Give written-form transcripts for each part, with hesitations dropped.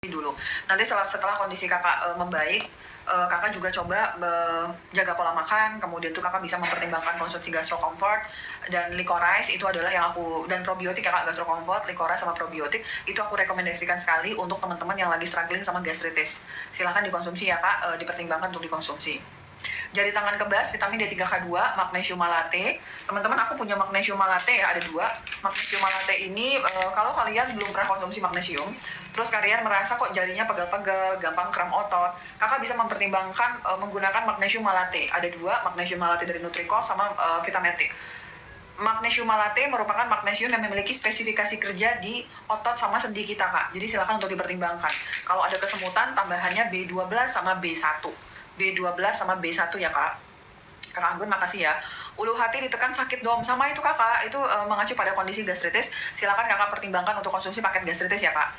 dulu. Nanti setelah kondisi kakak membaik, kakak juga coba jaga pola makan, kemudian tuh kakak bisa mempertimbangkan konsumsi Gastro Comfort dan Licorice. Itu adalah yang aku, dan probiotik kakak, Gastro Comfort, Licorice sama probiotik itu aku rekomendasikan sekali untuk teman-teman yang lagi struggling sama gastritis. Silahkan dikonsumsi ya kak, dipertimbangkan untuk dikonsumsi. Jari tangan kebas, vitamin D3K2, magnesium malate. Teman-teman, aku punya magnesium malate ya, ada 2. Magnesium malate ini, kalau kalian belum pernah konsumsi magnesium, terus kalian merasa kok jarinya pegal-pegal, gampang kram otot, kakak bisa mempertimbangkan menggunakan magnesium malate. Ada 2, magnesium malate dari Nutricos sama Vitamatic. Magnesium malate merupakan magnesium yang memiliki spesifikasi kerja di otot sama sendi kita kak. Jadi silakan untuk dipertimbangkan. Kalau ada kesemutan, tambahannya B12 sama B1. B12 sama B1 ya kak. Kakak Anggun makasih ya. Ulu hati ditekan sakit dom, sama itu kakak, itu mengacu pada kondisi gastritis. Silakan kakak pertimbangkan untuk konsumsi paket gastritis ya kak.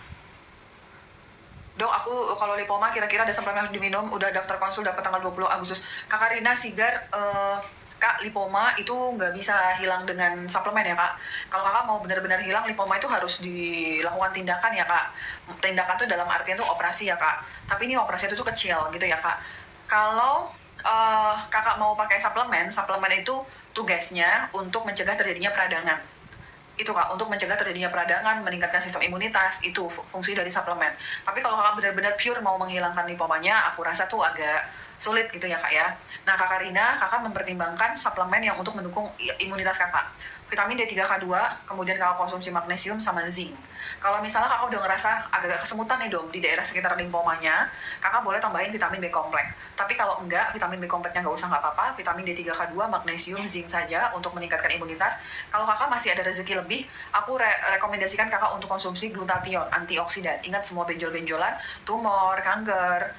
Dok, aku kalau lipoma kira-kira ada suplemen harus diminum, udah daftar konsul dapat tanggal 20 Agustus. Kakak Rina Sigar, kak, lipoma itu nggak bisa hilang dengan suplemen ya kak. Kalau kakak mau benar-benar hilang lipoma itu harus dilakukan tindakan ya kak. Tindakan tuh dalam artian tuh operasi ya kak. Tapi ini operasi itu tuh kecil gitu ya kak. Kalau kakak mau pakai suplemen itu tugasnya untuk mencegah terjadinya peradangan. Itu kak, untuk mencegah terjadinya peradangan, meningkatkan sistem imunitas, itu fungsi dari suplemen. Tapi kalau kakak benar-benar pure mau menghilangkan lipomanya, aku rasa tuh agak sulit gitu ya kak ya. Nah kakak Rina, kakak mempertimbangkan suplemen yang untuk mendukung imunitas kakak. Vitamin D3K2, kemudian kakak konsumsi magnesium sama zinc. Kalau misalnya kakak udah ngerasa agak kesemutan nih dom di daerah sekitar lipomanya, kakak boleh tambahin vitamin B kompleks. Tapi kalau enggak, vitamin B kompleksnya nggak usah, nggak apa-apa. Vitamin D3K2, magnesium, zinc saja untuk meningkatkan imunitas. Kalau kakak masih ada rezeki lebih, aku rekomendasikan kakak untuk konsumsi glutathione, antioksidan. Ingat semua benjol-benjolan, tumor, kanker,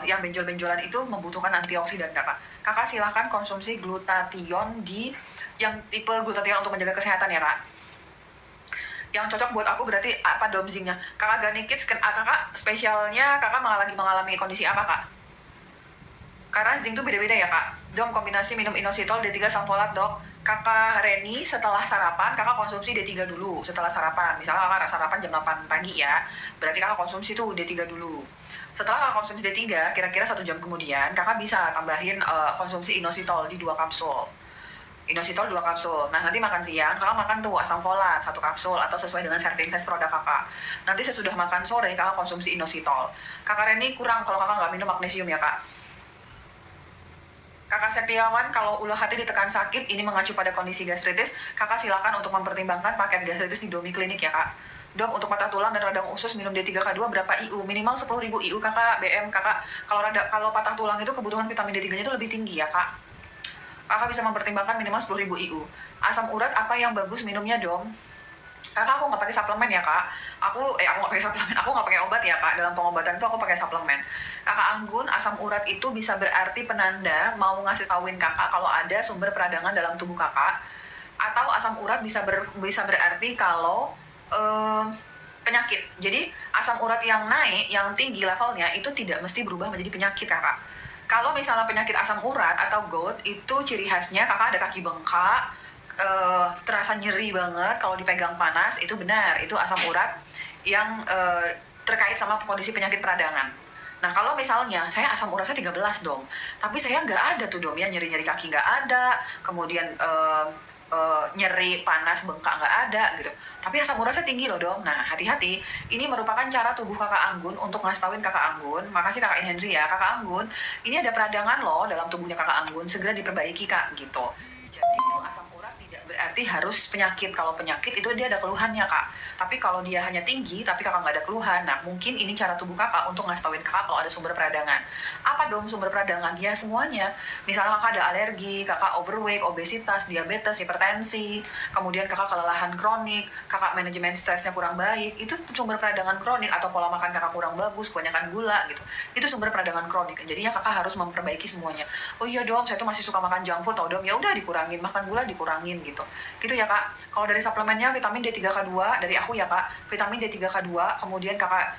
yang benjol-benjolan itu membutuhkan antioksidan kakak. Kakak silahkan konsumsi glutathione di yang tipe glutathione untuk menjaga kesehatan ya kak. Yang cocok buat aku berarti apa dom zincnya? Kakak Gani Kids, kakak spesialnya kakak lagi mengalami kondisi apa kak? Karena zinc tuh beda-beda ya kak. Dom kombinasi minum inositol D3 samfolat dok. Kakak Reni setelah sarapan kakak konsumsi D3 dulu setelah sarapan. Misalnya kakak sarapan jam 8 pagi ya, berarti kakak konsumsi tuh D3 dulu. Setelah kakak konsumsi D3, kira-kira 1 jam kemudian kakak bisa tambahin konsumsi inositol di 2 kapsul. Inositol 2 kapsul. Nah nanti makan siang kakak makan tuh asam folat 1 kapsul atau sesuai dengan serving size produk kakak. Nanti sesudah makan sore kakak konsumsi inositol. Kakak Reni kurang kalau kakak nggak minum magnesium ya kak. Kakak Setiawan, kalau ulu hati ditekan sakit, ini mengacu pada kondisi gastritis, kakak silakan untuk mempertimbangkan paket gastritis di Domi Klinik ya kak. Dok, untuk patah tulang dan radang usus minum D3K2 berapa IU? Minimal 10.000 IU kakak, BM kakak. Kalau patah tulang itu kebutuhan vitamin D3-nya itu lebih tinggi ya kak. Kakak bisa mempertimbangkan minimal 10.000 IU. Asam urat apa yang bagus minumnya dong? Kakak aku nggak pakai suplemen ya kak. Aku nggak pakai suplemen. Aku nggak pakai obat ya kak. Dalam pengobatan itu aku pakai suplemen. Kakak Anggun, asam urat itu bisa berarti penanda mau ngasih tauin kakak kalau ada sumber peradangan dalam tubuh kakak. Atau asam urat bisa berarti kalau penyakit. Jadi asam urat yang naik, yang tinggi levelnya itu tidak mesti berubah menjadi penyakit kakak. Kalau misalnya penyakit asam urat atau GOUT itu ciri khasnya kakak ada kaki bengkak, terasa nyeri banget kalau dipegang panas, itu benar, itu asam urat yang terkait sama kondisi penyakit peradangan. Nah kalau misalnya saya asam urat saya 13 dong, tapi saya nggak ada tuh dom ya, nyeri-nyeri kaki nggak ada, kemudian nyeri panas bengkak nggak ada gitu, tapi asam urat saya tinggi loh dong. Nah hati-hati, ini merupakan cara tubuh kakak Anggun untuk ngasih tauin kakak Anggun, makasih kakak Henry ya, kakak Anggun ini ada peradangan loh dalam tubuhnya kakak Anggun, segera diperbaiki kak gitu. Jadi itu asam urat tidak berarti harus penyakit. Kalau penyakit itu dia ada keluhannya kak, tapi kalau dia hanya tinggi tapi kakak nggak ada keluhan, nah mungkin ini cara tubuh kakak untuk ngasih tauin kakak kalau ada sumber peradangan. Apa dong sumber peradangan? Ya semuanya. Misalnya kakak ada alergi, kakak overweight, obesitas, diabetes, hipertensi, kemudian kakak kelelahan kronik, kakak manajemen stresnya kurang baik, itu sumber peradangan kronik. Atau pola makan kakak kurang bagus, kebanyakan gula gitu, itu sumber peradangan kronik. Jadinya kakak harus memperbaiki semuanya. Oh iya dom, saya tuh masih suka makan junk food tau dom, ya udah dikurangin, makan gula dikurangin gitu ya kak. Kalau dari suplemennya vitamin D3K2 dari aku ya kak, vitamin D3K2, kemudian kakak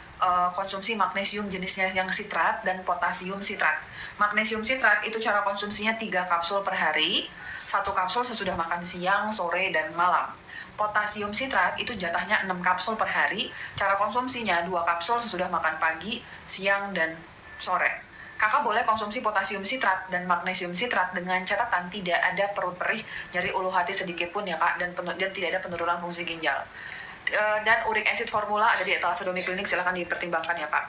konsumsi magnesium jenisnya yang sitrat dan potasium sitrat. Magnesium sitrat itu cara konsumsinya 3 kapsul per hari, 1 kapsul sesudah makan siang, sore, dan malam. Potasium sitrat itu jatahnya 6 kapsul per hari. Cara konsumsinya 2 kapsul sesudah makan pagi, siang, dan sore. Kakak boleh konsumsi potasium sitrat dan magnesium sitrat dengan catatan tidak ada perut perih, nyeri ulu hati sedikit pun ya kak, dan tidak ada penurunan fungsi ginjal. Dan uric acid formula ada di etalase Domi Klinik, silahkan dipertimbangkan ya kak.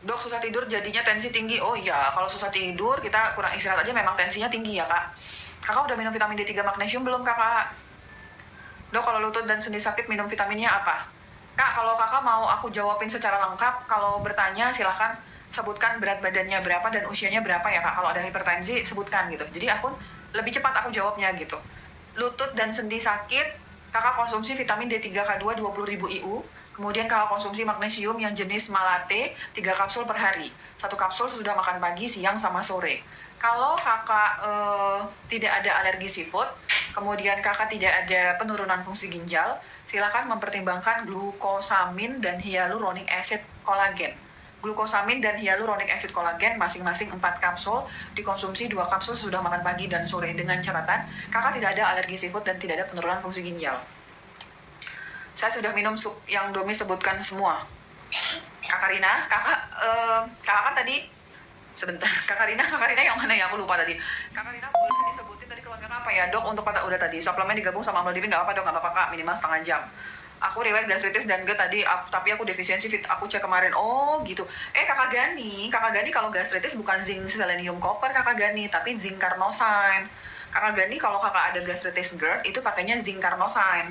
Dok, susah tidur jadinya tensi tinggi. Oh iya, kalau susah tidur kita kurang istirahat aja memang tensinya tinggi ya kak. Kakak udah minum vitamin D3 magnesium belum kakak? Dok, kalau lutut dan sendi sakit minum vitaminnya apa? Kak, kalau kakak mau aku jawabin secara lengkap, kalau bertanya silahkan sebutkan berat badannya berapa dan usianya berapa ya kak. Kalau ada hipertensi sebutkan gitu. Jadi aku lebih cepat aku jawabnya gitu. Lutut dan sendi sakit, kakak konsumsi vitamin D3K2 20.000 IU. Kemudian kakak konsumsi magnesium yang jenis malate 3 kapsul per hari. 1 kapsul sudah makan pagi, siang, sama sore. Kalau kakak tidak ada alergi seafood, kemudian kakak tidak ada penurunan fungsi ginjal, silakan mempertimbangkan glukosamin dan hyaluronic acid kolagen. Glukosamin dan hyaluronic acid kolagen masing-masing 4 kapsul, dikonsumsi 2 kapsul sudah makan pagi dan sore, dengan catatan kakak tidak ada alergi seafood dan tidak ada penurunan fungsi ginjal. Saya sudah minum sup yang Domi sebutkan semua. Kakak Rina, kakak kan tadi sebentar. Kakak Rina yang mana ya, aku lupa tadi. Kakak Rina boleh disebutin tadi keluhan kakak apa ya dok? Untuk patah udah tadi suplemen digabung sama amlodipin nggak apa dok? Nggak apa-apa kak, minimal setengah jam. Aku riwayat gastritis dan GERD tadi, tapi aku defisiensi aku cek kemarin. Oh gitu. Kakak Gani kalau gastritis bukan zinc selenium copper kakak Gani, tapi zinc carnosine. Kakak Gani kalau kakak ada gastritis GERD itu pakainya zinc carnosine.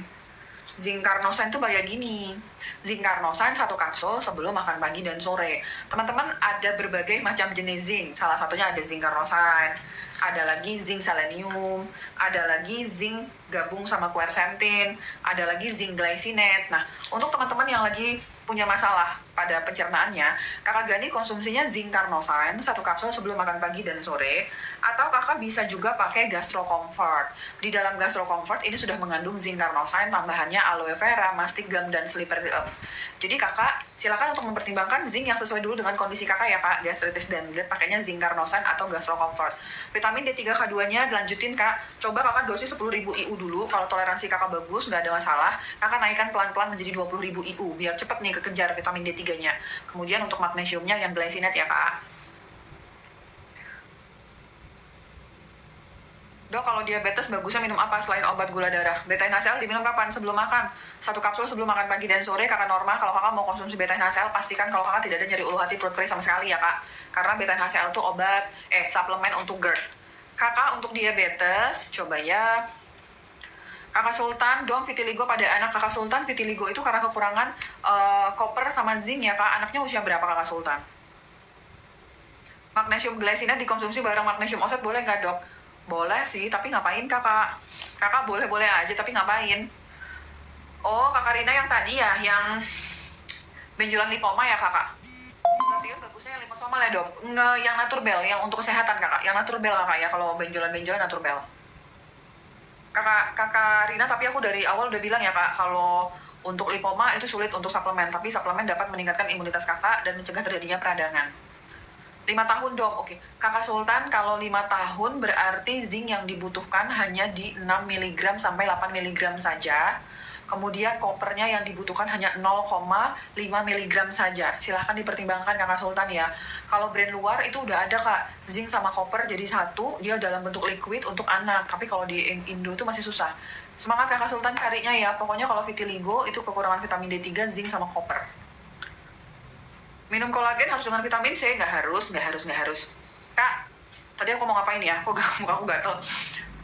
Zinc carnosine tuh kayak gini. Zinc carnosine 1 kapsul sebelum makan pagi dan sore. Teman-teman, ada berbagai macam jenis zinc. Salah satunya ada zinc carnosine, ada lagi zinc selenium, ada lagi zinc gabung sama quercetin, ada lagi zinc glycinate. Nah, untuk teman-teman yang lagi punya masalah pada pencernaannya, kakak Gani konsumsinya zinc carnosine 1 kapsul sebelum makan pagi dan sore, atau kakak bisa juga pakai Gastro Comfort. Di dalam Gastro Comfort ini sudah mengandung zinc carnosine, tambahannya aloe vera, mastic gum, dan slippery up. Jadi kakak silakan untuk mempertimbangkan zinc yang sesuai dulu dengan kondisi kakak ya kak. Gastritis dan GERD pakainya zinc carnosine atau Gastro Comfort. Vitamin D3K2-nya dilanjutin kak. Coba kakak dosis 10.000 IU dulu. Kalau toleransi kakak bagus, nggak ada masalah, kakak naikkan pelan-pelan menjadi 20.000 IU biar cepet nih kekejar vitamin D3-nya. Kemudian untuk magnesiumnya yang glycinate ya kak. Dok, kalau diabetes bagusnya minum apa selain obat gula darah? Beta-NaCl diminum kapan? Sebelum makan. 1 kapsul sebelum makan pagi dan sore kakak normal. Kalau kakak mau konsumsi beta-NaCl, pastikan kalau kakak tidak ada nyeri ulu hati, perut perih sama sekali ya kak. Karena beta-NaCl itu obat, suplemen untuk GERD. Kakak untuk diabetes, coba ya. Kakak Sultan, dom vitiligo pada anak. Kakak Sultan, vitiligo itu karena kekurangan koper sama zinc ya kak. Anaknya usia berapa kakak Sultan? Magnesium glycinate dikonsumsi bareng magnesium oxide boleh nggak dok? Boleh sih, tapi ngapain kakak? Kakak boleh-boleh aja, tapi ngapain? Oh, kakak Rina yang tadi ya, yang benjolan lipoma ya kakak? Berarti kan bagusnya yang liposomal ya dok? Yang naturbel, yang untuk kesehatan kakak? Yang naturbel kakak ya, kalau benjolan-benjolan naturbel. Kakak Rina, tapi aku dari awal udah bilang ya kak, kalau untuk lipoma itu sulit untuk suplemen, tapi suplemen dapat meningkatkan imunitas kakak dan mencegah terjadinya peradangan. 5 tahun dok, oke. Kakak Sultan, kalau 5 tahun berarti zinc yang dibutuhkan hanya di 6 mg sampai 8 mg saja. Kemudian kopernya yang dibutuhkan hanya 0,5 mg saja. Silahkan dipertimbangkan kakak Sultan ya. Kalau brand luar itu udah ada kak, zinc sama koper jadi satu, dia dalam bentuk liquid untuk anak. Tapi kalau di Indo itu masih susah. Semangat kakak Sultan carinya ya. Pokoknya kalau vitiligo itu kekurangan vitamin D3, zinc sama koper. Minum kolagen harus dengan vitamin C? Nggak harus. Kak, tadi aku mau ngapain ya? Kok aku gatel?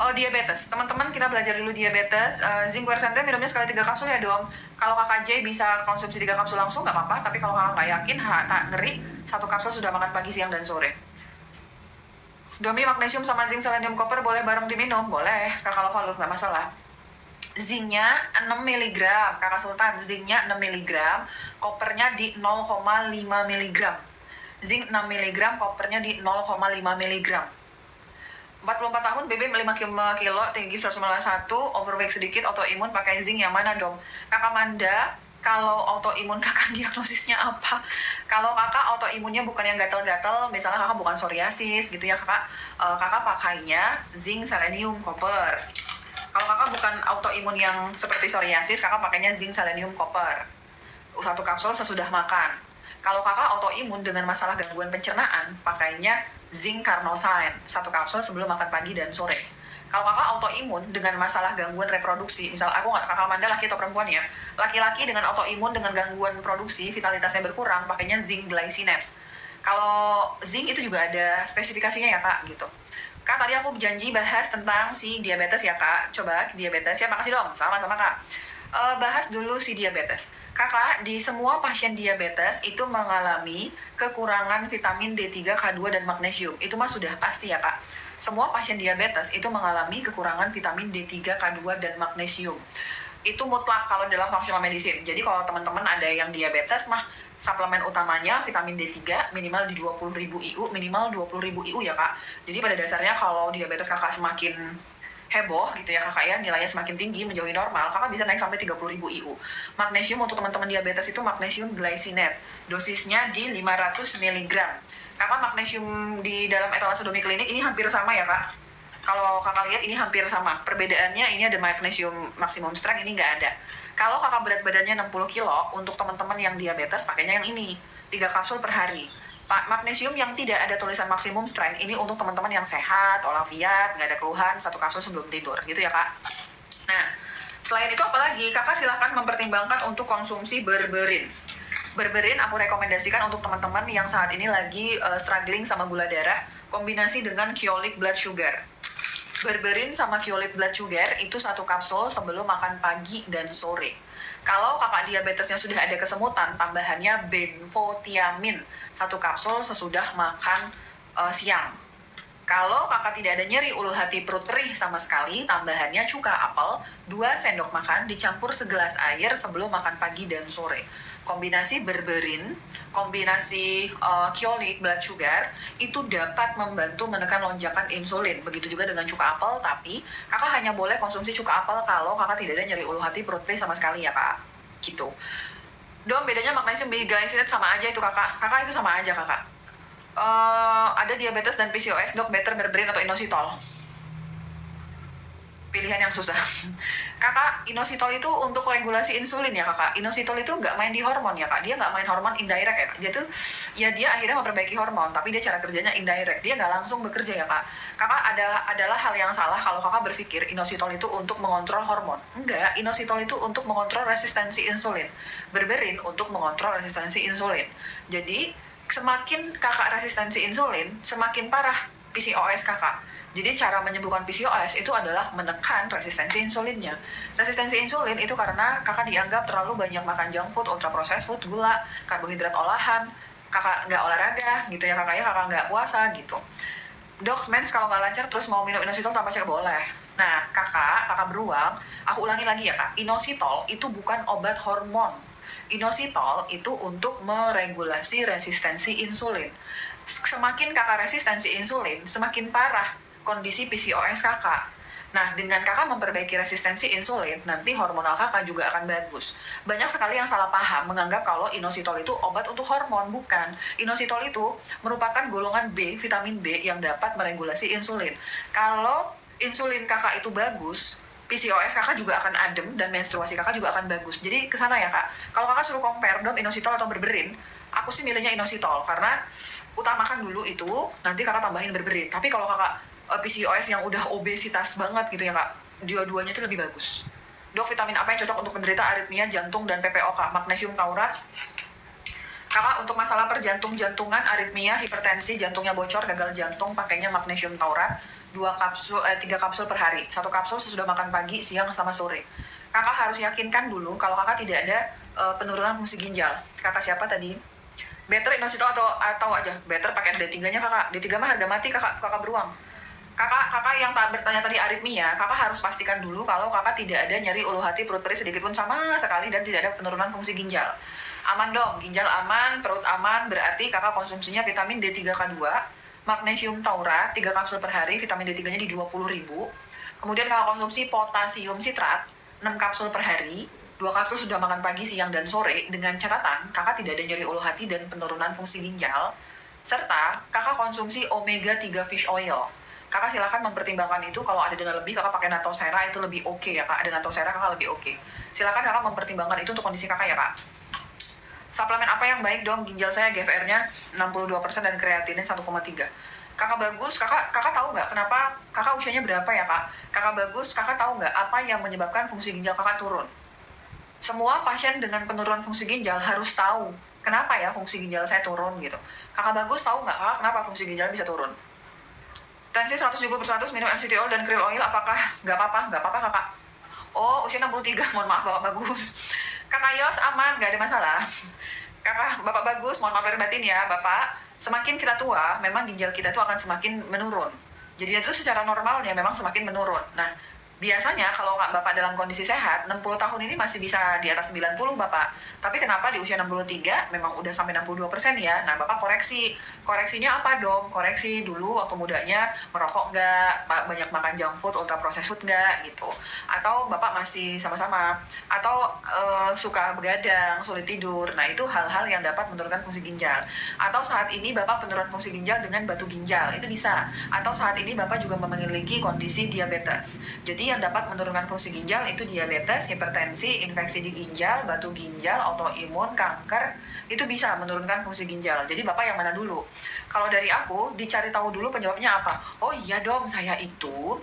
Oh, diabetes. Teman-teman, kita belajar dulu diabetes. Zinc quercetin minumnya sekali 3 kapsul ya dong. Kalau kakak J bisa konsumsi 3 kapsul langsung, nggak apa-apa. Tapi kalau kakak nggak yakin, tak ngeri, 1 kapsul sudah makan pagi, siang, dan sore. Domi, magnesium sama zinc selenium copper boleh bareng diminum? Boleh, kakak Lovalus, nggak masalah. Zincnya 6 mg, kakak Sultan, zincnya 6 mg, kopernya di 0,5 mg. Zinc 6 mg, kopernya di 0,5 mg. 44 tahun, BB 5 kilo, tinggi 191, overweight sedikit, autoimun, pakai zinc yang mana dong? Kakak Manda, kalau autoimun kakak diagnosisnya apa? Kalau kakak autoimunnya bukan yang gatel-gatel, misalnya kakak bukan psoriasis gitu ya kakak, kakak pakainya zinc selenium copper. Kalau kakak bukan autoimun yang seperti psoriasis, kakak pakainya zinc, selenium, copper. Satu kapsul sesudah makan. Kalau kakak autoimun dengan masalah gangguan pencernaan, pakainya zinc carnosine, satu kapsul sebelum makan pagi dan sore. Kalau kakak autoimun dengan masalah gangguan reproduksi, misal aku nggak, kakak Amanda laki atau perempuan ya, laki-laki dengan autoimun dengan gangguan produksi, vitalitasnya berkurang, pakainya zinc glycinate. Kalau zinc itu juga ada spesifikasinya ya kak, gitu. Kak, tadi aku janji bahas tentang si diabetes ya kak. Coba diabetes ya, makasih dong, sama-sama kak. Bahas dulu si diabetes. Kakak, di semua pasien diabetes itu mengalami kekurangan vitamin D3, K2, dan magnesium. Itu mah sudah pasti ya kak. Semua pasien diabetes itu mengalami kekurangan vitamin D3, K2, dan magnesium. Itu mutlak kalau dalam functional medicine. Jadi kalau teman-teman ada yang diabetes mah suplemen utamanya vitamin D3 minimal di 20.000 IU, minimal 20.000 IU ya kak. Jadi pada dasarnya kalau diabetes kakak semakin heboh gitu ya kakak ya, nilainya semakin tinggi menjauhi normal, kakak bisa naik sampai 30.000 IU. Magnesium untuk teman-teman diabetes itu magnesium glycinate, dosisnya di 500 mg. Kakak magnesium di dalam etalase domiklinik ini hampir sama ya kak. Kalau kakak lihat ini hampir sama, perbedaannya ini ada magnesium maksimum strength, ini nggak ada. Kalau kakak berat badannya 60 kilo, untuk teman-teman yang diabetes pakainya yang ini, 3 kapsul per hari. Magnesium yang tidak ada tulisan maksimum strength, ini untuk teman-teman yang sehat, walafiat, nggak ada keluhan, 1 kapsul sebelum tidur, gitu ya kak. Nah, selain itu apalagi, kakak silahkan mempertimbangkan untuk konsumsi berberin. Berberin aku rekomendasikan untuk teman-teman yang saat ini lagi struggling sama gula darah, kombinasi dengan Kyolic blood sugar. Berberin sama Kyolic blood sugar itu 1 kapsul sebelum makan pagi dan sore. Kalau kakak diabetesnya sudah ada kesemutan, tambahannya benfotiamin, 1 kapsul sesudah makan siang. Kalau kakak tidak ada nyeri ulu hati perut perih sama sekali, tambahannya cuka apel, 2 sendok makan dicampur segelas air sebelum makan pagi dan sore. Kombinasi berberin, kombinasi Kyolic blood sugar itu dapat membantu menekan lonjakan insulin. Begitu juga dengan cuka apel, tapi kakak hanya boleh konsumsi cuka apel kalau kakak tidak ada nyeri ulu hati perut perih sama sekali ya kak. Gitu. Dong, bedanya magnesium glycinate sama aja itu kakak. Kakak itu sama aja kakak. Ada diabetes dan PCOS, dok, better berberin atau inositol? Pilihan yang susah. Kakak, inositol itu untuk regulasi insulin ya kakak. Inositol itu nggak main di hormon ya kak. Dia nggak main hormon indirect ya kak. Dia tuh, ya dia akhirnya memperbaiki hormon, tapi dia cara kerjanya indirect. Dia nggak langsung bekerja ya kak. Kakak adalah hal yang salah kalau kakak berpikir inositol itu untuk mengontrol hormon. Enggak, inositol itu untuk mengontrol resistensi insulin. Berberin untuk mengontrol resistensi insulin. Jadi, semakin kakak resistensi insulin, semakin parah PCOS kakak. Jadi cara menyembuhkan PCOS itu adalah menekan resistensi insulinnya. Resistensi insulin itu karena kakak dianggap terlalu banyak makan junk food, ultra processed food, gula, karbohidrat olahan, kakak nggak olahraga gitu ya kakak ya, kakak nggak puasa gitu. Dok, mens kalau nggak lancar terus mau minum inositol tanpa cek boleh. Nah, kakak beruang, aku ulangi lagi ya kak, inositol itu bukan obat hormon. Inositol itu untuk meregulasi resistensi insulin. Semakin kakak resistensi insulin, semakin parah kondisi PCOS kakak. Nah, dengan kakak memperbaiki resistensi insulin, nanti hormonal kakak juga akan bagus. Banyak sekali yang salah paham, menganggap kalau inositol itu obat untuk hormon. Bukan. Inositol itu merupakan golongan B, vitamin B, yang dapat meregulasi insulin. Kalau insulin kakak itu bagus, PCOS kakak juga akan adem, dan menstruasi kakak juga akan bagus. Jadi kesana ya kak. Kalau kakak suruh compare dong inositol atau berberin, aku sih milihnya inositol, karena utamakan dulu itu, nanti kakak tambahin berberin. Tapi kalau kakak PCOS yang udah obesitas banget gitu ya kak, dua-duanya itu lebih bagus. Dok, vitamin apa yang cocok untuk penderita aritmia jantung dan PPOK? Magnesium taurat. Kakak, untuk masalah perjantung-jantungan, aritmia, hipertensi, jantungnya bocor, gagal jantung, pakainya magnesium taurat, 3 kapsul per hari, 1 kapsul sesudah makan pagi, siang, sama sore. Kakak harus yakinkan dulu kalau kakak tidak ada penurunan fungsi ginjal. Kakak siapa tadi? Better inositol atau aja? Better pakai D3-nya kakak. D3 mah harga mati kakak beruang. Kakak yang bertanya tadi aritmia, kakak harus pastikan dulu kalau kakak tidak ada nyeri ulu hati, perut perih sedikit pun sama sekali, dan tidak ada penurunan fungsi ginjal. Aman dong, ginjal aman, perut aman, berarti kakak konsumsinya vitamin D3K2, magnesium taurat, 3 kapsul per hari, vitamin D3-nya di 20.000. Kemudian kakak konsumsi potasium sitrat, 6 kapsul per hari, 2 kapsul sudah makan pagi, siang, dan sore, dengan catatan kakak tidak ada nyeri ulu hati dan penurunan fungsi ginjal, serta kakak konsumsi omega 3 fish oil. kakak silakan mempertimbangkan itu. Kalau ada dana lebih kakak pakai Natosera itu lebih oke ya kak, ada Natosera kakak lebih oke. Silakan kakak mempertimbangkan itu untuk kondisi kakak ya kak. Suplemen apa yang baik dong? Ginjal saya GFR-nya 62% dan kreatinin 1,3. Kakak bagus, kakak tahu nggak kenapa kakak usianya berapa ya kak? Kakak bagus, kakak tahu nggak apa yang menyebabkan fungsi ginjal kakak turun? Semua pasien dengan penurunan fungsi ginjal harus tahu kenapa ya fungsi ginjal saya turun gitu. Kakak bagus tahu nggak kak kenapa fungsi ginjal bisa turun? Tensi 170/100 minum MCT oil dan krill oil apakah nggak apa-apa? Nggak apa-apa kakak. Oh usia 63, mohon maaf bapak bagus. Kakak Yos aman, nggak ada masalah. Kakak bapak bagus, mohon maaf lahir batin ya bapak. Semakin kita tua, memang ginjal kita itu akan semakin menurun. Jadi itu secara normalnya memang semakin menurun. Nah, biasanya kalau bapak dalam kondisi sehat, 60 tahun ini masih bisa di atas 90 bapak. Tapi kenapa di usia 63 memang udah sampai 62% ya? Nah, bapak koreksi. Koreksinya apa dong? Koreksi dulu waktu mudanya merokok nggak, banyak makan junk food, ultra processed food nggak gitu. Atau bapak masih sama-sama. Atau suka begadang, sulit tidur. Nah, itu hal-hal yang dapat menurunkan fungsi ginjal. Atau saat ini bapak penurunan fungsi ginjal dengan batu ginjal, itu bisa. Atau saat ini bapak juga memiliki kondisi diabetes. Jadi yang dapat menurunkan fungsi ginjal itu diabetes, hipertensi, infeksi di ginjal, batu ginjal, autoimun, kanker, itu bisa menurunkan fungsi ginjal. Jadi bapak yang mana dulu? Kalau dari aku, dicari tahu dulu penyebabnya apa. Oh iya dong, saya itu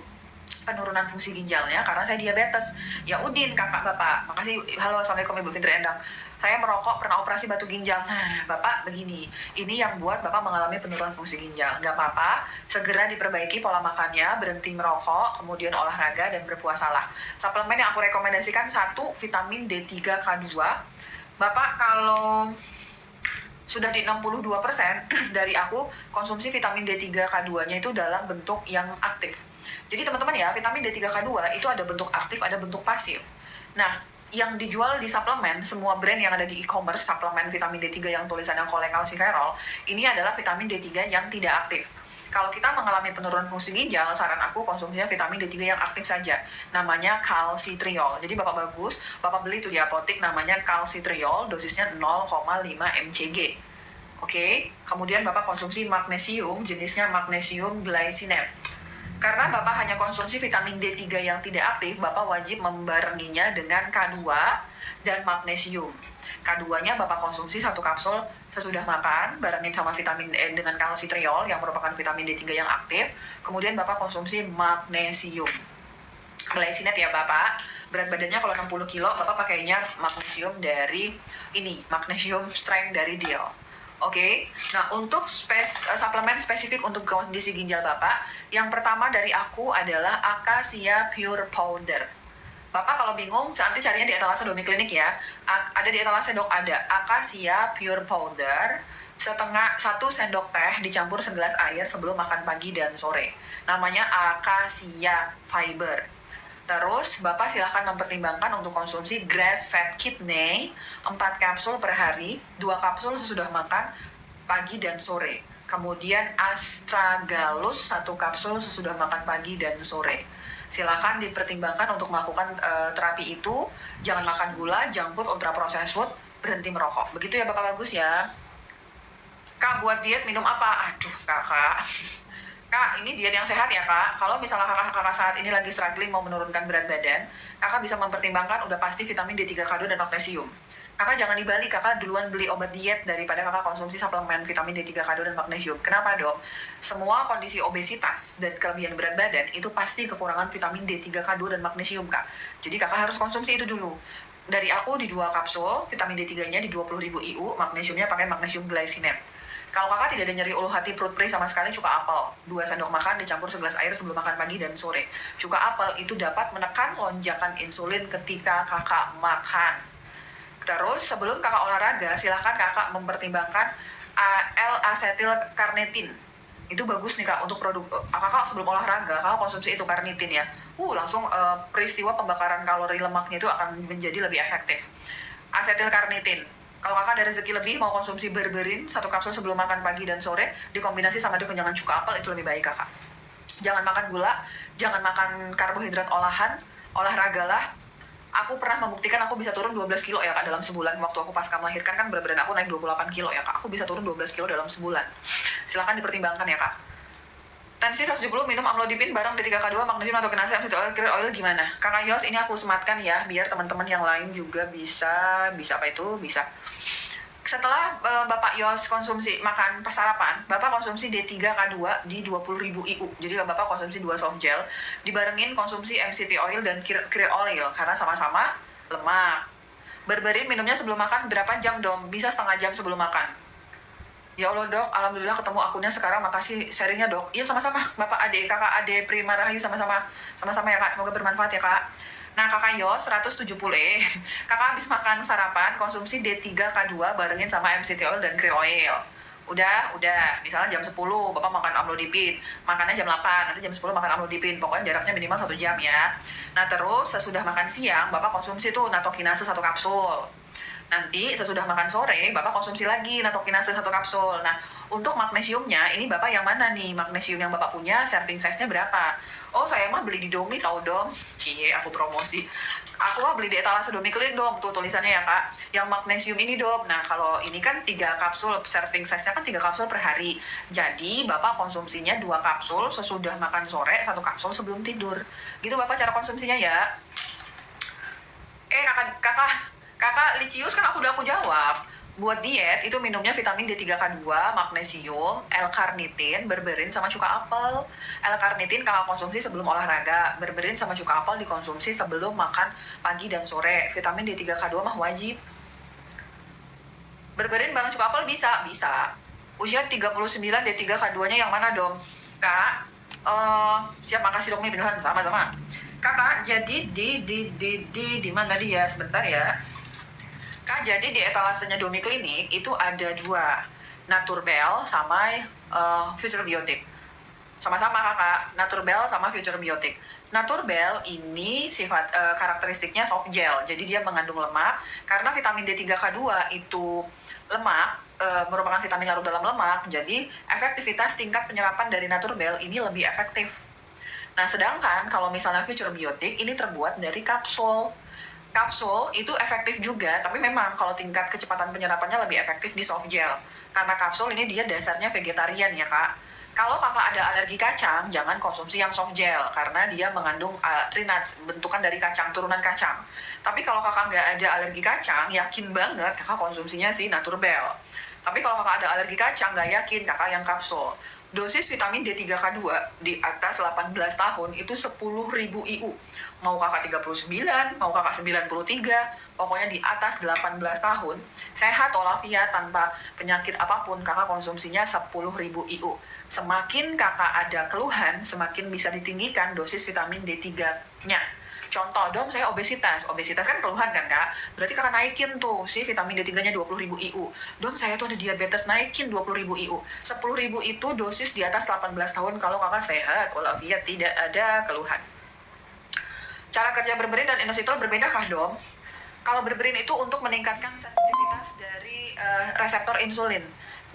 penurunan fungsi ginjalnya karena saya diabetes. Ya udin kakak bapak. Makasih. Halo, assalamualaikum Ibu Fitri Endang. Saya merokok, pernah operasi batu ginjal. Nah, bapak begini. Ini yang buat bapak mengalami penurunan fungsi ginjal. Nggak apa-apa, segera diperbaiki pola makannya, berhenti merokok, kemudian olahraga dan berpuasalah. Suplemen yang aku rekomendasikan, 1, vitamin D3K2. Bapak kalau sudah di 62% dari aku konsumsi vitamin D3K2-nya itu dalam bentuk yang aktif. Jadi teman-teman ya, vitamin D3K2 itu ada bentuk aktif, ada bentuk pasif. Nah, yang dijual di suplemen, semua brand yang ada di e-commerce suplemen vitamin D3 yang tulisannya cholecalciferol, ini adalah vitamin D3 yang tidak aktif. Kalau kita mengalami penurunan fungsi ginjal, saran aku konsumsinya vitamin D3 yang aktif saja. Namanya calcitriol. Jadi bapak bagus, bapak beli itu di apotek namanya calcitriol, dosisnya 0,5 mcg. Oke, kemudian bapak konsumsi magnesium, jenisnya magnesium glycinate. Karena bapak hanya konsumsi vitamin D3 yang tidak aktif, bapak wajib membarenginya dengan K2 dan magnesium. K2-nya bapak konsumsi 1 kapsul sesudah makan, barengin sama vitamin E dengan calcitriol yang merupakan vitamin D3 yang aktif. Kemudian bapak konsumsi magnesium glycinate ya bapak. Berat badannya kalau 60 kilo, bapak pakainya magnesium dari ini, magnesium strength dari Deal. Oke, nah untuk suplemen spesifik untuk kondisi ginjal bapak, yang pertama dari aku adalah Acacia Pure Powder. Bapak kalau bingung, nanti carinya di etalase Domi Klinik ya. Ada di etalase dok, ada Acacia Pure Powder, 1 sendok teh dicampur segelas air sebelum makan pagi dan sore. Namanya Acacia Fiber. Terus, Bapak silahkan mempertimbangkan untuk konsumsi grass-fed kidney 4 kapsul per hari, 2 kapsul sesudah makan pagi dan sore. Kemudian astragalus 1 kapsul sesudah makan pagi dan sore. Silahkan dipertimbangkan untuk melakukan terapi itu. Jangan makan gula, junk food, ultra processed food, berhenti merokok. Begitu ya Bapak bagus ya. Kak, buat diet minum apa? Aduh, kakak. Kak, ini diet yang sehat ya kak. Kalau misalnya kakak saat ini lagi struggling mau menurunkan berat badan, kakak bisa mempertimbangkan udah pasti vitamin D3K2 dan magnesium. Kakak jangan dibalik, kakak duluan beli obat diet daripada kakak konsumsi suplemen vitamin D3K2 dan magnesium. Kenapa dok? Semua kondisi obesitas dan kelebihan berat badan itu pasti kekurangan vitamin D3K2 dan magnesium kak. Jadi kakak harus konsumsi itu dulu. Dari aku di 2 kapsul, vitamin D3-nya di 20.000 IU, magnesiumnya pakai magnesium glycinate. Kalau kakak tidak ada nyeri ulu hati, perut perih sama sekali, cuka apel 2 sendok makan dicampur segelas air sebelum makan pagi dan sore. Cuka apel itu dapat menekan lonjakan insulin ketika kakak makan. Terus sebelum kakak olahraga, silahkan kakak mempertimbangkan L-asetil-karnitin. Itu bagus nih kak untuk produk kakak sebelum olahraga, kakak konsumsi itu karnitin ya. Langsung peristiwa pembakaran kalori lemaknya itu akan menjadi lebih efektif. Asetil-karnitin. Kalau kakak ada rezeki lebih, mau konsumsi berberin 1 kapsul sebelum makan pagi dan sore, dikombinasi sama dengan cuka apel, itu lebih baik kakak. Jangan makan gula, jangan makan karbohidrat olahan, olahragalah. Aku pernah membuktikan aku bisa turun 12 kilo ya kak dalam sebulan. Waktu aku pasca melahirkan kan berat badan aku naik 28 kilo ya kak. Aku bisa turun 12 kilo dalam sebulan. Silahkan dipertimbangkan ya kak. Tensi 170 minum amlodipin bareng D3K2 magnesium atau kinase MCT oil gimana? Kakak Yos, ini aku sematkan ya biar teman-teman yang lain juga bisa setelah Bapak Yos konsumsi makan pas sarapan, Bapak konsumsi D3K2 di 20.000 IU. Jadi Bapak konsumsi 2 soft gel dibarengin konsumsi MCT oil dan krill oil karena sama-sama lemak. Berberin minumnya sebelum makan berapa jam dong? Bisa setengah jam sebelum makan. Ya Allah dok, alhamdulillah ketemu akunnya sekarang, makasih sharingnya dok. Iya sama-sama, Bapak Ade, Kakak Ade Prima Rahayu sama-sama ya kak, semoga bermanfaat ya kak. Nah kakak Yos 170 kakak habis makan sarapan konsumsi D3K2 barengin sama MCT oil dan krill oil. Udah, misalnya jam 10 Bapak makan amlodipin, makannya jam 8, nanti jam 10 makan amlodipin, pokoknya jaraknya minimal 1 jam ya. Nah terus sesudah makan siang Bapak konsumsi tuh natokinase 1 kapsul. Nanti sesudah makan sore, Bapak konsumsi lagi natokinase 1 kapsul. Nah, untuk magnesiumnya, ini Bapak yang mana nih? Magnesium yang Bapak punya, serving size-nya berapa? Oh, saya mah beli di Domi, tau dong. Cie, aku promosi. Aku mah beli di etalase Domi Clean dong, tuh tulisannya ya kak. Yang magnesium ini dong. Nah, kalau ini kan 3 kapsul, serving size-nya kan 3 kapsul per hari. Jadi, Bapak konsumsinya 2 kapsul sesudah makan sore, 1 kapsul sebelum tidur. Gitu Bapak cara konsumsinya ya. Kakak Licius kan udah aku jawab. Buat diet itu minumnya vitamin D3K2, magnesium, L-carnitin, berberin sama cuka apel. L-carnitin kakak konsumsi sebelum olahraga, berberin sama cuka apel dikonsumsi sebelum makan pagi dan sore. Vitamin D3K2 mah wajib. Berberin bareng cuka apel bisa. Usia 39 D3K2-nya yang mana dong? Kak, siap, makasih dong nih beneran sama-sama. Kakak, jadi di mana dia? Sebentar ya. Kak, jadi di etalasenya Domi Klinik itu ada 2, Naturbel sama Future Biotic. Sama-sama kakak, Naturbel sama Future Biotic. Naturbel ini sifat karakteristiknya soft gel, jadi dia mengandung lemak. Karena vitamin D3K2 itu lemak, merupakan vitamin larut dalam lemak, jadi efektivitas tingkat penyerapan dari Naturbel ini lebih efektif. Nah, sedangkan kalau misalnya Future Biotic ini terbuat dari kapsul. Kapsul itu efektif juga, tapi memang kalau tingkat kecepatan penyerapannya lebih efektif di soft gel. Karena kapsul ini dia dasarnya vegetarian ya kak. Kalau kakak ada alergi kacang, jangan konsumsi yang soft gel, karena dia mengandung tree nuts, bentukan dari kacang, turunan kacang. Tapi kalau kakak nggak ada alergi kacang, yakin banget kakak konsumsinya si Naturbel. Tapi kalau kakak ada alergi kacang, nggak yakin kakak yang kapsul. Dosis vitamin D3K2 di atas 18 tahun itu 10.000 IU. Mau kakak 39, mau kakak 93, pokoknya di atas 18 tahun, sehat walafiat tanpa penyakit apapun, kakak konsumsinya 10.000 IU. Semakin kakak ada keluhan, semakin bisa ditinggikan dosis vitamin D3-nya. Contoh, dom saya obesitas kan keluhan kan kak, berarti kakak naikin tuh si vitamin D3-nya 20.000 IU. Dom saya tuh ada diabetes, naikin 20.000 IU. 10.000 itu dosis di atas 18 tahun kalau kakak sehat walafiat tidak ada keluhan. Cara kerja berberin dan inositol berbeda kah dom? Kalau berberin itu untuk meningkatkan sensitivitas dari reseptor insulin.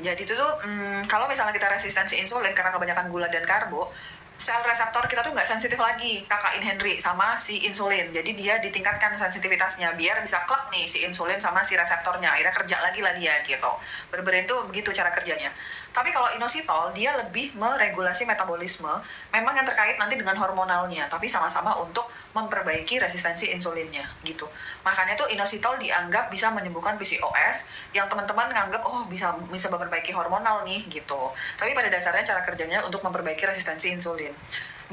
Jadi itu tuh kalau misalnya kita resistensi insulin karena kebanyakan gula dan karbo, sel reseptor kita tuh nggak sensitif lagi kakain Henry sama si insulin. Jadi dia ditingkatkan sensitivitasnya biar bisa klek nih si insulin sama si reseptornya. Akhirnya kerja lagi lah dia gitu. Berberin tuh begitu cara kerjanya. Tapi kalau inositol dia lebih meregulasi metabolisme, memang yang terkait nanti dengan hormonalnya, tapi sama-sama untuk memperbaiki resistensi insulinnya gitu. Makanya tuh inositol dianggap bisa menyembuhkan PCOS, yang teman-teman nganggap oh bisa memperbaiki hormonal nih gitu. Tapi pada dasarnya cara kerjanya untuk memperbaiki resistensi insulin.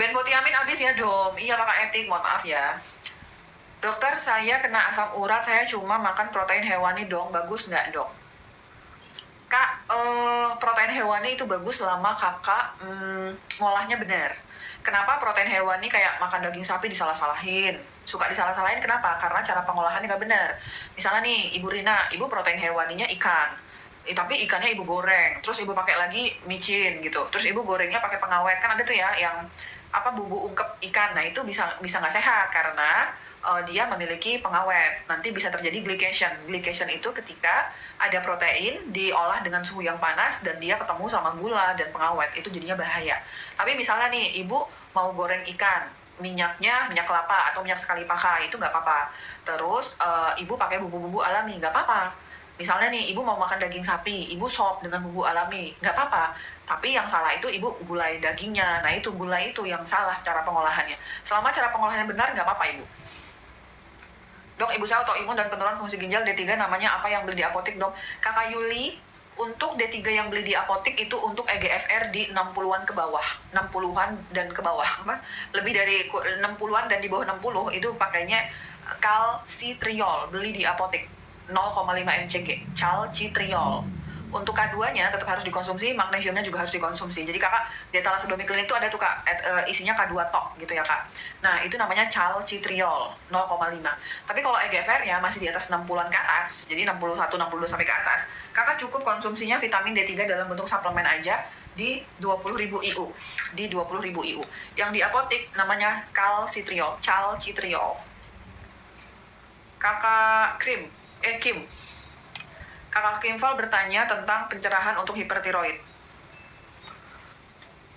Benfotiamin habis ya dom. Iya kakak Etik, mohon maaf ya. Dokter, saya kena asam urat, saya cuma makan protein hewani dong, bagus nggak dok? Kak, protein hewani itu bagus selama kakak ngolahnya benar. Kenapa protein hewani kayak makan daging sapi disalah-salahin? Suka disalah-salahin kenapa? Karena cara pengolahannya nggak benar. Misalnya nih, Ibu Rina, ibu protein hewaninya ikan. Tapi ikannya ibu goreng, terus ibu pakai lagi micin gitu. Terus ibu gorengnya pakai pengawet. Kan ada tuh ya yang bumbu ungkep ikan. Nah, itu bisa nggak sehat karena dia memiliki pengawet. Nanti bisa terjadi glycation. Glycation itu ketika ada protein diolah dengan suhu yang panas dan dia ketemu sama gula dan pengawet, itu jadinya bahaya. Tapi misalnya nih ibu mau goreng ikan, minyaknya minyak kelapa atau minyak sekali pakai, itu nggak apa-apa. Terus ibu pakai bumbu-bumbu alami, nggak apa-apa. Misalnya nih ibu mau makan daging sapi, ibu sop dengan bumbu alami, nggak apa-apa. Tapi yang salah itu ibu gulai dagingnya. Nah itu gulai itu yang salah cara pengolahannya. Selama cara pengolahannya benar nggak apa-apa ibu. Dok, ibu saya autoimun dan penurunan fungsi ginjal D3 namanya apa yang beli di apotek dok? Kakak Yuli, untuk D3 yang beli di apotek itu untuk EGFR di 60-an ke bawah. 60-an dan ke bawah. Lebih dari 60-an dan di bawah 60 itu pakainya calcitriol, beli di apotek 0,5 mcg, calcitriol. Untuk K2-nya tetap harus dikonsumsi, magnesiumnya juga harus dikonsumsi. Jadi kakak di thalassemia klinik itu ada tuh kak, isinya K2 tok gitu ya kak. Nah itu namanya calcitriol 0,5. Tapi kalau EGFR-nya masih di atas 60-an ke atas, jadi 61, 62 sampai ke atas, kakak cukup konsumsinya vitamin D3 dalam bentuk suplemen aja di 20.000 IU. Di 20.000 IU. Yang di apotek namanya calcitriol. Kakak Kim. Kakak Kimval bertanya tentang pencerahan untuk hipertiroid.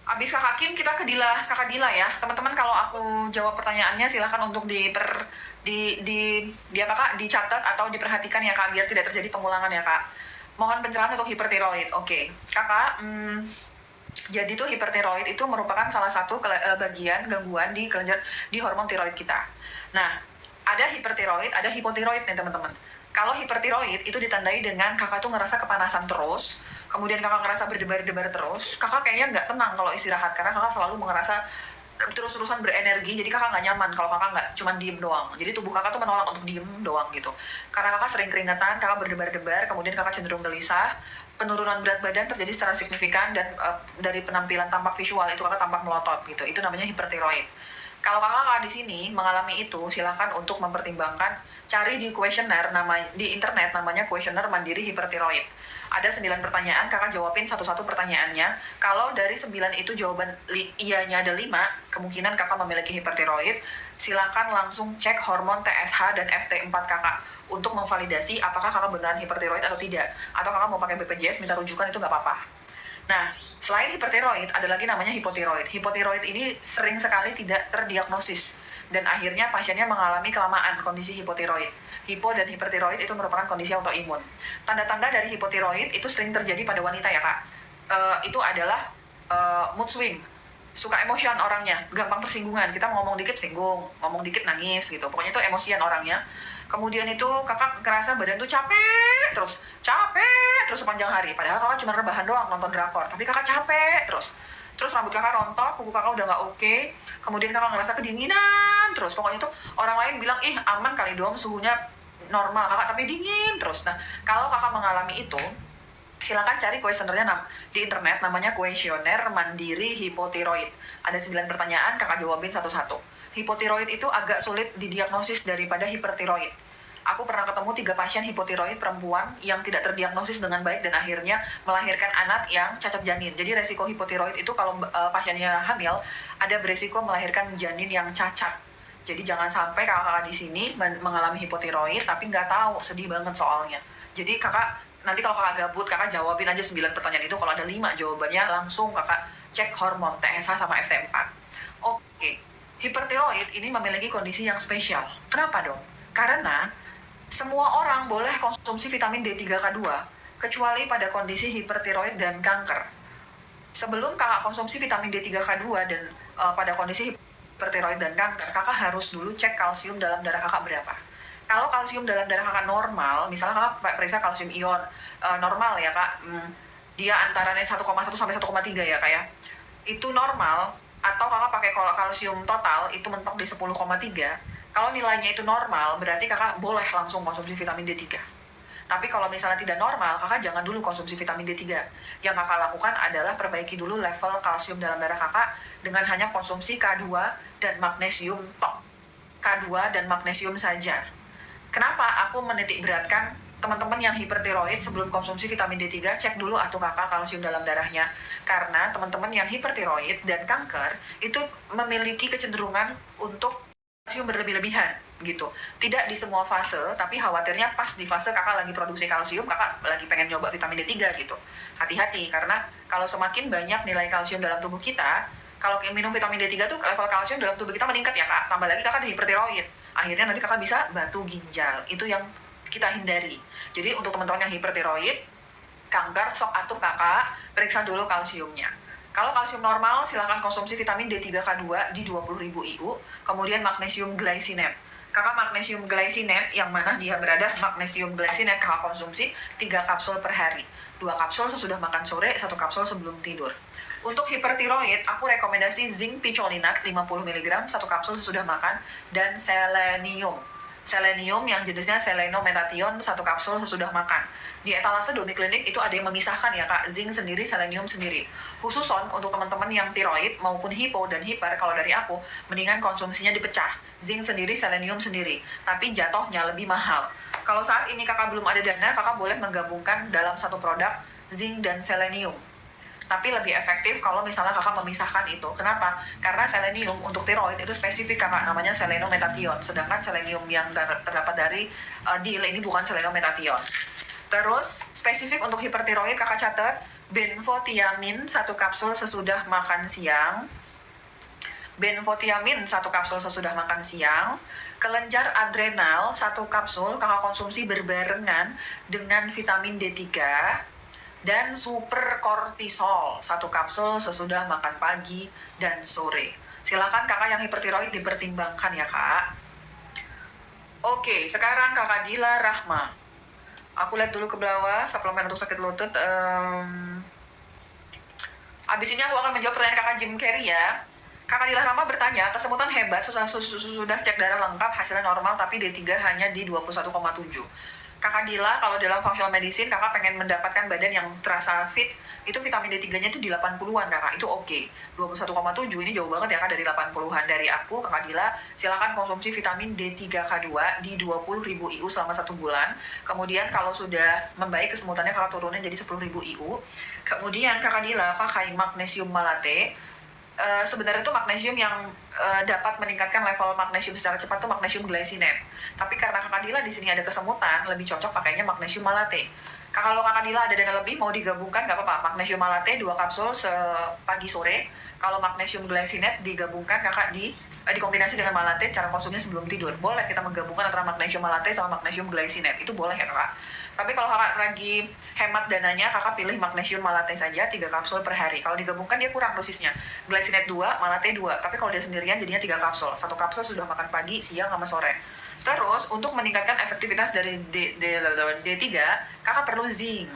Abis Kakak Kim kita ke Kakak Dila ya. Teman-teman kalau aku jawab pertanyaannya silahkan untuk dicatat atau diperhatikan ya kak, biar tidak terjadi pengulangan ya kak. Mohon pencerahan untuk hipertiroid. Oke, kakak. Jadi tuh hipertiroid itu merupakan salah satu bagian gangguan di kelenjar di hormon tiroid kita. Nah, ada hipertiroid, ada hipotiroid nih teman-teman. Kalau hipertiroid itu ditandai dengan kakak tuh ngerasa kepanasan terus, kemudian kakak ngerasa berdebar-debar terus, kakak kayaknya nggak tenang kalau istirahat, karena kakak selalu ngerasa terus-terusan berenergi, jadi kakak nggak nyaman kalau kakak nggak cuma diem doang. Jadi tubuh kakak tuh menolak untuk diem doang gitu. Karena kakak sering keringetan, kakak berdebar-debar, kemudian kakak cenderung gelisah, penurunan berat badan terjadi secara signifikan, dan dari penampilan tampak visual itu kakak tampak melotot gitu. Itu namanya hipertiroid. Kalau kakak di sini mengalami itu, silakan untuk mempertimbangkan, cari di kuesioner di internet namanya kuesioner mandiri hipertiroid. Ada 9 pertanyaan, kakak jawabin satu-satu pertanyaannya. Kalau dari 9 itu jawaban iyanya ada 5, kemungkinan kakak memiliki hipertiroid. Silakan langsung cek hormon TSH dan FT4 kakak untuk memvalidasi apakah kakak beneran hipertiroid atau tidak. Atau kakak mau pakai BPJS minta rujukan, itu nggak apa-apa. Nah, selain hipertiroid, ada lagi namanya hipotiroid. Hipotiroid ini sering sekali tidak terdiagnosis, dan akhirnya pasiennya mengalami kelamaan kondisi hipotiroid. Hipo dan hipertiroid itu merupakan kondisi autoimun. Tanda-tanda dari hipotiroid itu sering terjadi pada wanita ya kak. Itu adalah mood swing, suka emosian orangnya, gampang tersinggungan. Kita ngomong dikit singgung, ngomong dikit nangis gitu. Pokoknya itu emosian orangnya. Kemudian itu kakak ngerasa badan tuh capek terus sepanjang hari. Padahal kakak cuma rebahan doang nonton drakor, tapi kakak capek terus rambut kakak rontok, kuku kakak udah nggak oke. Kemudian kakak ngerasa kedinginan terus. Pokoknya itu orang lain bilang aman kali dong, suhunya normal, kakak tapi dingin terus. Nah kalau kakak mengalami itu, silakan cari kuesionernya di internet, namanya kuesioner mandiri hipotiroid. Ada 9 pertanyaan, kakak jawabin satu-satu. Hipotiroid itu agak sulit didiagnosis daripada hipertiroid. Aku pernah ketemu 3 pasien hipotiroid perempuan yang tidak terdiagnosis dengan baik dan akhirnya melahirkan anak yang cacat janin. Jadi resiko hipotiroid itu kalau pasiennya hamil, ada beresiko melahirkan janin yang cacat. Jadi jangan sampai kakak di sini mengalami hipotiroid tapi nggak tahu, sedih banget soalnya. Jadi kakak nanti kalau kakak gabut, kakak jawabin aja 9 pertanyaan itu. Kalau ada 5 jawabannya, langsung kakak cek hormon TSH sama FT4. Oke, hipertiroid ini memiliki kondisi yang spesial. Kenapa dong? Karena semua orang boleh konsumsi vitamin D3K2 kecuali pada kondisi hipertiroid dan kanker. Sebelum kakak konsumsi vitamin D3K2 dan pada kondisi hipertiroid dan kanker, kakak harus dulu cek kalsium dalam darah kakak berapa. Kalau kalsium dalam darah kakak normal, misalnya kakak periksa kalsium ion normal ya kak, dia antaranya 1,1 sampai 1,3 ya kak ya, itu normal. Atau kakak pakai kalsium total itu mentok di 10,3, kalau nilainya itu normal, berarti kakak boleh langsung konsumsi vitamin D3. Tapi kalau misalnya tidak normal, kakak jangan dulu konsumsi vitamin D3. Yang kakak lakukan adalah perbaiki dulu level kalsium dalam darah kakak dengan hanya konsumsi K2 dan magnesium tok. K2 dan magnesium saja. Kenapa aku menitik beratkan teman-teman yang hipertiroid sebelum konsumsi vitamin D3, cek dulu atuh kakak kalsium dalam darahnya. Karena teman-teman yang hipertiroid dan kanker itu memiliki kecenderungan untuk kalsium berlebih-lebihan gitu. Tidak di semua fase, tapi khawatirnya pas di fase kakak lagi produksi kalsium, kakak lagi pengen nyoba vitamin D3 gitu. Hati-hati, karena kalau semakin banyak nilai kalsium dalam tubuh kita, kalau minum vitamin D3 tuh level kalsium dalam tubuh kita meningkat ya kak. Tambah lagi kakak hipertiroid, akhirnya nanti kakak bisa batu ginjal. Itu yang kita hindari. Jadi untuk teman-teman yang hipertiroid, kanker, sok atuh kakak periksa dulu kalsiumnya. Kalau kalsium normal, silahkan konsumsi vitamin D3K2 di 20.000 IU, kemudian magnesium glycinate. Kakak magnesium glycinate, yang mana dia berada, magnesium glycinate kakak konsumsi 3 kapsul per hari. 2 kapsul sesudah makan sore, 1 kapsul sebelum tidur. Untuk hipertiroid, aku rekomendasi zinc picolinate 50 mg, 1 kapsul sesudah makan, dan selenium. Selenium yang jenisnya selenometation, 1 kapsul sesudah makan. Di etalase Domiklinik itu ada yang memisahkan ya kak, zinc sendiri, selenium sendiri. Khususon untuk teman-teman yang tiroid maupun hipo dan hiper, kalau dari aku, mendingan konsumsinya dipecah. Zinc sendiri, selenium sendiri. Tapi jatuhnya lebih mahal. Kalau saat ini kakak belum ada dana, kakak boleh menggabungkan dalam satu produk zinc dan selenium. Tapi lebih efektif kalau misalnya kakak memisahkan itu. Kenapa? Karena selenium untuk tiroid itu spesifik kakak, namanya selenometation. Sedangkan selenium yang terdapat dari deal ini bukan selenometation. Terus spesifik untuk hipertiroid kakak catat benfotiamin 1 kapsul sesudah makan siang. Benfotiamin 1 kapsul sesudah makan siang. Kelenjar adrenal 1 kapsul kakak konsumsi berbarengan dengan vitamin D3. Dan super kortisol 1 kapsul sesudah makan pagi dan sore. Silakan kakak yang hipertiroid dipertimbangkan ya kak. Oke, sekarang kakak Dila Rahma. Aku lihat dulu ke bawah, suplemen untuk sakit lutut. Abis ini aku akan menjawab pertanyaan kakak Jim Carrey ya. Kakak Dila Rahma bertanya, kesemutan hebat, sudah cek darah lengkap, hasilnya normal, tapi D3 hanya di 21,7. Kakak Dila, kalau dalam functional medicine, kakak pengen mendapatkan badan yang terasa fit, itu vitamin D3-nya itu di 80-an kakak, itu oke. 21,7 ini jauh banget ya kak dari 80-an. Dari aku, kakak Dila, silakan konsumsi vitamin D3K2 di 20.000 IU selama 1 bulan. Kemudian kalau sudah membaik kesemutannya, kakak turunin jadi 10.000 IU. Kemudian kakak Dila pakai magnesium malate. Sebenarnya itu magnesium yang dapat meningkatkan level magnesium secara cepat itu magnesium glycinate. Tapi karena kakak Dila di sini ada kesemutan, lebih cocok pakainya magnesium malate. Kalau kakak Dila ada dana lebih mau digabungkan nggak apa-apa. Magnesium malate 2 kapsul pagi sore. Kalau magnesium glycinate digabungkan kakak dikombinasi dengan malate, cara konsumnya sebelum tidur. Boleh kita menggabungkan antara magnesium malate sama magnesium glycinate. Itu boleh ya kakak. Tapi kalau kakak lagi hemat dananya, kakak pilih magnesium malate saja 3 kapsul per hari. Kalau digabungkan dia kurang dosisnya. Glycinate 2, malate 2. Tapi kalau dia sendirian jadinya 3 kapsul. 1 kapsul sudah makan pagi, siang, sama sore. Terus untuk meningkatkan efektivitas dari D3, kakak perlu zinc.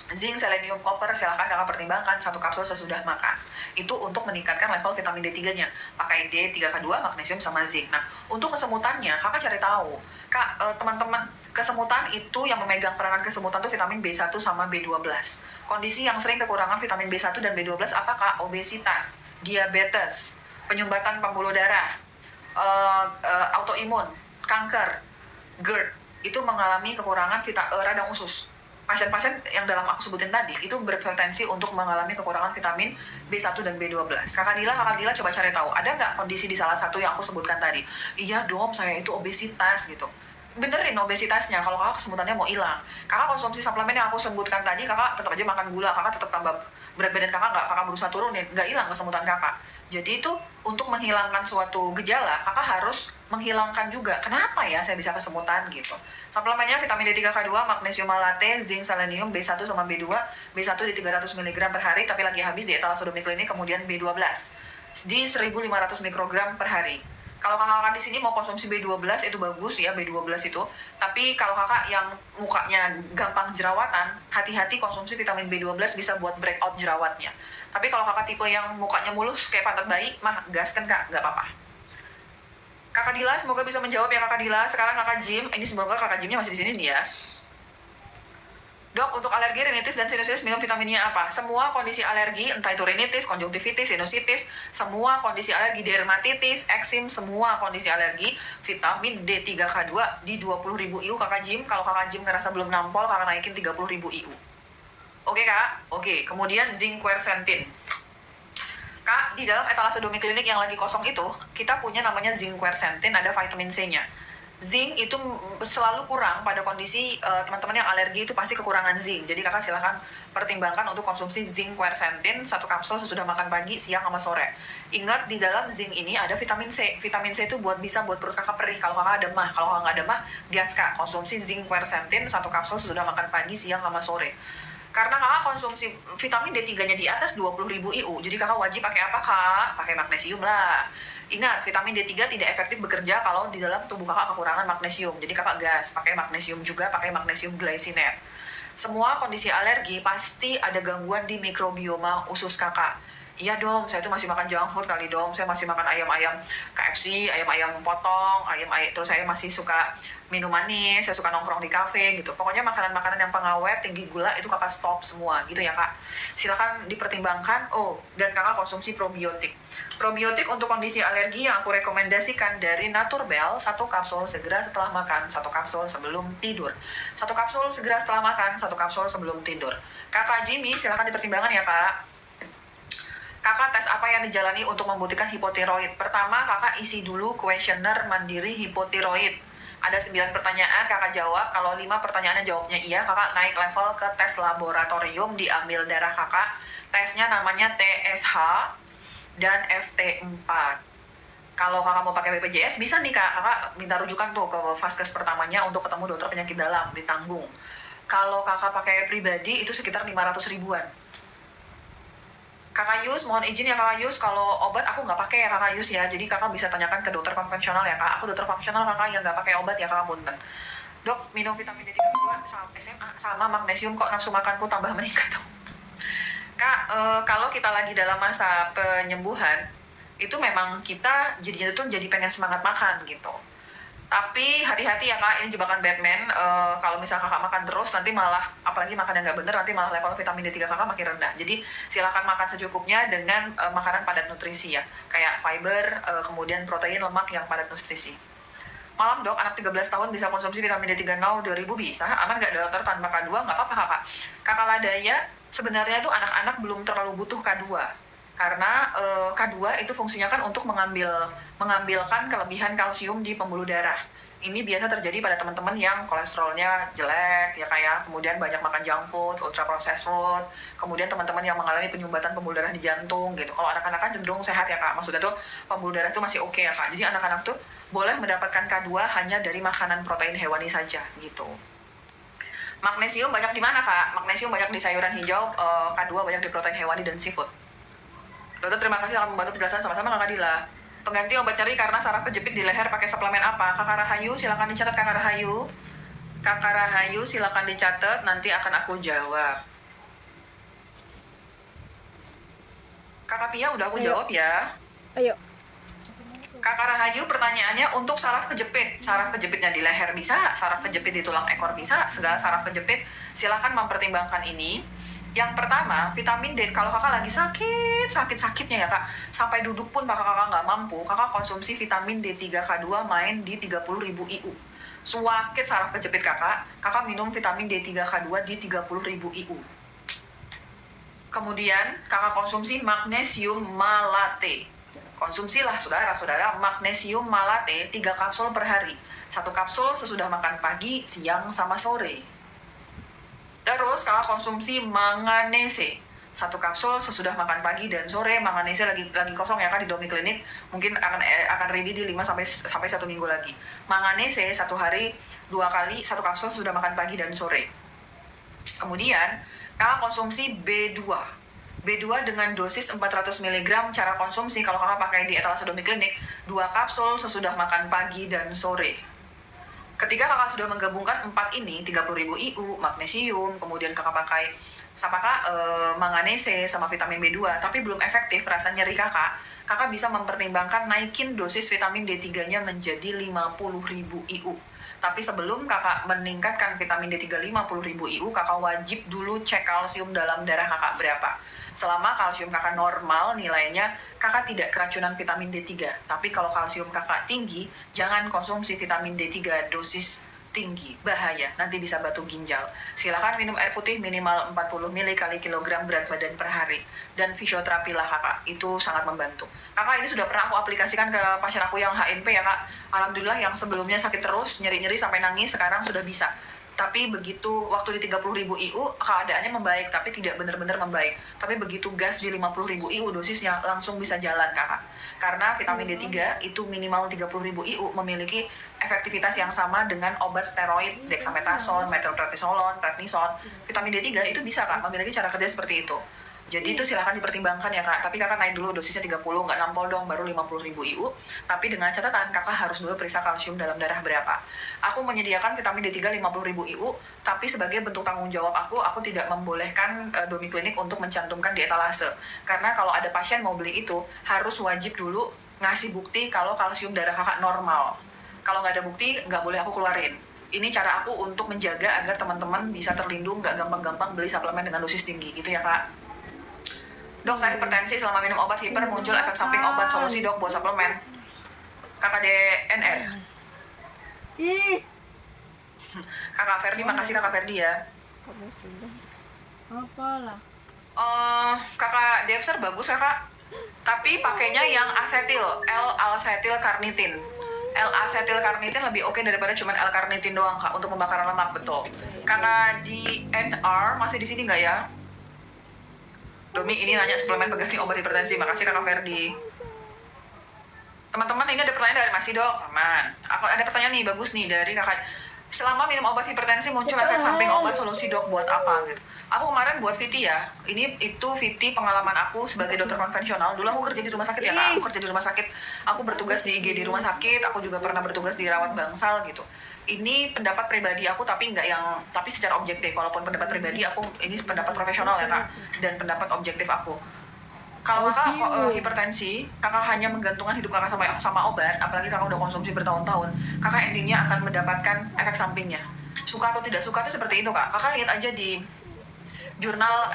Zinc, selenium, copper, silakan kakak pertimbangkan 1 kapsul sesudah makan. Itu untuk meningkatkan level vitamin D3-nya. Pakai D3K2, magnesium, sama zinc. Nah, untuk kesemutannya, kakak cari tahu. Kak, teman-teman, kesemutan itu yang memegang peranan kesemutan itu vitamin B1 sama B12. Kondisi yang sering kekurangan vitamin B1 dan B12 apakah? Obesitas, diabetes, penyumbatan pembuluh darah, autoimun, kanker, GERD, itu mengalami kekurangan radang usus. Pasien-pasien yang dalam aku sebutin tadi itu berpotensi untuk mengalami kekurangan vitamin B1 dan B12. Kakak Dila coba cari tahu, ada nggak kondisi di salah satu yang aku sebutkan tadi? Iya dong, saya itu obesitas gitu. Benerin obesitasnya, kalau kakak kesemutannya mau hilang. Kakak konsumsi suplemen yang aku sebutkan tadi, kakak tetap aja makan gula, kakak tetap tambah berat badan kakak berusaha turunin, nggak hilang kesemutan kakak. Jadi itu untuk menghilangkan suatu gejala, kakak harus menghilangkan juga. Kenapa ya saya bisa kesemutan gitu? Suplemennya vitamin D3K2, magnesium malate, zinc, selenium, B1 sama B2. B1 di 300 mg per hari, tapi lagi habis di etalase Domiklinik. Kemudian B12 di 1.500 mikrogram per hari. Kalau kakak di sini mau konsumsi B12 itu bagus ya, B12 itu. Tapi kalau kakak yang mukanya gampang jerawatan, hati-hati konsumsi vitamin B12 bisa buat breakout jerawatnya. Tapi kalau kakak tipe yang mukanya mulus kayak pantat bayi, mah gaskan kak, nggak apa-apa. Kakak Dila, semoga bisa menjawab ya kakak Dila. Sekarang kakak Jim, ini semoga kakak Jimnya masih di sini nih ya. Dok, untuk alergi, rinitis, dan sinusitis minum vitaminnya apa? Semua kondisi alergi, entah itu rinitis, konjungtivitis, sinusitis, semua kondisi alergi, dermatitis, eksim, semua kondisi alergi, vitamin D3K2 di 20.000 IU kakak Jim. Kalau kakak Jim ngerasa belum nampol, kakak naikin 30.000 IU. Oke kak? Oke, kemudian zinc quercetin. Kak, di dalam etalase Domiklinik yang lagi kosong itu, kita punya namanya zinc quercetin, ada vitamin C-nya. Zinc itu selalu kurang pada kondisi teman-teman yang alergi itu pasti kekurangan zinc. Jadi kakak silahkan pertimbangkan untuk konsumsi zinc quercetin 1 kapsul sesudah makan pagi, siang, sama sore. Ingat di dalam zinc ini ada vitamin C. Vitamin C itu bisa buat perut kakak perih kalau kakak ada mah. Kalau kakak nggak ada mah, gas kak, konsumsi zinc quercetin 1 kapsul sesudah makan pagi, siang, sama sore. Karena kakak konsumsi vitamin D3-nya di atas 20.000 IU, jadi kakak wajib pakai apa kak? Pakai magnesium lah. Ingat, vitamin D3 tidak efektif bekerja kalau di dalam tubuh kakak kekurangan magnesium. Jadi kakak gas, pakai magnesium juga, pakai magnesium glycinate. Semua kondisi alergi pasti ada gangguan di mikrobioma usus kakak. Iya dong, saya tuh masih makan junk food kali dong. Saya masih makan ayam-ayam KFC, ayam-ayam potong, ayam-ayam. Terus saya masih suka minum manis, saya suka nongkrong di kafe gitu. Pokoknya makanan-makanan yang pengawet, tinggi gula itu kakak stop semua gitu ya kak. Silakan dipertimbangkan. Oh, dan kakak konsumsi probiotik. Probiotik untuk kondisi alergi yang aku rekomendasikan dari Naturbell, 1 kapsul segera setelah makan, 1 kapsul sebelum tidur. 1 kapsul segera setelah makan, 1 kapsul sebelum tidur. Kakak Jimmy, silakan dipertimbangkan ya kak. Kakak tes apa yang dijalani untuk membuktikan hipotiroid? Pertama, kakak isi dulu kuesioner mandiri hipotiroid. Ada 9 pertanyaan, kakak jawab. Kalau 5 pertanyaannya jawabnya iya, kakak naik level ke tes laboratorium, diambil darah kakak. Tesnya namanya TSH dan FT4. Kalau kakak mau pakai BPJS, bisa nih kak, kakak minta rujukan tuh ke vaskes pertamanya untuk ketemu dokter penyakit dalam, ditanggung. Kalau kakak pakai pribadi, itu sekitar 500 ribuan. Kakak Yus, mohon izin ya kakak Yus, kalau obat aku nggak pakai ya kakak Yus ya, jadi kakak bisa tanyakan ke dokter konvensional ya kak. Aku dokter konvensional kakak yang nggak pakai obat ya kakak punten. Dok, minum vitamin D3 sama SMA sama magnesium kok nafsu makanku tambah meningkat tuh. Kak, kalau kita lagi dalam masa penyembuhan, itu memang kita jadinya tuh jadi pengen semangat makan gitu. Tapi hati-hati ya kak, ini jebakan Batman. Kalau misal kakak makan terus, nanti malah, apalagi makan yang nggak bener, nanti malah level vitamin D3 kakak makin rendah. Jadi silakan makan secukupnya dengan makanan padat nutrisi ya, kayak fiber, kemudian protein, lemak yang padat nutrisi. Malam dok, anak 13 tahun bisa konsumsi vitamin D3 now 2000 bisa, aman nggak dokter tanpa K2? Nggak apa-apa kakak. Kakak Ladaya, sebenarnya tuh anak-anak belum terlalu butuh K2. Karena K2 itu fungsinya kan untuk mengambilkan kelebihan kalsium di pembuluh darah. Ini biasa terjadi pada teman-teman yang kolesterolnya jelek, ya kayak kemudian banyak makan junk food, ultra processed food, kemudian teman-teman yang mengalami penyumbatan pembuluh darah di jantung gitu. Kalau anak-anak kan cenderung sehat ya kak, maksudnya tuh pembuluh darah itu masih oke ya kak. Jadi anak-anak tuh boleh mendapatkan K2 hanya dari makanan protein hewani saja gitu. Magnesium banyak di mana kak? Magnesium banyak di sayuran hijau, K2 banyak di protein hewani dan seafood. Dokter, terima kasih akan membantu penjelasan sama-sama Kak Kadila. Pengganti obat nyeri karena saraf kejepit di leher pakai suplemen apa? Kakak Rahayu, silakan dicatat Kakak Rahayu. Kakak Rahayu, silakan dicatat, nanti akan aku jawab. Kakak Pia udah aku jawab ya. Ayo. Kakak Rahayu, pertanyaannya untuk saraf kejepit. Saraf kejepitnya di leher bisa, saraf kejepit di tulang ekor bisa, segala saraf kejepit. Silakan mempertimbangkan ini. Yang pertama, vitamin D, kalau kakak lagi sakit-sakitnya ya kak, sampai duduk pun kakak nggak mampu, kakak konsumsi vitamin D3K2 main di 30.000 IU. Sewakit saraf kejepit kakak minum vitamin D3K2 di 30.000 IU. Kemudian, kakak konsumsi magnesium malate. Konsumsilah saudara-saudara magnesium malate 3 kapsul per hari. 1 kapsul sesudah makan pagi, siang, sama sore. Terus kakak konsumsi manganese 1 kapsul sesudah makan pagi dan sore. Manganese lagi kosong ya kak di Domi Klinik, mungkin akan ready di 5 sampai 1 minggu lagi. Manganese 1 hari 2 kali 1 kapsul sesudah makan pagi dan sore. Kemudian kakak konsumsi B2 dengan dosis 400 mg. Cara konsumsi kalau kakak pakai di etalase Domi Klinik, 2 kapsul sesudah makan pagi dan sore. Ketika kakak sudah menggabungkan 4 ini, 30.000 IU, magnesium, kemudian kakak pakai manganese sama vitamin B2, tapi belum efektif rasa nyeri kakak bisa mempertimbangkan naikin dosis vitamin D3-nya menjadi 50.000 IU. Tapi sebelum kakak meningkatkan vitamin D3 50.000 IU, kakak wajib dulu cek kalsium dalam darah kakak berapa. Selama kalsium kakak normal nilainya, kakak tidak keracunan vitamin D3. Tapi kalau kalsium kakak tinggi, jangan konsumsi vitamin D3 dosis tinggi. Bahaya, nanti bisa batu ginjal. Silakan minum air putih minimal 40 ml kali kilogram berat badan per hari. Dan fisioterapi lah kakak, itu sangat membantu. Kakak ini sudah pernah aku aplikasikan ke pasien aku yang HNP ya kak. Alhamdulillah yang sebelumnya sakit terus, nyeri-nyeri sampai nangis, sekarang sudah bisa. Tapi begitu waktu di 30.000 IU keadaannya membaik, tapi tidak benar-benar membaik. Tapi begitu gas di 50.000 IU dosisnya langsung bisa jalan kakak. Karena vitamin D3 itu minimal 30.000 IU memiliki efektivitas yang sama dengan obat steroid, dexamethasone, methylprednisolone, prednison. Vitamin D3 itu bisa Kak memiliki cara kerja seperti itu. Jadi itu silahkan dipertimbangkan ya Kak, tapi Kakak naik dulu dosisnya 30, nggak nampol dong, baru 50.000 IU. Tapi dengan catatan Kakak harus dulu periksa kalsium dalam darah berapa. Aku menyediakan vitamin D3 50.000 IU, tapi sebagai bentuk tanggung jawab aku tidak membolehkan Domi Klinik untuk mencantumkan di etalase. Karena kalau ada pasien mau beli itu, harus wajib dulu ngasih bukti kalau kalsium darah Kakak normal. Kalau nggak ada bukti, nggak boleh aku keluarin. Ini cara aku untuk menjaga agar teman-teman bisa terlindung, nggak gampang-gampang beli suplemen dengan dosis tinggi, gitu ya Kak. Dok, saya hipertensi selama minum obat hiper muncul efek samping obat, solusi dok buat suplemen. KKDNR. Kakak Ferdi, makasih Kakak Ferdi ya. Apalah. Kakak Devser bagus Kakak, tapi pakainya yang asetil, L-asetil karnitin. L-asetil-karnitin lebih oke daripada cuma L-karnitin doang Kak untuk pembakaran lemak, betul. Kakak DNR masih di sini nggak ya? Domi ini nanya suplemen pengganti obat hipertensi. Makasih Kakak Ferdi. Teman-teman, ini ada pertanyaan dari Masih dok, aman. Aku ada pertanyaan nih, bagus nih dari Kakak. Selama minum obat hipertensi muncul efek samping obat, solusi dok buat apa gitu. Aku kemarin buat VT ya. Itu VT pengalaman aku sebagai dokter konvensional. Dulu aku kerja di rumah sakit ya Kak. Aku kerja di rumah sakit. Aku bertugas di IGD rumah sakit. Aku juga pernah bertugas di rawat bangsal gitu. Ini pendapat pribadi aku tapi secara objektif. Walaupun pendapat pribadi aku, ini pendapat profesional ya Kak, dan pendapat objektif aku. Kalau Kakak hipertensi, Kakak hanya menggantungkan hidup Kakak sama obat, apalagi Kakak udah konsumsi bertahun-tahun, Kakak endingnya akan mendapatkan efek sampingnya. Suka atau tidak suka itu seperti itu Kak. Kakak lihat aja di jurnal,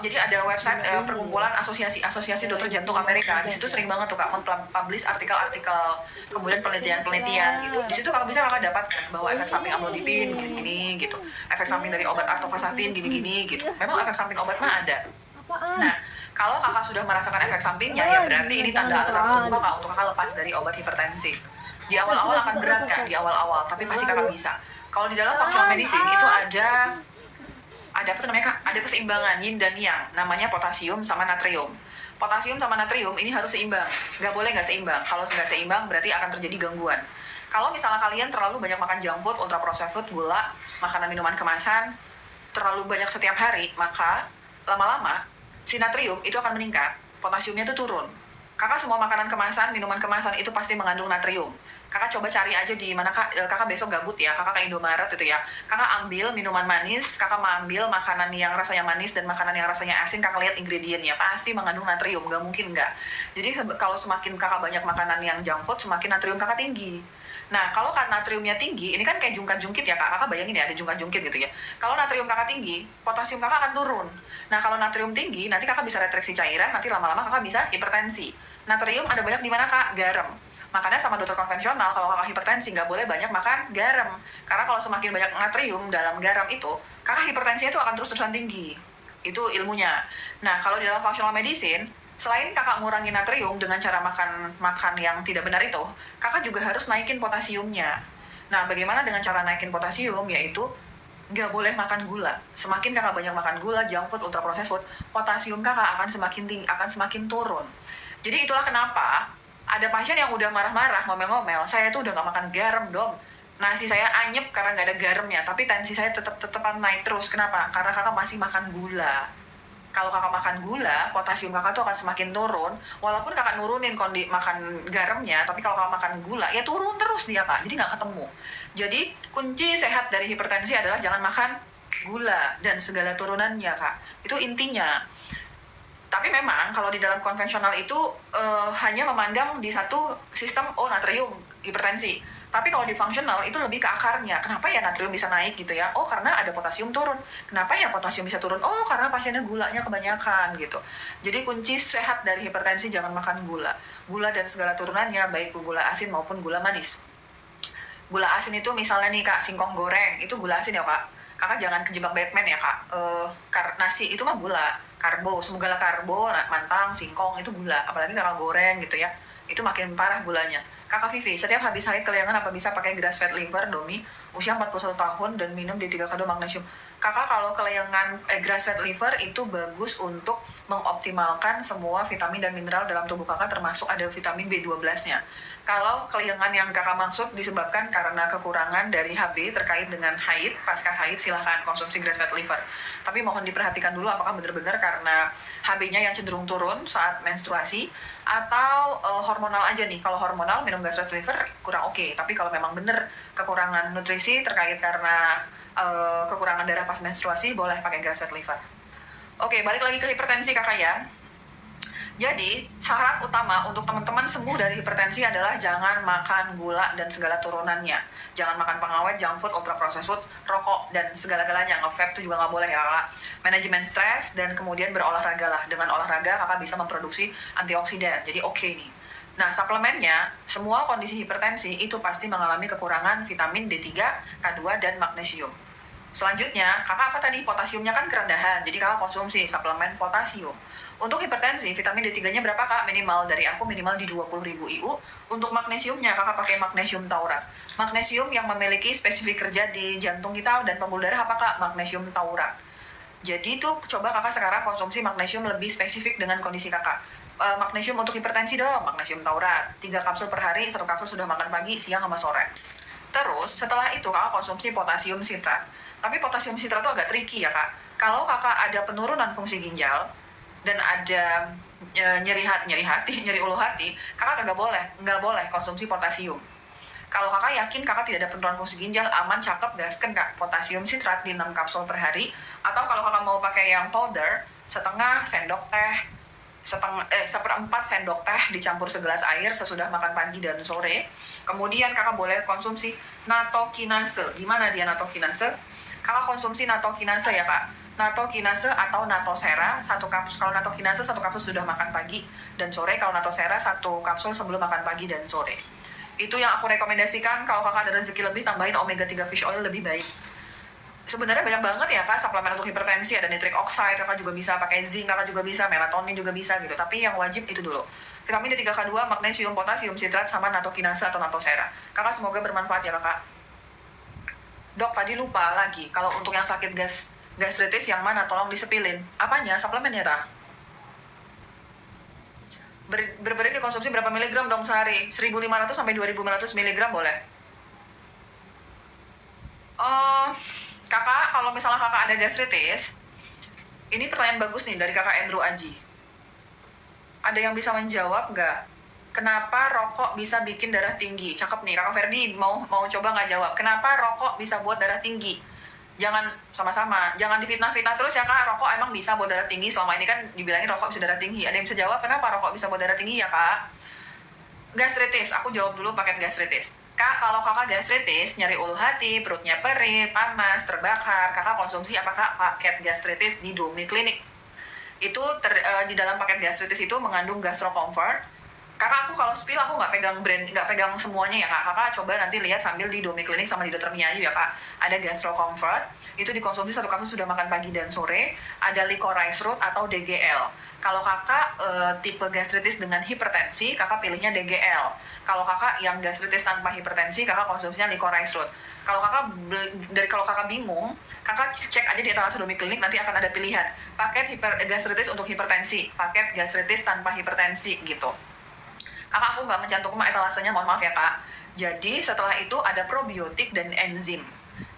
jadi ada website perkumpulan asosiasi dokter jantung Amerika. Di situ sering banget tuh Kak mempublish artikel-artikel, kemudian penelitian gitu. Di situ Kakak bisa dapatkan bahwa efek samping amlodipin gini-gini gitu, efek samping dari obat artovastatin gini-gini gitu. Memang efek samping obat mah ada. Nah, kalau Kakak sudah merasakan efek sampingnya, ya berarti ini tanda alarm tubuh Kakak untuk Kakak lepas dari obat hipertensi. Di awal-awal akan berat Kak, di awal-awal, tapi pasti Kakak bisa. Kalau di dalam functional medicine itu ada apa tuh namanya Kak? Ada keseimbangan yin dan yang, namanya potasium sama natrium. Potasium sama natrium ini harus seimbang, nggak boleh nggak seimbang. Kalau nggak seimbang berarti akan terjadi gangguan. Kalau misalnya kalian terlalu banyak makan junk food, ultra processed food, gula, makanan minuman kemasan, terlalu banyak setiap hari, maka lama-lama si natrium itu akan meningkat, potasiumnya itu turun. Kakak semua makanan kemasan, minuman kemasan itu pasti mengandung natrium. Kakak coba cari aja di mana kakak besok gabut ya, kakak ke Indomaret itu ya. Kakak ambil minuman manis, kakak ambil makanan yang rasanya manis dan makanan yang rasanya asin, kakak lihat ingredientnya, pasti mengandung natrium, nggak mungkin nggak. Jadi kalau semakin kakak banyak makanan yang junk food, semakin natrium kakak tinggi. Nah, kalau natriumnya tinggi, ini kan kayak jungkat-jungkit ya Kak, kakak bayangin ya ada jungkat-jungkit gitu ya. Kalau natrium kakak tinggi, potasium kakak akan turun. Nah, kalau natrium tinggi, nanti kakak bisa retraksi cairan, nanti lama-lama kakak bisa hipertensi. Natrium ada banyak di mana Kak? Garam. Makanya sama dokter konvensional, kalau kakak hipertensi nggak boleh banyak makan garam. Karena kalau semakin banyak natrium dalam garam itu, kakak hipertensinya itu akan terus-terusan tinggi. Itu ilmunya. Nah, kalau di dalam functional medicine, selain kakak ngurangin natrium dengan cara makan yang tidak benar itu, kakak juga harus naikin potasiumnya. Nah, bagaimana dengan cara naikin potasium? Yaitu nggak boleh makan gula. Semakin kakak banyak makan gula, junk food, ultra processed food, potasium kakak akan semakin turun. Jadi itulah kenapa ada pasien yang udah marah-marah, ngomel-ngomel, saya tuh udah nggak makan garam dong. Nasi saya anyep karena nggak ada garamnya, tapi tensi saya tetepan naik terus. Kenapa? Karena kakak masih makan gula. Kalau kakak makan gula, potasium kakak tuh akan semakin turun. Walaupun kakak nurunin makan garamnya, tapi kalau kakak makan gula, ya turun terus dia Kak. Jadi nggak ketemu. Jadi kunci sehat dari hipertensi adalah jangan makan gula dan segala turunannya Kak. Itu intinya. Tapi memang kalau di dalam konvensional itu hanya memandang di satu sistem, natrium, hipertensi. Tapi kalau di fungsional itu lebih ke akarnya. Kenapa ya natrium bisa naik gitu ya? Oh, karena ada potasium turun. Kenapa ya potasium bisa turun? Oh, karena pasiennya gulanya kebanyakan gitu. Jadi kunci sehat dari hipertensi jangan makan gula. Gula dan segala turunannya, baik gula asin maupun gula manis. Gula asin itu misalnya nih Kak, singkong goreng, itu gula asin ya Kak. Kakak jangan kejebak Batman ya Kak. Nasi itu mah gula, karbo, segala karbo, mantang, singkong itu gula. Apalagi kakak goreng gitu ya, itu makin parah gulanya. Kakak Vivi, setiap habis haid kelayangan apa bisa pakai grass fed liver Domi? Usia 41 tahun dan minum D3 kado magnesium. Kakak kalau kelayangan grass fed liver itu bagus untuk mengoptimalkan semua vitamin dan mineral dalam tubuh kakak, termasuk ada vitamin B12-nya. Kalau kelayangan yang kakak maksud disebabkan karena kekurangan dari HB terkait dengan haid, pasca haid silahkan konsumsi grass fed liver. Tapi mohon diperhatikan dulu apakah benar-benar karena HB-nya yang cenderung turun saat menstruasi atau hormonal aja nih. Kalau hormonal minum grass fed liver kurang oke. Tapi kalau memang benar kekurangan nutrisi terkait karena kekurangan darah pas menstruasi, boleh pakai grass fed liver. Oke, balik lagi ke hipertensi kakak ya. Jadi, syarat utama untuk teman-teman sembuh dari hipertensi adalah jangan makan gula dan segala turunannya. Jangan makan pengawet, junk food, ultra processed food, rokok, dan segala-galanya. Nge-vape itu juga nggak boleh ya, Kak. Manajemen stres, dan kemudian berolahraga lah. Dengan olahraga, kakak bisa memproduksi antioksidan. Jadi, oke nih. Nah, suplemennya, semua kondisi hipertensi itu pasti mengalami kekurangan vitamin D3, K2, dan magnesium. Selanjutnya, kakak apa tadi? Potasiumnya kan kerendahan. Jadi, kakak konsumsi suplemen potasium. Untuk hipertensi, vitamin D3-nya berapa kak? Minimal dari aku minimal di 20.000 IU. Untuk magnesiumnya, kakak pakai magnesium taurat. Magnesium yang memiliki spesifik kerja di jantung kita dan pembuluh darah apa kak? Magnesium taurat. Jadi tuh coba kakak sekarang konsumsi magnesium lebih spesifik dengan kondisi kakak. Magnesium untuk hipertensi dong, magnesium taurat. 3 kapsul per hari, 1 kapsul sudah makan pagi, siang sama sore. Terus setelah itu kakak konsumsi potasium sitrat. Tapi potasium sitrat tuh agak tricky ya kak. Kalau kakak ada penurunan fungsi ginjal, dan ada nyeri ulu hati, kakak nggak boleh konsumsi potasium. Kalau kakak yakin kakak tidak ada penurunan fungsi ginjal, aman, cakep, gasken kak, potasium sitrat di 6 kapsul per hari. Atau kalau kakak mau pakai yang powder, setengah sendok teh, seperempat sendok teh dicampur segelas air sesudah makan pagi dan sore. Kemudian kakak boleh konsumsi natokinase. Di mana dia natokinase? Kakak konsumsi natokinase ya kak. Natokinase atau natosera, 1 kapsul. Kalau natokinase 1 kapsul sudah makan pagi dan sore. Kalau natosera 1 kapsul sebelum makan pagi dan sore. Itu yang aku rekomendasikan. Kalau kakak ada rezeki lebih, tambahin omega 3 fish oil lebih baik. Sebenarnya banyak banget ya kak suplemen untuk hipertensi. Ada nitric oxide, kakak juga bisa pakai zinc, kakak juga bisa, melatonin juga bisa gitu. Tapi yang wajib itu dulu. Vitamin D3, K2, magnesium, potasium, sitrat, sama natokinase atau natosera. Kakak semoga bermanfaat ya kakak. Dok, tadi lupa lagi. Kalau untuk yang sakit gastritis yang mana? Tolong disepilin. Apanya? Suplemennya ta? Berberik dikonsumsi berapa miligram dong sehari? 1.500 sampai 2.500 miligram boleh. Kakak, kalau misalnya kakak ada gastritis, ini pertanyaan bagus nih dari kakak Andrew Aji. Ada yang bisa menjawab nggak? Kenapa rokok bisa bikin darah tinggi? Cakep nih, kakak Ferdi mau coba nggak jawab? Kenapa rokok bisa buat darah tinggi? Jangan sama-sama, jangan difitnah-fitnah terus ya kak, rokok emang bisa buat darah tinggi. Selama ini kan dibilangin rokok bisa darah tinggi. Ada yang bisa jawab kenapa rokok bisa buat darah tinggi ya kak? Gastritis, aku jawab dulu paket gastritis. Kak, kalau kakak gastritis, nyeri ulu hati, perutnya perih, panas, terbakar, kakak konsumsi apakah paket gastritis di Domi Clinic? Itu di dalam paket gastritis itu mengandung Gastro Comfort. Kakak, aku kalau spill aku nggak pegang semuanya ya kak. Kakak coba nanti lihat sambil di Domi Clinic sama di Dr. Miayu ya kak. Ada Gastro Comfort, itu dikonsumsi 1 kapsul sudah makan pagi dan sore. Ada Licorice Root atau DGL. Kalau kakak tipe gastritis dengan hipertensi, kakak pilihnya DGL. Kalau kakak yang gastritis tanpa hipertensi, kakak konsumsinya Licorice Root. Kalau kakak bingung, kakak cek aja di etalase Domi Clinic, nanti akan ada pilihan paket gastritis untuk hipertensi, paket gastritis tanpa hipertensi gitu. Kakak aku nggak mencantumkan etalasenya, mohon maaf ya kak. Jadi setelah itu ada probiotik dan enzim.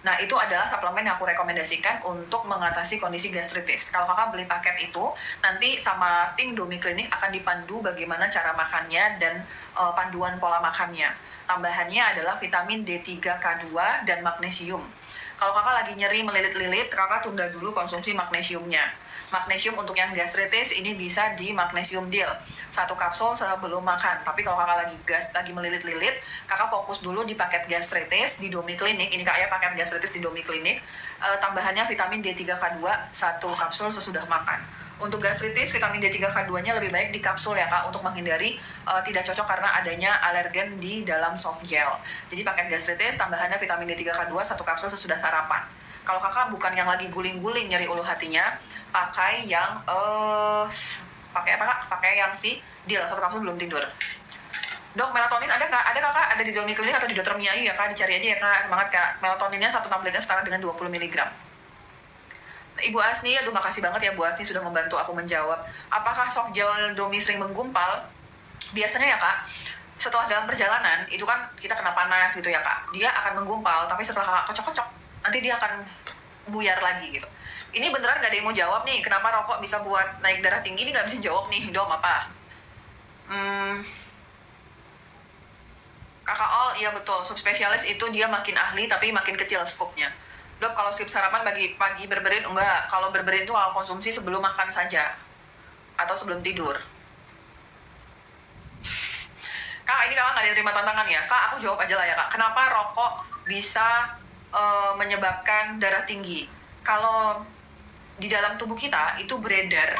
Nah itu adalah suplemen yang aku rekomendasikan untuk mengatasi kondisi gastritis. Kalau kakak beli paket itu, nanti sama tim Domi Clinic akan dipandu bagaimana cara makannya dan panduan pola makannya. Tambahannya adalah vitamin D3, K2, dan magnesium. Kalau kakak lagi nyeri melilit-lilit, kakak tunda dulu konsumsi magnesiumnya. Magnesium untuk yang gastritis ini bisa di magnesium deal 1 kapsul sebelum makan. Tapi kalau kakak lagi melilit-lilit, kakak fokus dulu di paket gastritis di Domi Clinic. Ini kak ya paket gastritis di Domi Clinic. Tambahannya vitamin D3, K2 1 kapsul sesudah makan. Untuk gastritis, vitamin D3, K2-nya lebih baik di kapsul ya kak, untuk menghindari tidak cocok karena adanya alergen di dalam soft gel. Jadi paket gastritis, tambahannya vitamin D3, K2 1 kapsul sesudah sarapan. Kalau kakak bukan yang lagi guling-guling nyeri ulu hatinya, pakai yang pakai apa kak? Pakai yang si deal 1 kapsul belum tidur. Dok, melatonin ada nggak? Ada kakak, ada di Domi Clinic atau di Dr. Miayu ya kak, dicari aja ya kak, semangat kak. Melatoninnya 1 tabletnya setara dengan 20 mg. Ibu Asni, aduh makasih banget ya Bu Asni sudah membantu aku menjawab. Apakah sok gel domi sering menggumpal? Biasanya ya Kak, setelah dalam perjalanan, itu kan kita kena panas gitu ya Kak. Dia akan menggumpal, tapi setelah Kakak kocok-kocok, nanti dia akan buyar lagi gitu. Ini beneran gak ada yang mau jawab nih, kenapa rokok bisa buat naik darah tinggi? Ini gak bisa jawab nih, Dom apa? Kakak Ol, iya betul, subspesialis itu dia makin ahli tapi makin kecil skupnya. Dok, kalau skip sarapan bagi pagi berberin enggak. Kalau berberin itu kalau konsumsi sebelum makan saja atau sebelum tidur. Kak, ini kakak nggak diterima tantangan ya? Kak, aku jawab aja lah ya kak. Kenapa rokok bisa menyebabkan darah tinggi? Kalau di dalam tubuh kita itu beredar.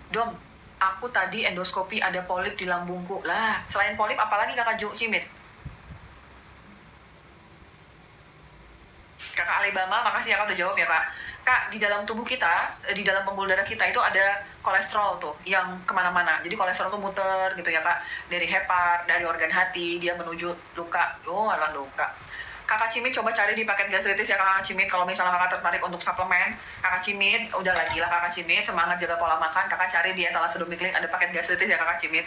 Dom, aku tadi endoskopi ada polip di lambungku. Lah, selain polip apalagi kakak Cimit? Kakak Alibama, makasih ya kak udah jawab ya kak. Kak, di dalam tubuh kita, di dalam pembuluh darah kita itu ada kolesterol tuh yang kemana-mana. Jadi kolesterol tuh muter gitu ya kak. Dari hepar, dari organ hati, dia menuju luka. Oh, alah luka. Kakak Cimit coba cari di paket gastritis ya kakak Cimit. Kalau misalnya kakak tertarik untuk suplemen, kakak Cimit, udah lagi lah kakak Cimit, semangat jaga pola makan. Kakak cari di Thalassodome Link ada paket gastritis ya kakak Cimit.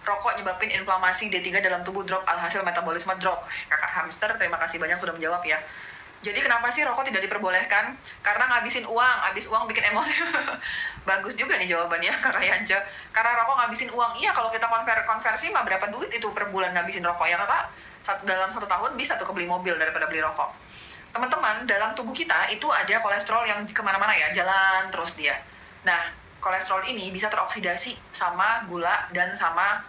Rokok nyebabin inflamasi D3 dalam tubuh drop, alhasil metabolisme drop. Kakak Hamster, terima kasih banyak sudah menjawab ya. Jadi kenapa sih rokok tidak diperbolehkan? Karena ngabisin uang, habis uang bikin emosi. Bagus juga nih jawabannya kakak Yanja. Karena rokok ngabisin uang. Iya, kalau kita konversi mah berapa duit itu per bulan ngabisin rokok ya kakak? Dalam 1 tahun bisa tuh kebeli mobil daripada beli rokok. Teman-teman, dalam tubuh kita itu ada kolesterol yang kemana-mana ya, jalan terus dia. Nah, kolesterol ini bisa teroksidasi sama gula dan sama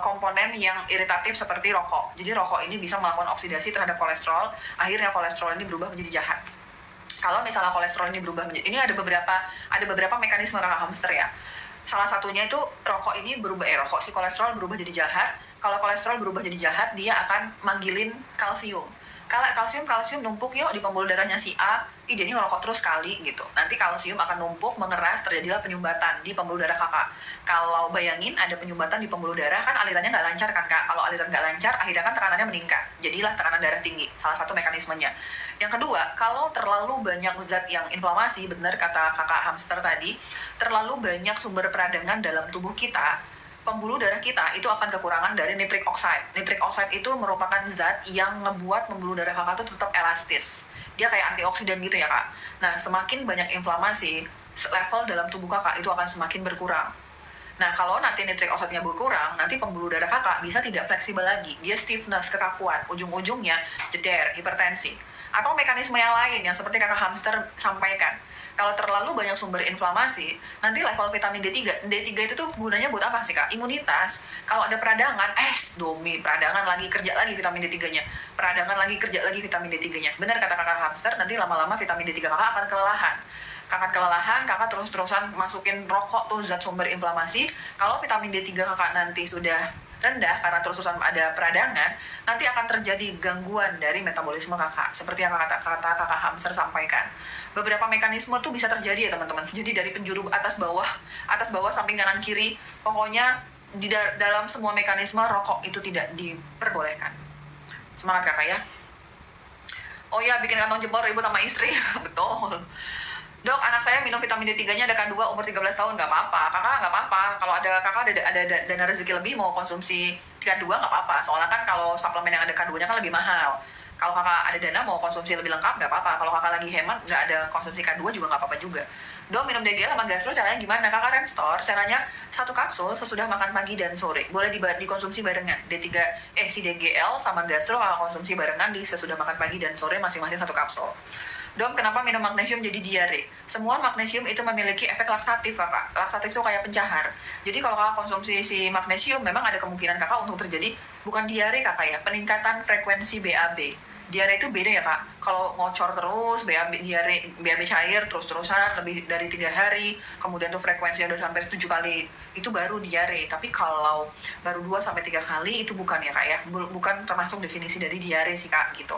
komponen yang iritatif seperti rokok. Jadi rokok ini bisa melakukan oksidasi terhadap kolesterol, akhirnya kolesterol ini berubah menjadi jahat. Kalau misalnya kolesterol ini berubah menjadi, ini ada beberapa mekanisme kakak hamster ya. Salah satunya itu rokok ini berubah, si kolesterol berubah jadi jahat. Kalau kolesterol berubah jadi jahat, dia akan manggilin kalsium. Kalau kalsium numpuk yuk di pembuluh darahnya si A, dia ini ngerokok terus kali gitu. Nanti kalsium akan numpuk, mengeras, terjadilah penyumbatan di pembuluh darah kakak. Kalau bayangin ada penyumbatan di pembuluh darah, kan alirannya nggak lancar kan kak? Kalau aliran nggak lancar, akhirnya kan tekanannya meningkat. Jadilah tekanan darah tinggi, salah satu mekanismenya. Yang kedua, kalau terlalu banyak zat yang inflamasi, benar kata kakak hamster tadi, terlalu banyak sumber peradangan dalam tubuh kita, pembuluh darah kita itu akan kekurangan dari nitric oxide. Nitric oxide itu merupakan zat yang ngebuat pembuluh darah kakak itu tetap elastis. Dia kayak antioksidan gitu ya kak. Nah, semakin banyak inflamasi, level dalam tubuh kakak itu akan semakin berkurang. Nah, kalau nanti nitric oxide-nya berkurang, nanti pembuluh darah kakak bisa tidak fleksibel lagi. Dia stiffness, kekakuan, ujung-ujungnya jeder, hipertensi. Atau mekanisme yang lain yang seperti kakak hamster sampaikan. Kalau terlalu banyak sumber inflamasi, nanti level vitamin D3 itu tuh gunanya buat apa sih kak? Imunitas. Kalau ada peradangan, domi, peradangan lagi, kerja lagi vitamin D3-nya. Peradangan lagi, kerja lagi vitamin D3-nya. Benar kata kakak hamster, nanti lama-lama vitamin D3 kakak akan kelelahan. Kakak terus-terusan masukin rokok tuh zat sumber inflamasi. Kalau vitamin D3 kakak nanti sudah rendah karena terus-terusan ada peradangan, nanti akan terjadi gangguan dari metabolisme kakak. Seperti yang kata kakak hamster sampaikan. Beberapa mekanisme tuh bisa terjadi ya teman-teman. Jadi dari penjuru atas bawah, samping kanan kiri, pokoknya di dalam semua mekanisme rokok itu tidak diperbolehkan. Semangat kakak ya. Oh ya, bikin kantong jempol ribut sama istri. Betul. Dok, anak saya minum vitamin D3-nya ada kandungan umur 13 tahun, nggak apa-apa. Kakak nggak apa-apa. Kalau kakak ada dana rezeki lebih mau konsumsi kandungan nggak apa-apa. Soalnya kan kalau suplemen yang ada kandungannya kan lebih mahal. Kalau kakak ada dana mau konsumsi lebih lengkap nggak apa-apa. Kalau kakak lagi hemat nggak ada konsumsi K2 juga nggak apa-apa juga. Dok, minum DGL sama gastro caranya gimana? Kakak Remstore caranya 1 kapsul sesudah makan pagi dan sore. Boleh dikonsumsi barengan. Si DGL sama gastro kakak konsumsi barengan di sesudah makan pagi dan sore masing-masing 1 kapsul. Dok, kenapa minum magnesium jadi diare? Semua magnesium itu memiliki efek laksatif, kakak. Laksatif itu kayak pencahar. Jadi kalau kakak konsumsi si magnesium, memang ada kemungkinan kakak untuk terjadi, bukan diare kakak ya, peningkatan frekuensi BAB. Diare itu beda ya kak. Kalau ngocor terus, BAB cair terus-terusan lebih dari 3 hari, kemudian tuh frekuensinya udah sampai 7 kali, itu baru diare. Tapi kalau baru 2-3 kali, itu bukan ya kak ya. Bukan termasuk definisi dari diare sih kak, gitu.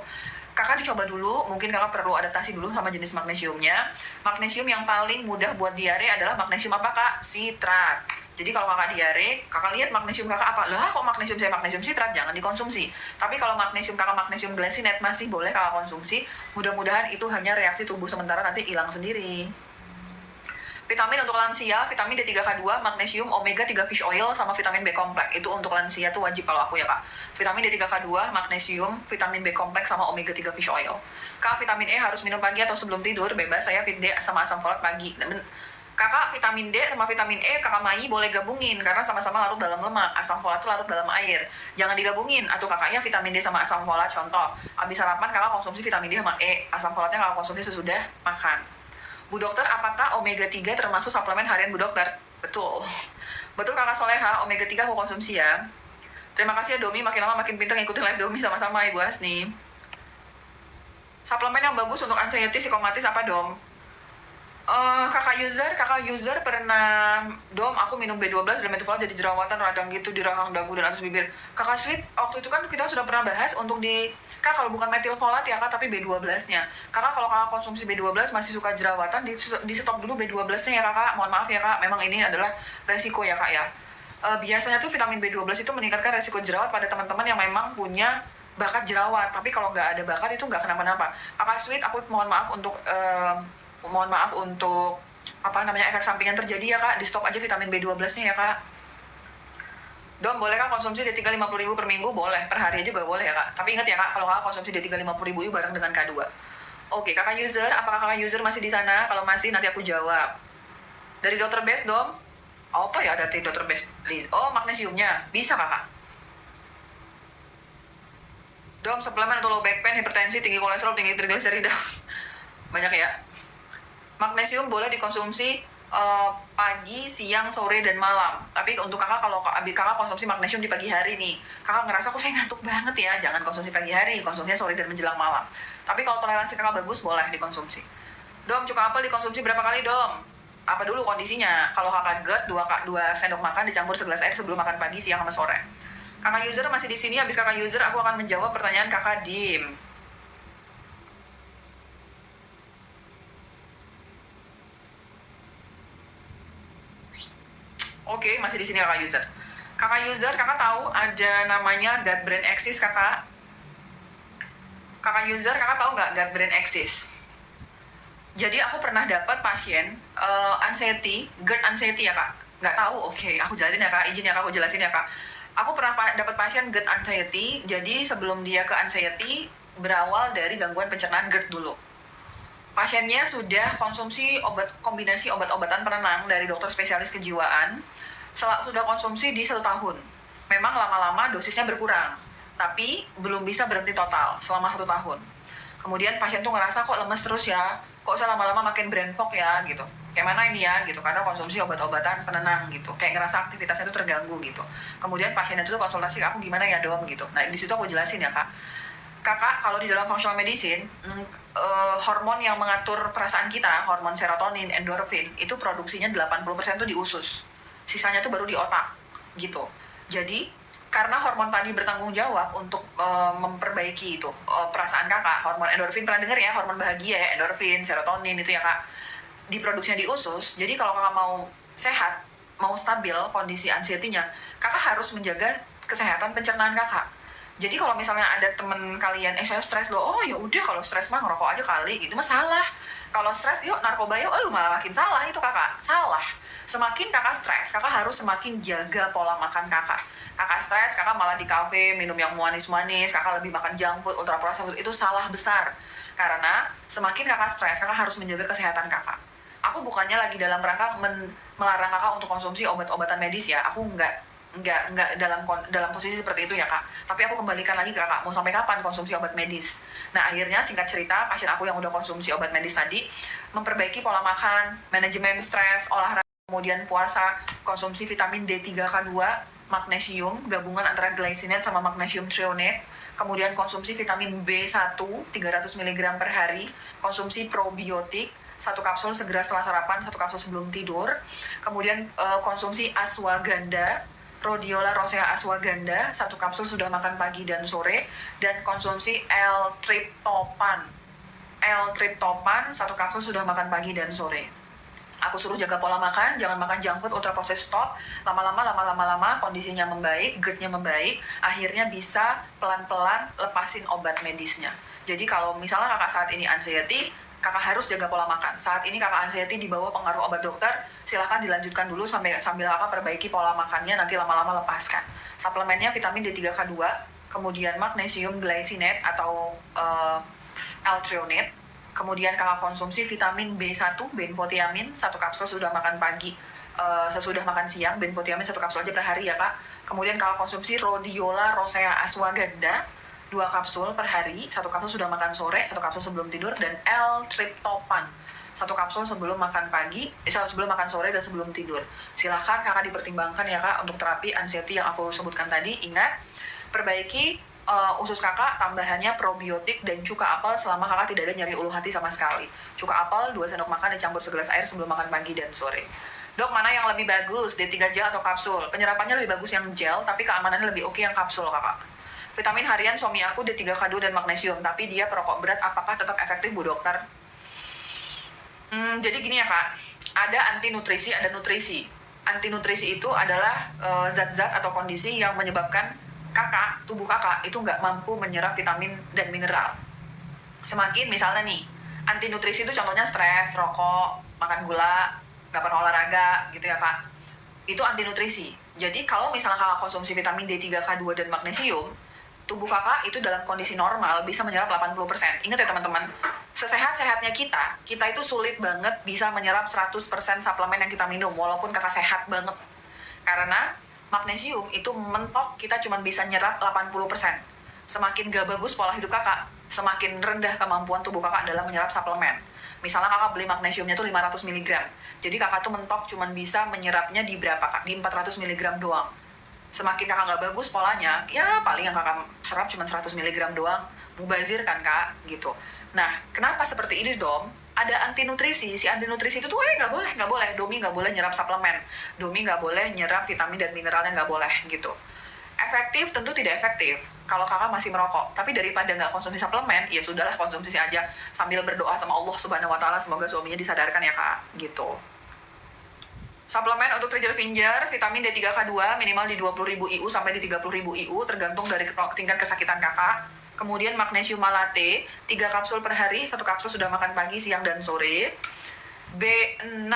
Kakak dicoba dulu, mungkin kakak perlu adaptasi dulu sama jenis magnesiumnya. Magnesium yang paling mudah buat diare adalah magnesium apa kak? Sitrat. Jadi kalau kakak diare, kakak lihat magnesium kakak apa? Lah kok magnesium saya magnesium sitrat, jangan dikonsumsi. Tapi kalau magnesium kakak magnesium glycinate masih boleh kakak konsumsi. Mudah-mudahan itu hanya reaksi tubuh sementara, nanti hilang sendiri. Vitamin untuk lansia, vitamin D3K2, magnesium, omega 3 fish oil, sama vitamin B kompleks. Itu untuk lansia tuh wajib kalau aku ya kak. Vitamin D3K2, magnesium, vitamin B kompleks, sama omega 3 fish oil. Kak, vitamin E harus minum pagi atau sebelum tidur, bebas. Saya vitamin D sama asam folat pagi. Kakak vitamin D sama vitamin E kakak Mai boleh gabungin karena sama-sama larut dalam lemak. Asam folat itu larut dalam air. Jangan digabungin. Atau kakaknya vitamin D sama asam folat, contoh. Habis sarapan kakak konsumsi vitamin D sama E. Asam folatnya kakak konsumsi sesudah makan. Bu dokter, apakah omega 3 termasuk suplemen harian Bu dokter? Betul. Betul kakak Soleha, omega 3 aku konsumsi ya. Terima kasih ya Domi, makin lama makin pintar ngikutin live Domi sama-sama Ibu Asni. Suplemen yang bagus untuk anxiety psikomatis apa Dom? Kakak user pernah, Dom, aku minum B12 dan metoprolol jadi jerawatan radang gitu di rahang dagu dan atas bibir. Kakak Sweet, waktu itu kan kita sudah pernah bahas untuk Kak, kalau bukan metilfolat ya Kak, tapi B12-nya. Kakak kalau kakak konsumsi B12 masih suka jerawatan, di stop dulu B12-nya ya Kakak. Mohon maaf ya Kak, memang ini adalah resiko ya Kak ya. Biasanya tuh vitamin B12 itu meningkatkan resiko jerawat pada teman-teman yang memang punya bakat jerawat. Tapi kalau nggak ada bakat itu nggak kenapa-napa. Kakak Sweet, aku mohon maaf untuk efek samping yang terjadi ya Kak. Di stop aja vitamin B12-nya ya Kak. Dom, boleh Kak konsumsi D3 50.000 per minggu? Boleh, per hari juga boleh ya Kak. Tapi ingat ya Kak, kalau Kakak konsumsi D3 50.000 bareng dengan K2. Oke, Kakak user, apakah Kakak user masih di sana? Kalau masih, nanti aku jawab. Dari Dr. Best, Dom? Apa ya dari Dr. Best? Oh, magnesiumnya. Bisa Kakak. Dom, suplemen untuk low back pain, hipertensi, tinggi kolesterol, tinggi trigliserida. Banyak ya. Magnesium boleh dikonsumsi pagi, siang, sore, dan malam. Tapi untuk kakak, kalau kakak konsumsi magnesium di pagi hari nih, kakak ngerasa kok saya ngantuk banget ya, jangan konsumsi pagi hari, konsumsinya sore dan menjelang malam. Tapi kalau toleransi kakak bagus, boleh dikonsumsi. Dom, cuka apel dikonsumsi berapa kali Dom? Apa dulu kondisinya? Kalau kakak GERD, 2 sendok makan dicampur segelas air sebelum makan pagi, siang, sama sore. Kakak user masih di sini. Habis kakak user, aku akan menjawab pertanyaan kakak Dim. Oke, masih di sini kakak user. Kakak user, kakak tahu ada namanya gut brain axis kakak? Kakak user, kakak tahu nggak gut brain axis? Jadi aku pernah dapat pasien anxiety, GERD anxiety ya kak? Nggak tahu, oke, aku jelasin ya kak, izin ya kak, aku jelasin ya kak. Aku pernah dapat pasien GERD anxiety, jadi sebelum dia ke anxiety, berawal dari gangguan pencernaan GERD dulu. Pasiennya sudah konsumsi kombinasi obat-obatan penenang dari dokter spesialis kejiwaan, sudah konsumsi di 1 tahun. Memang lama-lama dosisnya berkurang, tapi belum bisa berhenti total selama 1 tahun. Kemudian pasien tuh ngerasa kok lemes terus ya, kok saya lama-lama makin brain fog ya gitu. Kayak mana ini ya gitu, karena konsumsi obat-obatan penenang gitu. Kayak ngerasa aktivitasnya tuh terganggu gitu. Kemudian pasien itu konsultasi ke aku, gimana ya Dom gitu. Nah di situ aku jelasin ya Kak. Kakak, kalau di dalam functional medicine, hormon yang mengatur perasaan kita, hormon serotonin, endorfin, itu produksinya 80% tuh di usus. Sisanya tuh baru di otak, gitu. Jadi, karena hormon tadi bertanggung jawab untuk memperbaiki itu perasaan kakak, hormon endorfin, pernah dengar ya, hormon bahagia ya, endorfin, serotonin itu ya kak, diproduksinya di usus. Jadi kalau kakak mau sehat, mau stabil kondisi anxiety-nya, kakak harus menjaga kesehatan pencernaan kakak. Jadi kalau misalnya ada temen kalian, saya stres loh, oh ya udah kalau stres mah ngerokok aja kali, gitu mah salah. Kalau stres yuk narkoba yuk, malah makin salah itu kakak, salah. Semakin kakak stres, kakak harus semakin jaga pola makan kakak. Kakak stres, kakak malah di kafe minum yang manis-manis, kakak lebih makan junk food, ultra processed food, itu salah besar. Karena semakin kakak stres, kakak harus menjaga kesehatan kakak. Aku bukannya lagi dalam rangka melarang kakak untuk konsumsi obat-obatan medis ya, aku nggak dalam posisi seperti itu ya kak, tapi aku kembalikan lagi ke kakak, mau sampai kapan konsumsi obat medis. Nah akhirnya singkat cerita, pasien aku yang udah konsumsi obat medis tadi memperbaiki pola makan, manajemen stres, olahraga, kemudian puasa, konsumsi vitamin D3K2, magnesium, gabungan antara glycinate sama magnesium threonate, kemudian konsumsi vitamin B1 300 mg per hari, konsumsi probiotik 1 kapsul segera setelah sarapan, 1 kapsul sebelum tidur, kemudian konsumsi ashwagandha, Rhodiola rosea ashwagandha, 1 kapsul sudah makan pagi dan sore, dan konsumsi L-tryptophan, 1 kapsul sudah makan pagi dan sore. Aku suruh jaga pola makan, jangan makan junk food, ultra processed, stop. Lama-lama kondisinya membaik, GERD-nya membaik, akhirnya bisa pelan-pelan lepasin obat medisnya. Jadi kalau misalnya kakak saat ini anxiety, kakak harus jaga pola makan. Saat ini kakak anxiety di bawah pengaruh obat dokter, silahkan dilanjutkan dulu sambil kakak perbaiki pola makannya, nanti lama-lama lepaskan. Suplemennya vitamin D3K2, kemudian magnesium glycinate atau L-threonate. Kemudian kakak konsumsi vitamin B1, benfotiamin, 1 kapsul sudah makan pagi, sesudah makan siang, benfotiamin 1 kapsul aja per hari ya kak. Kemudian kakak konsumsi rhodiola rosea ashwagandha, 2 kapsul per hari, 1 kapsul sudah makan sore, 1 kapsul sebelum tidur, dan L-tryptophan, 1 kapsul sebelum makan pagi, sebelum makan sore dan sebelum tidur. Silahkan kakak dipertimbangkan ya kak untuk terapi anxiety yang aku sebutkan tadi. Ingat, perbaiki usus kakak, tambahannya probiotik dan cuka apel selama kakak tidak ada nyeri ulu hati sama sekali. Cuka apel 2 sendok makan dicampur segelas air sebelum makan pagi dan sore. Dok, mana yang lebih bagus, D3 gel atau kapsul? Penyerapannya lebih bagus yang gel, tapi keamanannya lebih oke yang kapsul kakak. Vitamin harian suami aku D3K2 dan magnesium, tapi dia perokok berat, apakah tetap efektif bu dokter? Jadi gini ya kak, ada anti nutrisi, ada nutrisi. Anti nutrisi itu adalah zat-zat atau kondisi yang menyebabkan tubuh kakak itu nggak mampu menyerap vitamin dan mineral. Semakin misalnya nih, anti nutrisi itu contohnya stres, rokok, makan gula, nggak pernah olahraga gitu ya kak. Itu anti nutrisi. Jadi kalau misalnya kakak konsumsi vitamin D3K2 dan magnesium, tubuh kakak itu dalam kondisi normal bisa menyerap 80%. Ingat ya teman-teman, sesehat-sehatnya kita itu sulit banget bisa menyerap 100% suplemen yang kita minum, walaupun kakak sehat banget. Karena magnesium itu mentok kita cuma bisa nyerap 80%. Semakin gak bagus pola hidup kakak, semakin rendah kemampuan tubuh kakak dalam menyerap suplemen. Misalnya kakak beli magnesiumnya tuh 500 mg. Jadi kakak tuh mentok cuma bisa menyerapnya di berapa kak? Di 400 mg doang. Semakin kakak gak bagus polanya, ya paling yang kakak serap cuma 100 mg doang. Mubazir kan kak, gitu. Nah, kenapa seperti ini dom? Ada anti nutrisi, si anti nutrisi itu tuh nggak boleh, Domi nggak boleh nyerap suplemen, Domi nggak boleh nyerap vitamin dan mineralnya, nggak boleh gitu. Efektif tentu tidak efektif kalau kakak masih merokok, tapi daripada nggak konsumsi suplemen, ya sudahlah konsumsi aja sambil berdoa sama Allah Subhanahu Wa Taala semoga suaminya disadarkan ya kak, gitu. Suplemen untuk trigger finger, vitamin D3K2 minimal di 20.000 IU sampai di 30.000 IU tergantung dari tingkat kesakitan kakak. Kemudian magnesium malate, 3 kapsul per hari, 1 kapsul sudah makan pagi, siang, dan sore. B6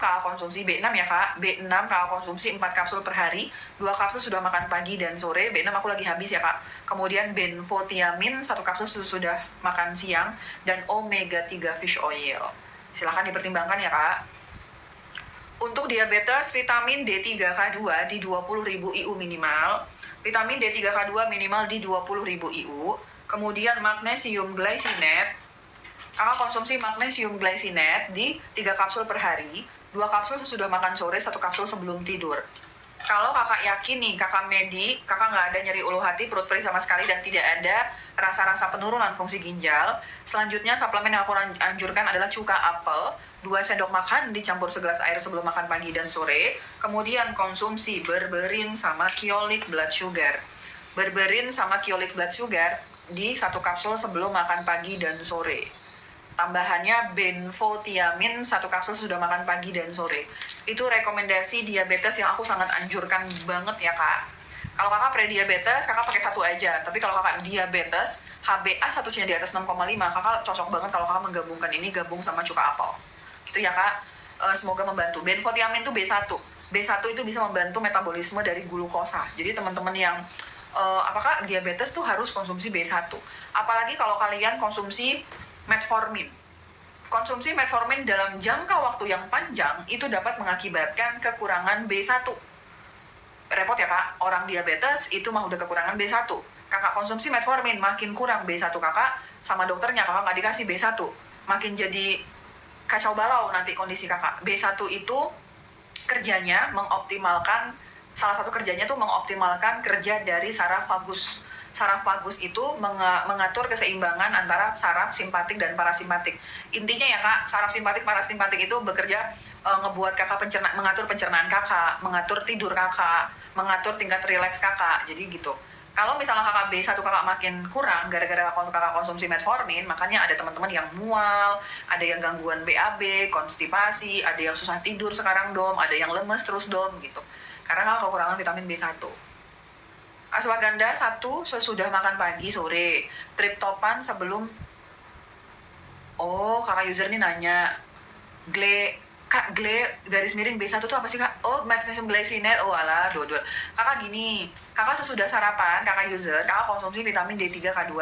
kakak konsumsi B6 ya kak. B6 kakak konsumsi 4 kapsul per hari, 2 kapsul sudah makan pagi dan sore. B6 aku lagi habis ya kak. Kemudian benfotiamin, 1 kapsul sudah makan siang, dan omega 3 fish oil. Silahkan dipertimbangkan ya kak. Untuk diabetes, vitamin D3K2 di 20.000 IU minimal. Vitamin D3K2 minimal di 20.000 IU. Kemudian magnesium glycinate, kakak konsumsi magnesium glycinate di 3 kapsul per hari, 2 kapsul sesudah makan sore, 1 kapsul sebelum tidur. Kalau kakak yakin nih, kakak medik, kakak nggak ada nyeri ulu hati, perut perih sama sekali, dan tidak ada rasa-rasa penurunan fungsi ginjal, selanjutnya suplemen yang aku anjurkan adalah cuka apel, 2 sendok makan dicampur segelas air sebelum makan pagi dan sore. Kemudian konsumsi berberin sama kyolic blood sugar. Berberin sama kyolic blood sugar di 1 kapsul sebelum makan pagi dan sore. Tambahannya benfotiamin 1 kapsul sudah makan pagi dan sore. Itu rekomendasi diabetes yang aku sangat anjurkan banget ya kak. Kalau kakak pre-diabetes, kakak pakai 1 aja. Tapi kalau kakak diabetes, HbA statusnya di atas 6,5, kakak cocok banget kalau kakak menggabungkan ini, gabung sama cuka apel. Gitu ya kak, semoga membantu. Benfotiamin itu B1 itu bisa membantu metabolisme dari glukosa. Jadi teman-teman yang apakah diabetes tuh harus konsumsi B1, apalagi kalau kalian konsumsi metformin. Konsumsi metformin dalam jangka waktu yang panjang itu dapat mengakibatkan kekurangan B1. Repot ya kak, orang diabetes itu mah udah kekurangan B1, kakak konsumsi metformin makin kurang B1 kakak, sama dokternya kakak nggak dikasih B1, makin jadi kacau balau nanti kondisi kakak. B1 itu kerjanya mengoptimalkan, salah satu kerjanya tuh mengoptimalkan kerja dari saraf vagus. Saraf vagus itu mengatur keseimbangan antara saraf simpatik dan parasimpatik. Intinya ya kak, saraf simpatik parasimpatik itu bekerja ngebuat kakak mengatur pencernaan kakak, mengatur tidur kakak, mengatur tingkat rileks kakak. Jadi gitu. Kalau misalnya kakak B1 kakak makin kurang gara-gara kakak konsumsi metformin, makanya ada teman-teman yang mual, ada yang gangguan BAB, konstipasi, ada yang susah tidur sekarang dom, ada yang lemes terus dom gitu. Karena kakak kekurangan vitamin B1. Ashwagandha 1 sesudah makan pagi sore, triptopan sebelum. Oh, kakak user ini nanya, Kak, garis miring B1 tuh apa sih kak? Oh, magnesium glycinate. Oh alah, dua-dua. Kakak gini, kakak sesudah sarapan, kakak user, kakak konsumsi vitamin D3 K2.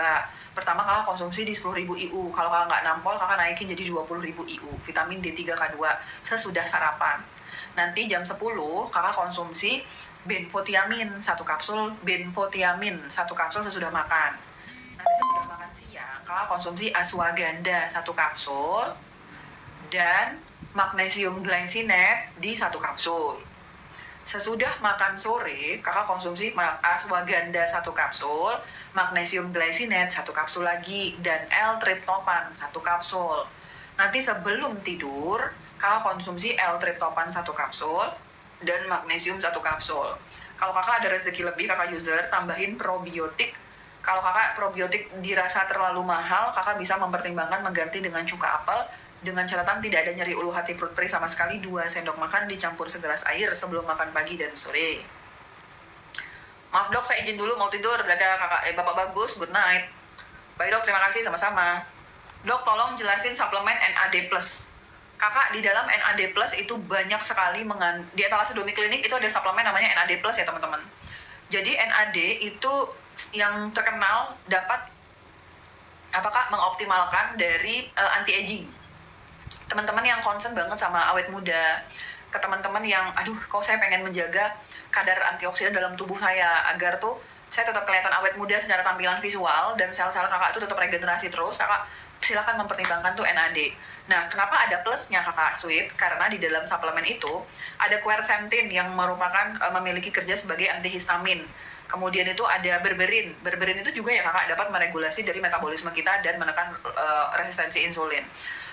Pertama kakak konsumsi di 10.000 IU. Kalau kakak nggak nampol, kakak naikin jadi 20.000 IU. Vitamin D3 K2 sesudah sarapan. Nanti jam 10, kakak konsumsi benfotiamin 1 kapsul, benfotiamin 1 kapsul sesudah makan. Nanti sesudah makan siang, kakak konsumsi ashwagandha 1 kapsul, dan magnesium glycinate di 1 kapsul. Sesudah makan sore, kakak konsumsi ashwagandha 1 kapsul, magnesium glycinate 1 kapsul lagi, dan L-tryptophan 1 kapsul. Nanti sebelum tidur, kakak konsumsi L-tryptophan 1 kapsul, dan magnesium 1 kapsul. Kalau kakak ada rezeki lebih, kakak user, tambahin probiotik. Kalau kakak probiotik dirasa terlalu mahal, kakak bisa mempertimbangkan mengganti dengan cuka apel, dengan catatan tidak ada nyeri ulu hati perut perih sama sekali. 2 sendok makan dicampur segelas air sebelum makan pagi dan sore. Maaf dok, saya izin dulu mau tidur. Dadah kakak, bapak bagus, good night. Bye dok, terima kasih, sama-sama. Dok, tolong jelasin suplemen NAD+. Kakak, di dalam NAD+ itu banyak sekali di etalase Domi Klinik itu ada suplemen namanya NAD+ ya teman-teman. Jadi NAD itu yang terkenal dapat mengoptimalkan dari anti-aging. Teman-teman yang concern banget sama awet muda, ke teman-teman yang kok saya pengen menjaga kadar antioksidan dalam tubuh saya agar tuh saya tetap kelihatan awet muda secara tampilan visual dan sel-sel kakak itu tetap regenerasi terus, kakak silakan mempertimbangkan tuh NAD. Nah, kenapa ada plusnya kakak Sweet? Karena di dalam suplemen itu ada quercetin yang merupakan memiliki kerja sebagai antihistamin. Kemudian itu ada berberin. Berberin itu juga ya kakak dapat meregulasi dari metabolisme kita dan menekan resistensi insulin.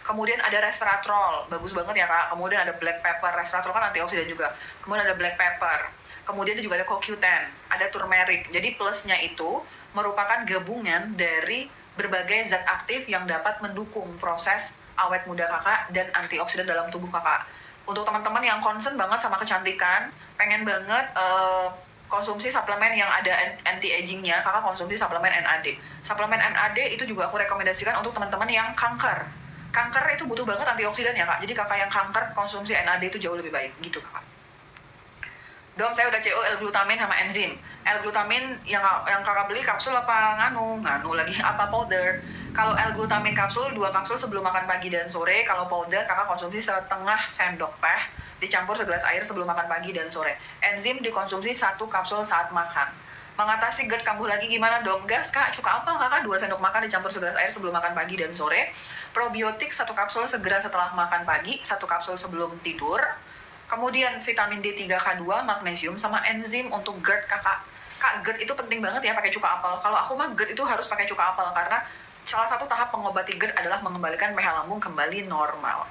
Kemudian ada resveratrol, bagus banget ya kak. Kemudian ada black pepper, resveratrol kan antioksidan juga. Kemudian ada black pepper. Kemudian juga ada CoQ10, ada turmeric. Jadi plusnya itu merupakan gabungan dari berbagai zat aktif yang dapat mendukung proses awet muda kakak dan antioksidan dalam tubuh kakak. Untuk teman-teman yang concern banget sama kecantikan, pengen banget konsumsi suplemen yang ada anti-agingnya, kakak konsumsi suplemen NAD. Suplemen NAD itu juga aku rekomendasikan untuk teman-teman yang kanker. Kanker itu butuh banget antioksidan ya kak. Jadi kakak yang kanker konsumsi NAD itu jauh lebih baik gitu kakak. Dom, saya udah CO L-glutamin sama enzim. L-glutamin yang kakak beli kapsul apa nganu lagi apa powder. Kalau L-glutamin kapsul 2 kapsul sebelum makan pagi dan sore. Kalau powder kakak konsumsi setengah sendok teh dicampur segelas air sebelum makan pagi dan sore. Enzim dikonsumsi 1 kapsul saat makan. Mengatasi GERD kambuh lagi gimana dong? Gas kak, cuka apel kakak 2 sendok makan dicampur segelas air sebelum makan pagi dan sore. Probiotik 1 kapsul segera setelah makan pagi, 1 kapsul sebelum tidur. Kemudian vitamin D3 K2, magnesium, sama enzim untuk GERD kakak. Kak, GERD itu penting banget ya pakai cuka apel. Kalau aku mah GERD itu harus pakai cuka apel karena salah satu tahap mengobati GERD adalah mengembalikan pH lambung kembali normal.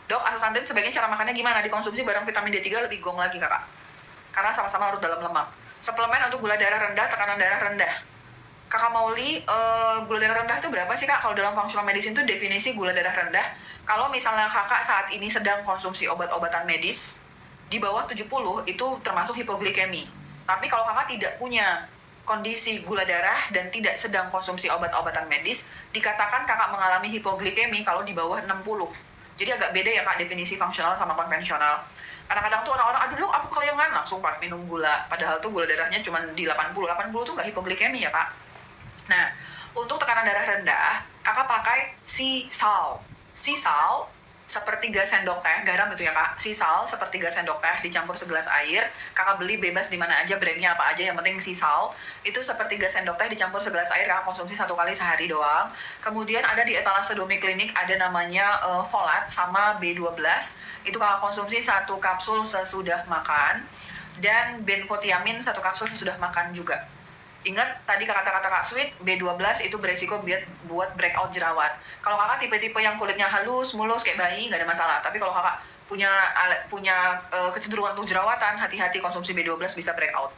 Dok, astaxanthin sebaiknya cara makannya gimana? Dikonsumsi bareng vitamin D3 lebih gong lagi kakak. Karena sama-sama larut dalam lemak. Suplemen untuk gula darah rendah, tekanan darah rendah. Kakak Mauli, gula darah rendah itu berapa sih kak? Kalau dalam functional medicine itu definisi gula darah rendah. Kalau misalnya kakak saat ini sedang konsumsi obat-obatan medis, di bawah 70 itu termasuk hipoglikemi. Tapi kalau kakak tidak punya kondisi gula darah dan tidak sedang konsumsi obat-obatan medis, dikatakan kakak mengalami hipoglikemi kalau di bawah 60. Jadi agak beda ya kak definisi fungsional sama konvensional. Kadang-kadang tuh orang-orang, aduh dok aku kelayangan, langsung pak minum gula. Padahal tuh gula darahnya cuma di 80. 80 tuh nggak hipoglikemi ya kak. Nah, untuk tekanan darah rendah, kakak pakai sea salt. Sea salt sepertiga sendok teh, garam itu ya kak. Sea salt sepertiga sendok teh dicampur segelas air. Kakak beli bebas di mana aja, brandnya apa aja, yang penting sea salt. Itu sepertiga sendok teh dicampur segelas air, kakak konsumsi 1 kali sehari doang. Kemudian ada di etalase Domi Klinik ada namanya folat sama B12. Itu kakak konsumsi 1 kapsul sesudah makan. Dan benfotiamin 1 kapsul sesudah makan juga. Ingat tadi kata-kata Kak Sweet, B12 itu beresiko buat breakout jerawat. Kalau kakak tipe-tipe yang kulitnya halus, mulus kayak bayi, nggak ada masalah. Tapi kalau kakak punya kecenderungan untuk jerawatan, hati-hati konsumsi B12 bisa breakout.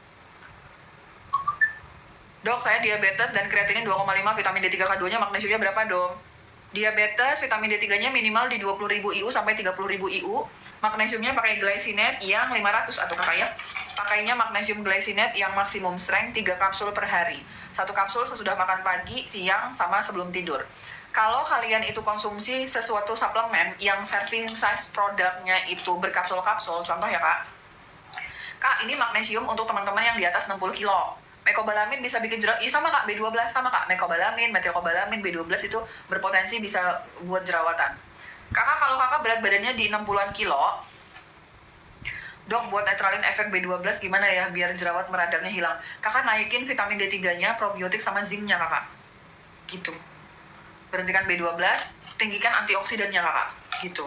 Dok, saya diabetes dan kreatinin 2,5, vitamin D3K2-nya magnesiumnya berapa dong? Diabetes, vitamin D3-nya minimal di 20.000 IU sampai 30.000 IU. Magnesiumnya pakai glycinate yang 500 atau kakak ya. Pakainya magnesium glycinate yang maksimum strength 3 kapsul per hari. 1 kapsul sesudah makan pagi, siang, sama sebelum tidur. Kalau kalian itu konsumsi sesuatu suplemen yang serving size produknya itu berkapsul-kapsul, contoh ya kak. Kak, ini magnesium untuk teman-teman yang di atas 60 kilo. Mecobalamin bisa bikin jerawat, iya sama kak, B12 sama kak. Mecobalamin, metilcobalamin, B12 itu berpotensi bisa buat jerawatan. Kakak, kalau kakak berat badannya di 60-an kilo, dok buat netralin efek B12 gimana ya biar jerawat meradangnya hilang? Kakak naikin vitamin D3-nya, probiotik sama zinc-nya kakak. Gitu. Berhentikan B12, tinggikan antioksidannya kakak. Gitu.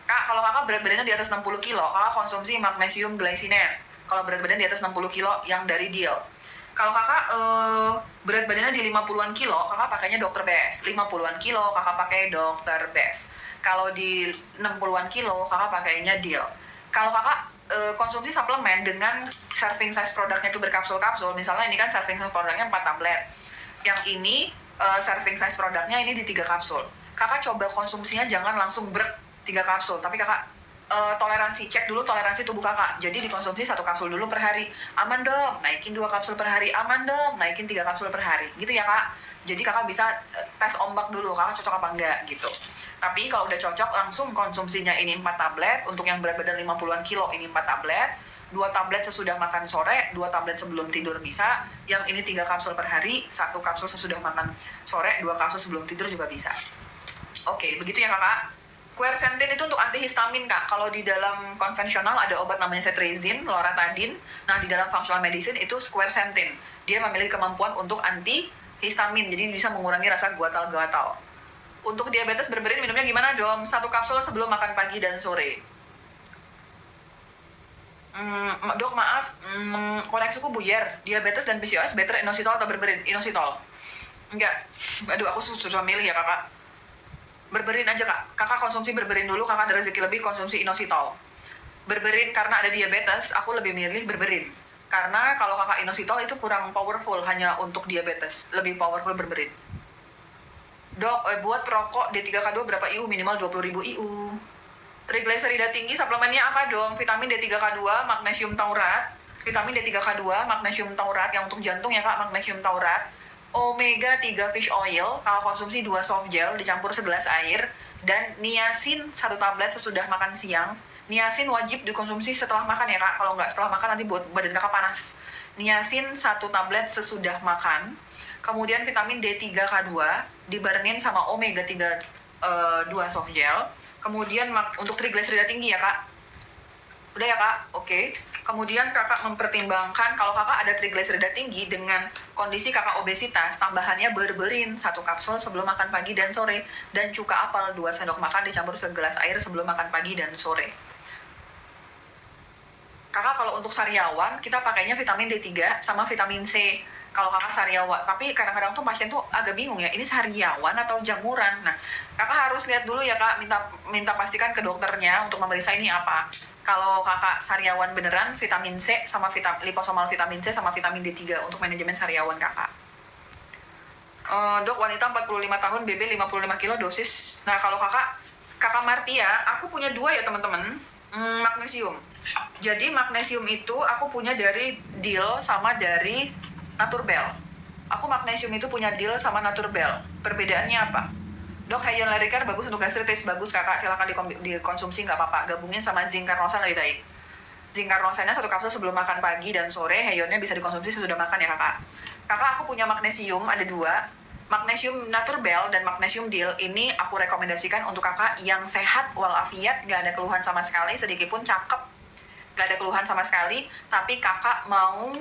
Kak, kalau kakak berat badannya di atas 60 kilo, kakak konsumsi magnesium glycinate. Kalau berat badan di atas 60 kilo yang dari Deal. Kalau kakak berat badannya di 50-an kilo, kakak pakainya Dr. Best. 50-an kilo, kakak pakai Dr. Best. Kalau di 60-an kilo, kakak pakainya Deal. Kalau kakak konsumsi suplemen dengan serving size produknya itu berkapsul-kapsul, misalnya ini kan serving size produknya 4 tablet. Yang ini serving size produknya ini di 3 kapsul. Kakak coba konsumsinya jangan langsung 3 kapsul, tapi kakak toleransi, cek dulu toleransi tubuh kakak. Jadi dikonsumsi 1 kapsul dulu per hari. Aman dong, naikin 2 kapsul per hari. Aman dong, naikin 3 kapsul per hari. Gitu ya kak. Jadi kakak bisa tes ombak dulu, kakak cocok apa enggak gitu. Tapi kalau udah cocok, langsung konsumsinya ini 4 tablet. Untuk yang berat badan 50-an kilo ini 4 tablet. 2 tablet sesudah makan sore, 2 tablet sebelum tidur bisa. Yang ini 3 kapsul per hari, 1 kapsul sesudah makan sore, 2 kapsul sebelum tidur juga bisa. Oke, begitu ya kakak. Quercetin itu untuk antihistamin kak. Kalau di dalam konvensional ada obat namanya cetirizine, loratadine. Nah di dalam functional medicine itu quercetin. Dia memiliki kemampuan untuk antihistamin, jadi bisa mengurangi rasa gatal-gatal. Untuk diabetes berberin minumnya gimana dong? 1 kapsul sebelum makan pagi dan sore. Dok maaf, koneksiku buyar. Diabetes dan PCOS better inositol atau berberin? Inositol. Enggak. Aduh aku susah milih ya kakak. Berberin aja kak. Kakak konsumsi berberin dulu, kakak ada rezeki lebih konsumsi inositol. Berberin karena ada diabetes, aku lebih milih berberin. Karena kalau kakak inositol itu kurang powerful hanya untuk diabetes. Lebih powerful berberin. Dok, buat perokok D3K2 berapa IU? Minimal 20.000 IU. Trigliserida tinggi, suplemennya apa dong? Vitamin D3K2, magnesium taurat. Vitamin D3K2, magnesium taurat. Yang untuk jantung ya kak, magnesium taurat. Omega 3 fish oil, kalau konsumsi 2 soft gel dicampur segelas air. Dan niacin 1 tablet sesudah makan siang. Niacin wajib dikonsumsi setelah makan ya kak. Kalau nggak setelah makan nanti buat badan kakak panas. Niacin 1 tablet sesudah makan. Kemudian vitamin D3K2 dibarengin sama omega 3 2 soft gel. Kemudian untuk trigliserida tinggi ya kak. Udah ya kak, oke. Kemudian kakak mempertimbangkan kalau kakak ada trigliserida tinggi dengan kondisi kakak obesitas, tambahannya berberin 1 kapsul sebelum makan pagi dan sore, dan cuka apel 2 sendok makan dicampur segelas air sebelum makan pagi dan sore. Kakak kalau untuk sariawan, kita pakainya vitamin D3 sama vitamin C. Kalau kakak sariawan, tapi kadang-kadang tuh pasien tuh agak bingung ya, ini sariawan atau jamuran. Nah, kakak harus lihat dulu ya kak, minta pastikan ke dokternya untuk memeriksa ini apa. Kalau kakak sariawan beneran, vitamin C sama liposomal vitamin C sama vitamin D3 untuk manajemen sariawan kakak. Dok, wanita 45 tahun, BB 55 kilo dosis. Nah, kalau kakak Martia, aku punya 2 ya teman-teman, magnesium. Jadi magnesium itu aku punya dari Deal sama dari Naturbel. Aku magnesium itu punya Deal sama Naturbel. Perbedaannya apa? Dok, Hyaluronic bagus untuk gastritis. Bagus kakak, silakan dikonsumsi nggak apa-apa. Gabungin sama zinc carnosan lebih baik. Zinc carnosannya 1 kapsul sebelum makan pagi dan sore. Hyaluronic bisa dikonsumsi sesudah makan ya kakak. Kakak, aku punya magnesium, ada 2. Magnesium Naturbel dan magnesium Deal ini aku rekomendasikan untuk kakak yang sehat walafiat, nggak ada keluhan sama sekali, sedikit pun cakep, nggak ada keluhan sama sekali, tapi kakak mau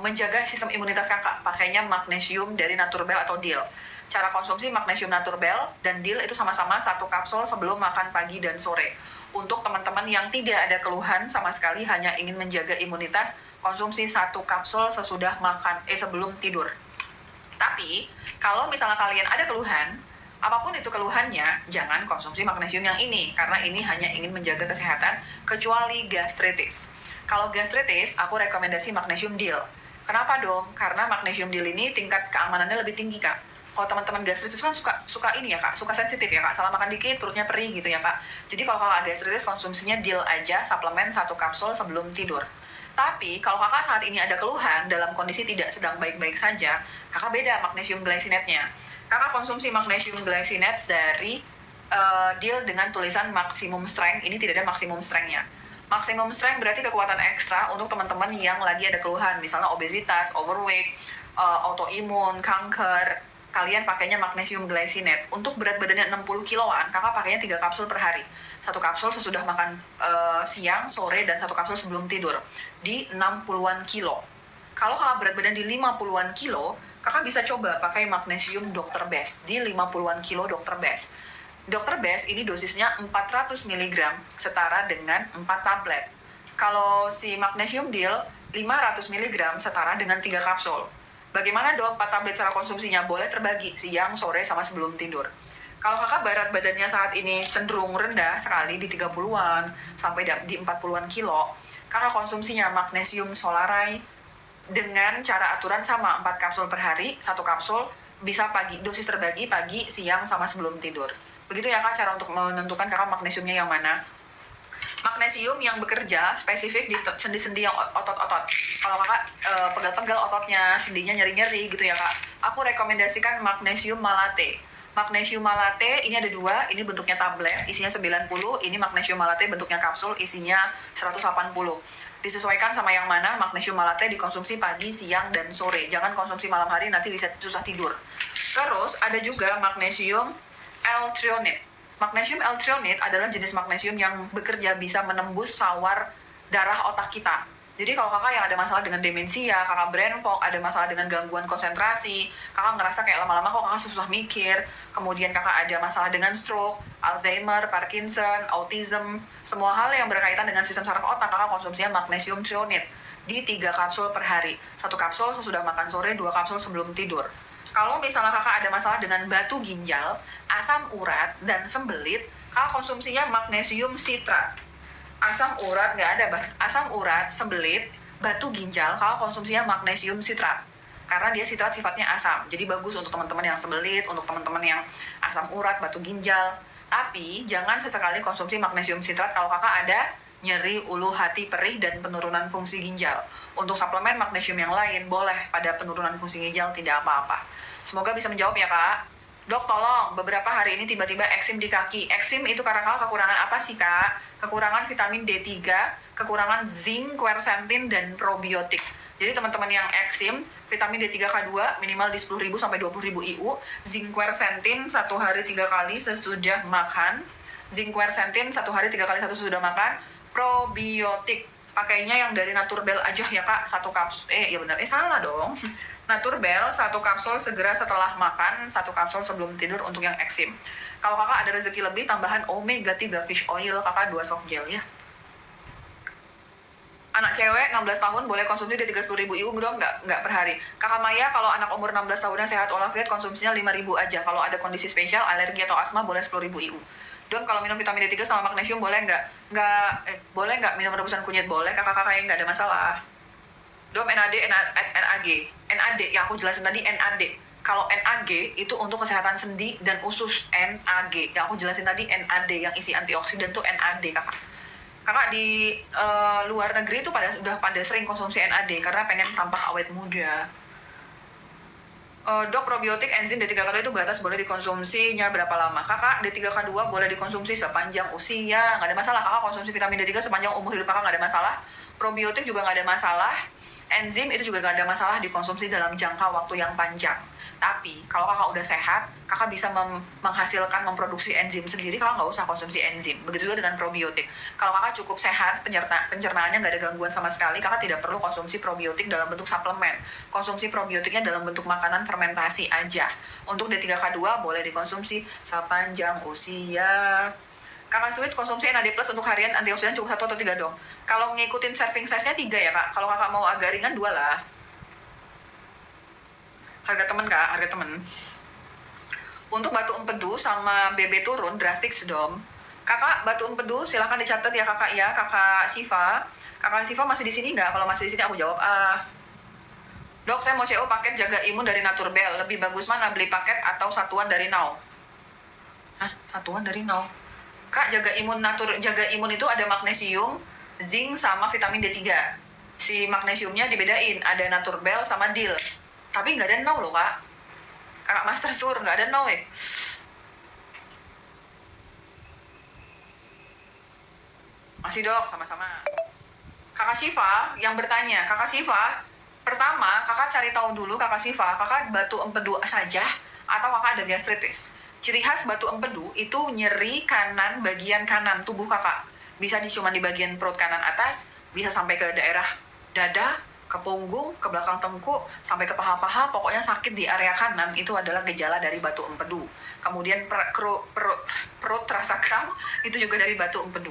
menjaga sistem imunitas kakak, pakainya magnesium dari Naturbel atau Deal. Cara konsumsi magnesium Naturbel dan Deal itu sama-sama 1 kapsul sebelum makan pagi dan sore. Untuk teman-teman yang tidak ada keluhan sama sekali, hanya ingin menjaga imunitas, konsumsi 1 kapsul sesudah sebelum tidur. Tapi kalau misalnya kalian ada keluhan, apapun itu keluhannya, jangan konsumsi magnesium yang ini, karena ini hanya ingin menjaga kesehatan, kecuali gastritis. Kalau gastritis, aku rekomendasi magnesium deal. Kenapa dong? Karena magnesium deal ini tingkat keamanannya lebih tinggi, Kak. Kalau teman-teman gastritis kan suka ini ya, Kak, suka sensitif ya, Kak. Salah makan dikit perutnya perih gitu ya, Kak. Jadi kalau kakak gastritis, konsumsinya deal aja, suplemen 1 kapsul sebelum tidur. Tapi kalau kakak saat ini ada keluhan dalam kondisi tidak sedang baik-baik saja, kakak beda magnesium glycinate-nya. Kakak konsumsi magnesium glycinate dari deal dengan tulisan maximum strength. Ini tidak ada maximum strength-nya. Maximum strength berarti kekuatan ekstra untuk teman-teman yang lagi ada keluhan, misalnya obesitas, overweight, autoimun, kanker. Kalian pakainya magnesium glycinate. Untuk berat badannya 60 kiloan, kakak pakainya 3 kapsul per hari. 1 kapsul sesudah makan siang, sore, dan 1 kapsul sebelum tidur. Di 60-an kilo. Kalau kakak berat badan di 50-an kilo, kakak bisa coba pakai magnesium Dr. Best di 50-an kilo Dr. Best. Dr. Best ini dosisnya 400 mg setara dengan 4 tablet. Kalau si magnesium deal 500 mg setara dengan 3 kapsul. Bagaimana dong 4 tablet cara konsumsinya? Boleh terbagi siang, sore, sama sebelum tidur. Kalau kakak berat badannya saat ini cenderung rendah sekali di 30-an sampai di 40-an kilo, kakak konsumsinya magnesium Solaray dengan cara aturan sama 4 kapsul per hari, 1 kapsul bisa pagi, dosis terbagi pagi, siang, sama sebelum tidur. Begitu ya Kak cara untuk menentukan kakak magnesiumnya yang mana. Magnesium yang bekerja spesifik di sendi-sendi yang otot-otot. Kalau kakak pegal-pegal ototnya, sendinya nyeri-nyeri gitu ya Kak, aku rekomendasikan magnesium malate. Magnesium malate ini ada 2, ini bentuknya tablet, isinya 90, ini magnesium malate bentuknya kapsul, isinya 180. Disesuaikan sama yang mana. Magnesium malate dikonsumsi pagi, siang, dan sore. Jangan konsumsi malam hari, nanti bisa susah tidur. Terus ada juga magnesium L-threonate. Magnesium L-threonate adalah jenis magnesium yang bekerja bisa menembus sawar darah otak kita. Jadi kalau kakak yang ada masalah dengan demensia, kakak brain fog, ada masalah dengan gangguan konsentrasi, kakak ngerasa kayak lama-lama kok kakak susah mikir, kemudian kakak ada masalah dengan stroke, Alzheimer, Parkinson, autism, semua hal yang berkaitan dengan sistem saraf otak, kakak konsumsinya magnesium threonate di 3 kapsul per hari. 1 kapsul sesudah makan sore, 2 kapsul sebelum tidur. Kalau misalnya kakak ada masalah dengan batu ginjal, asam urat, dan sembelit, kakak konsumsinya magnesium citrat. Asam urat nggak ada, asam urat, sembelit, batu ginjal, kakak konsumsinya magnesium citrat. Karena dia citrat sifatnya asam, jadi bagus untuk teman-teman yang sembelit, untuk teman-teman yang asam urat, batu ginjal. Tapi jangan sesekali konsumsi magnesium citrat kalau kakak ada nyeri, ulu hati, perih, dan penurunan fungsi ginjal. Untuk suplemen magnesium yang lain boleh, pada penurunan fungsi ginjal tidak apa-apa. Semoga bisa menjawab ya Kak. Dok tolong, beberapa hari ini tiba-tiba eksim di kaki. Eksim itu karena kakak kekurangan apa sih Kak? Kekurangan vitamin D3, kekurangan zinc, quercetin, dan probiotik. Jadi teman-teman yang eksim, vitamin D3K2 minimal di 10.000 sampai 20.000 IU, zinc quercetin 1 hari 3 kali sesudah makan, zinc quercetin 1 hari 3 kali sesudah makan, probiotik. Pakainya yang dari Naturbel aja ya Kak, 1 kapsul. Ya benar, salah dong. Naturbel 1 kapsul segera setelah makan, 1 kapsul sebelum tidur untuk yang eksim. Kalau kakak ada rezeki lebih, tambahan omega 3 fish oil, kakak 2 soft gel ya. Anak cewek 16 tahun boleh konsumsi di 30.000 IU dong, nggak per hari. Kakak Maya kalau anak umur 16 tahunan sehat walafiat konsumsinya 5.000 aja. Kalau ada kondisi spesial, alergi atau asma boleh 10.000 IU. Dong kalau minum vitamin D3 sama magnesium boleh nggak? Boleh nggak minum rebusan kunyit? Boleh, kakak-kakak yang nggak ada masalah. Dom NAD, NAG. NAD, yang aku jelasin tadi NAD. Kalau NAG itu untuk kesehatan sendi dan usus, NAG. Yang aku jelasin tadi NAD, yang isi antioksidan tuh NAD kakak. Kakak di luar negeri itu udah pada sering konsumsi NAD karena pengen tampak awet muda. Dok, probiotik enzim D3K2 itu batas boleh dikonsumsinya berapa lama? Kakak, D3K2 boleh dikonsumsi sepanjang usia, nggak ada masalah. Kakak konsumsi vitamin D3 sepanjang umur hidup kakak nggak ada masalah. Probiotik juga nggak ada masalah. Enzim itu juga nggak ada masalah dikonsumsi dalam jangka waktu yang panjang. Tapi kalau kakak udah sehat, kakak bisa menghasilkan, memproduksi enzim sendiri, kakak nggak usah konsumsi enzim. Begitu juga dengan probiotik. Kalau kakak cukup sehat, pencernaannya nggak ada gangguan sama sekali, kakak tidak perlu konsumsi probiotik dalam bentuk suplemen. Konsumsi probiotiknya dalam bentuk makanan fermentasi aja. Untuk D3K2 boleh dikonsumsi sepanjang usia. Kakak Sweet konsumsi NAD Plus untuk harian antioksidan cukup 1 atau 3 dong. Kalau ngikutin serving size-nya 3 ya Kak. Kalau kakak mau agak ringan 2 lah. Harga temen Kak, harga temen. Untuk batu empedu sama BB turun drastik sedom. Kakak Batu Empedu, silahkan dicatat ya kakak ya. Kakak Siva. Kakak Siva masih di sini nggak? Kalau masih di sini aku jawab Dok, saya mau CO paket jaga imun dari Naturbell. Lebih bagus mana, beli paket atau satuan dari Now? Hah, satuan dari Now? Kak, jaga imun itu ada magnesium, zinc sama vitamin D3. Si magnesiumnya dibedain, ada Naturbell sama Deal. Tapi nggak ada Now loh, Kak. Kakak Master Sur, nggak ada Now ya. Masih dok, sama-sama. Kakak Siva yang bertanya, Kakak Siva, pertama kakak cari tahu dulu kakak Siva, kakak batu empedu saja atau kakak ada gastritis. Ciri khas batu empedu itu nyeri kanan, bagian kanan tubuh kakak. Bisa cuma di bagian perut kanan atas, bisa sampai ke daerah dada, ke punggung, ke belakang tengkuk, sampai ke paha-paha, pokoknya sakit di area kanan itu adalah gejala dari batu empedu. Kemudian perut terasa kram, itu juga dari batu empedu.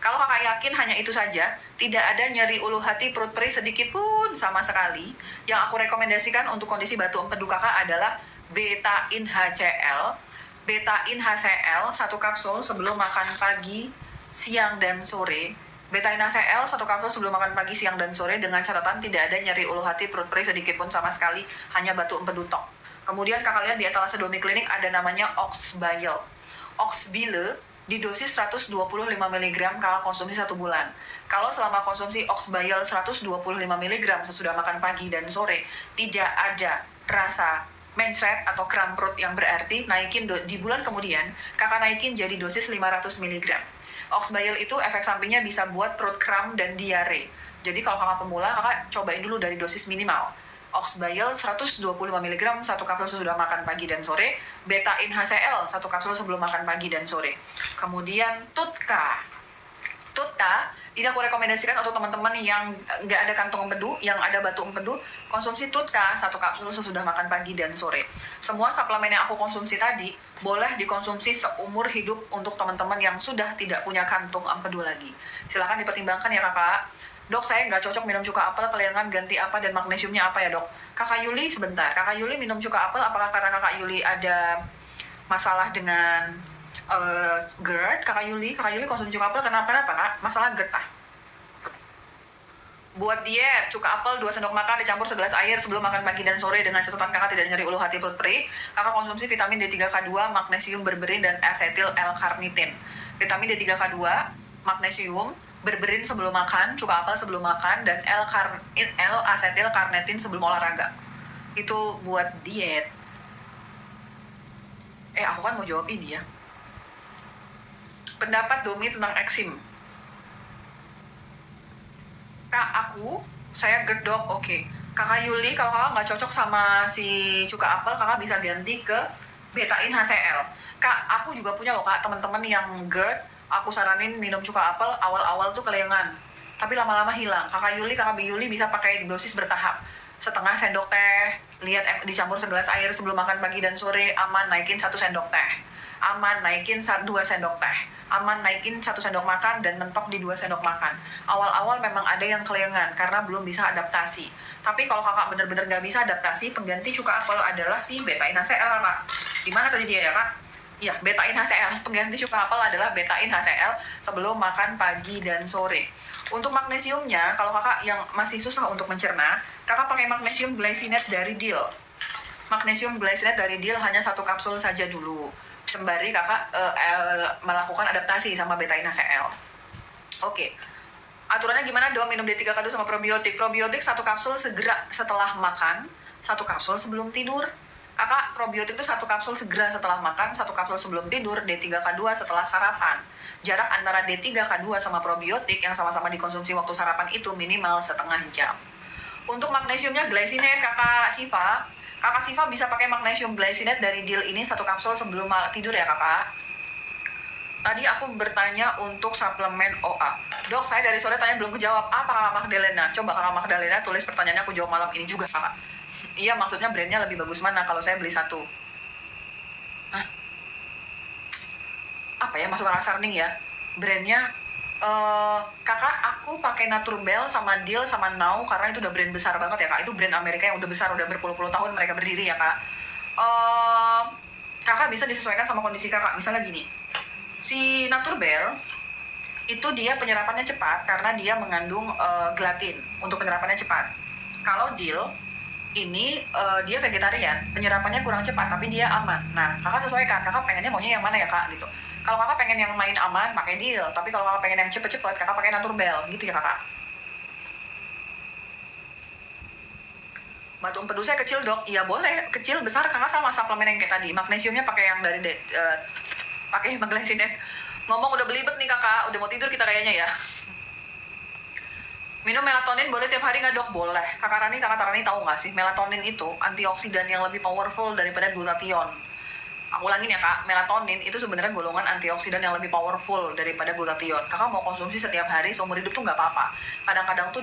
Kalau kakak yakin hanya itu saja, tidak ada nyeri ulu hati, perut perih sedikit pun sama sekali, yang aku rekomendasikan untuk kondisi batu empedu kakak adalah Betain HCl. Betain HCl 1 kapsul sebelum makan pagi, siang, dan sore. Betain HCl 1 kapsul sebelum makan pagi, siang, dan sore dengan catatan tidak ada nyeri ulu hati, perut perih sedikit pun sama sekali, hanya batu empedu tok. Kemudian kakak lihat di etalase Domi Klinik ada namanya Oxbile. Oxbile di dosis 125 mg kalau konsumsi 1 bulan. Kalau selama konsumsi Oxbile 125 mg sesudah makan pagi dan sore, tidak ada rasa mencret atau kram perut yang berarti, naikin di bulan kemudian, kakak naikin jadi dosis 500 mg. Oxbile itu efek sampingnya bisa buat perut kram dan diare. Jadi kalau kakak pemula, kakak cobain dulu dari dosis minimal. Oxbile 125 mg 1 kapsul sesudah makan pagi dan sore, Betain HCl 1 kapsul sebelum makan pagi dan sore. Kemudian Tutka ini aku rekomendasikan untuk teman-teman yang nggak ada kantong empedu, yang ada batu empedu, konsumsi Tutka 1 kapsul sesudah makan pagi dan sore. Semua suplemen yang aku konsumsi tadi boleh dikonsumsi seumur hidup untuk teman-teman yang sudah tidak punya kantung empedu lagi. Silahkan dipertimbangkan ya kakak. Dok, saya nggak cocok minum cuka apel, kelengan ganti apa dan magnesiumnya apa ya dok? Kakak Yuli, sebentar. Kakak Yuli minum cuka apel, apakah karena kakak Yuli ada masalah dengan GERD? Kakak Yuli konsumsi cuka apel kenapa kak? Masalah GERD Buat diet, cuka apel 2 sendok makan dicampur segelas air sebelum makan pagi dan sore dengan catatan kakak tidak nyeri ulu hati, perut perih. Kakak konsumsi vitamin D3K2, magnesium berberin, dan asetil L-karnitin. Vitamin D3K2, magnesium, berberin sebelum makan, cuka apel sebelum makan, dan L-asetil karnitin sebelum olahraga. Itu buat diet. Aku kan mau jawab ini ya. Pendapat Domi tentang eksim. Kak, saya GERD dok, oke. Kakak Yuli, kalau kakak nggak cocok sama si cuka apel, kakak bisa ganti ke Betain HCl. Kak, aku juga punya loh kak, teman-teman yang GERD, aku saranin minum cuka apel, awal-awal tuh kelengan, tapi lama-lama hilang. Kakak Yuli bisa pakai dosis bertahap. Setengah sendok teh, lihat dicampur segelas air sebelum makan pagi dan sore, aman, naikin 1 sendok teh. Aman, naikin 2 sendok teh. Aman, naikin 1 sendok makan dan mentok di 2 sendok makan. Awal-awal memang ada yang kelengan karena belum bisa adaptasi. Tapi kalau kakak benar-benar nggak bisa adaptasi, pengganti cuka apel adalah si Betain HCl, kak. Di mana tadi dia ya kak? Ya, Betain HCl. Pengganti cuka apel adalah Betain HCl sebelum makan pagi dan sore. Untuk magnesiumnya, kalau kakak yang masih susah untuk mencerna, kakak pakai magnesium glycinate dari Deal. Magnesium glycinate dari Deal hanya 1 kapsul saja dulu, sembari kakak melakukan adaptasi sama Betain HCl. Oke. Aturannya gimana dong minum D3K2 sama probiotik? Probiotik 1 kapsul segera setelah makan, 1 kapsul sebelum tidur. Kakak, probiotik itu 1 kapsul segera setelah makan, 1 kapsul sebelum tidur, D3K2 setelah sarapan. Jarak antara D3K2 sama probiotik yang sama-sama dikonsumsi waktu sarapan itu minimal setengah jam. Untuk magnesiumnya glycinate, kakak Siva bisa pakai magnesium glycinate dari Deal ini 1 kapsul sebelum tidur ya kakak. Tadi aku bertanya untuk suplemen OA. Dok, saya dari sore tanya belum kejawab. Apa kakak Magdalena? Coba kakak Magdalena tulis pertanyaannya, aku jawab malam ini juga kakak. Iya, maksudnya brandnya lebih bagus mana kalau saya beli 1? Hah? Apa ya, masuk akal sarning ya? Brandnya, kakak aku pakai Naturbell sama Deal sama Now karena itu udah brand besar banget ya kak. Itu brand Amerika yang udah besar, udah berpuluh-puluh tahun mereka berdiri ya kak. Kakak bisa disesuaikan sama kondisi kakak. Misalnya gini, Si Naturbel itu dia penyerapannya cepat karena dia mengandung gelatin untuk penyerapannya cepat. Kalau Deal ini dia vegetarian, penyerapannya kurang cepat tapi dia aman. Nah, kakak sesuaikan, kakak pengennya maunya yang mana ya kak gitu. Kalau kakak pengen yang main aman, pakai Deal. Tapi kalau kakak pengen yang cepet-cepet, kakak pakai Naturbel gitu ya kakak. Batu empedusnya kecil dok, iya boleh, kecil besar kakak sama suplemen yang kayak tadi. Magnesiumnya pakai yang dari pakai magnesium. Ngomong udah belibet nih kakak, udah mau tidur kita kayaknya ya. Minum melatonin boleh tiap hari nggak dok? Boleh. Kakak Tarani tahu nggak sih, melatonin itu antioksidan yang lebih powerful daripada glutathione. Aku ulangin ya kak, melatonin itu sebenarnya golongan antioksidan yang lebih powerful daripada glutathione. Kakak mau konsumsi setiap hari seumur hidup tuh nggak apa-apa. Kadang-kadang tuh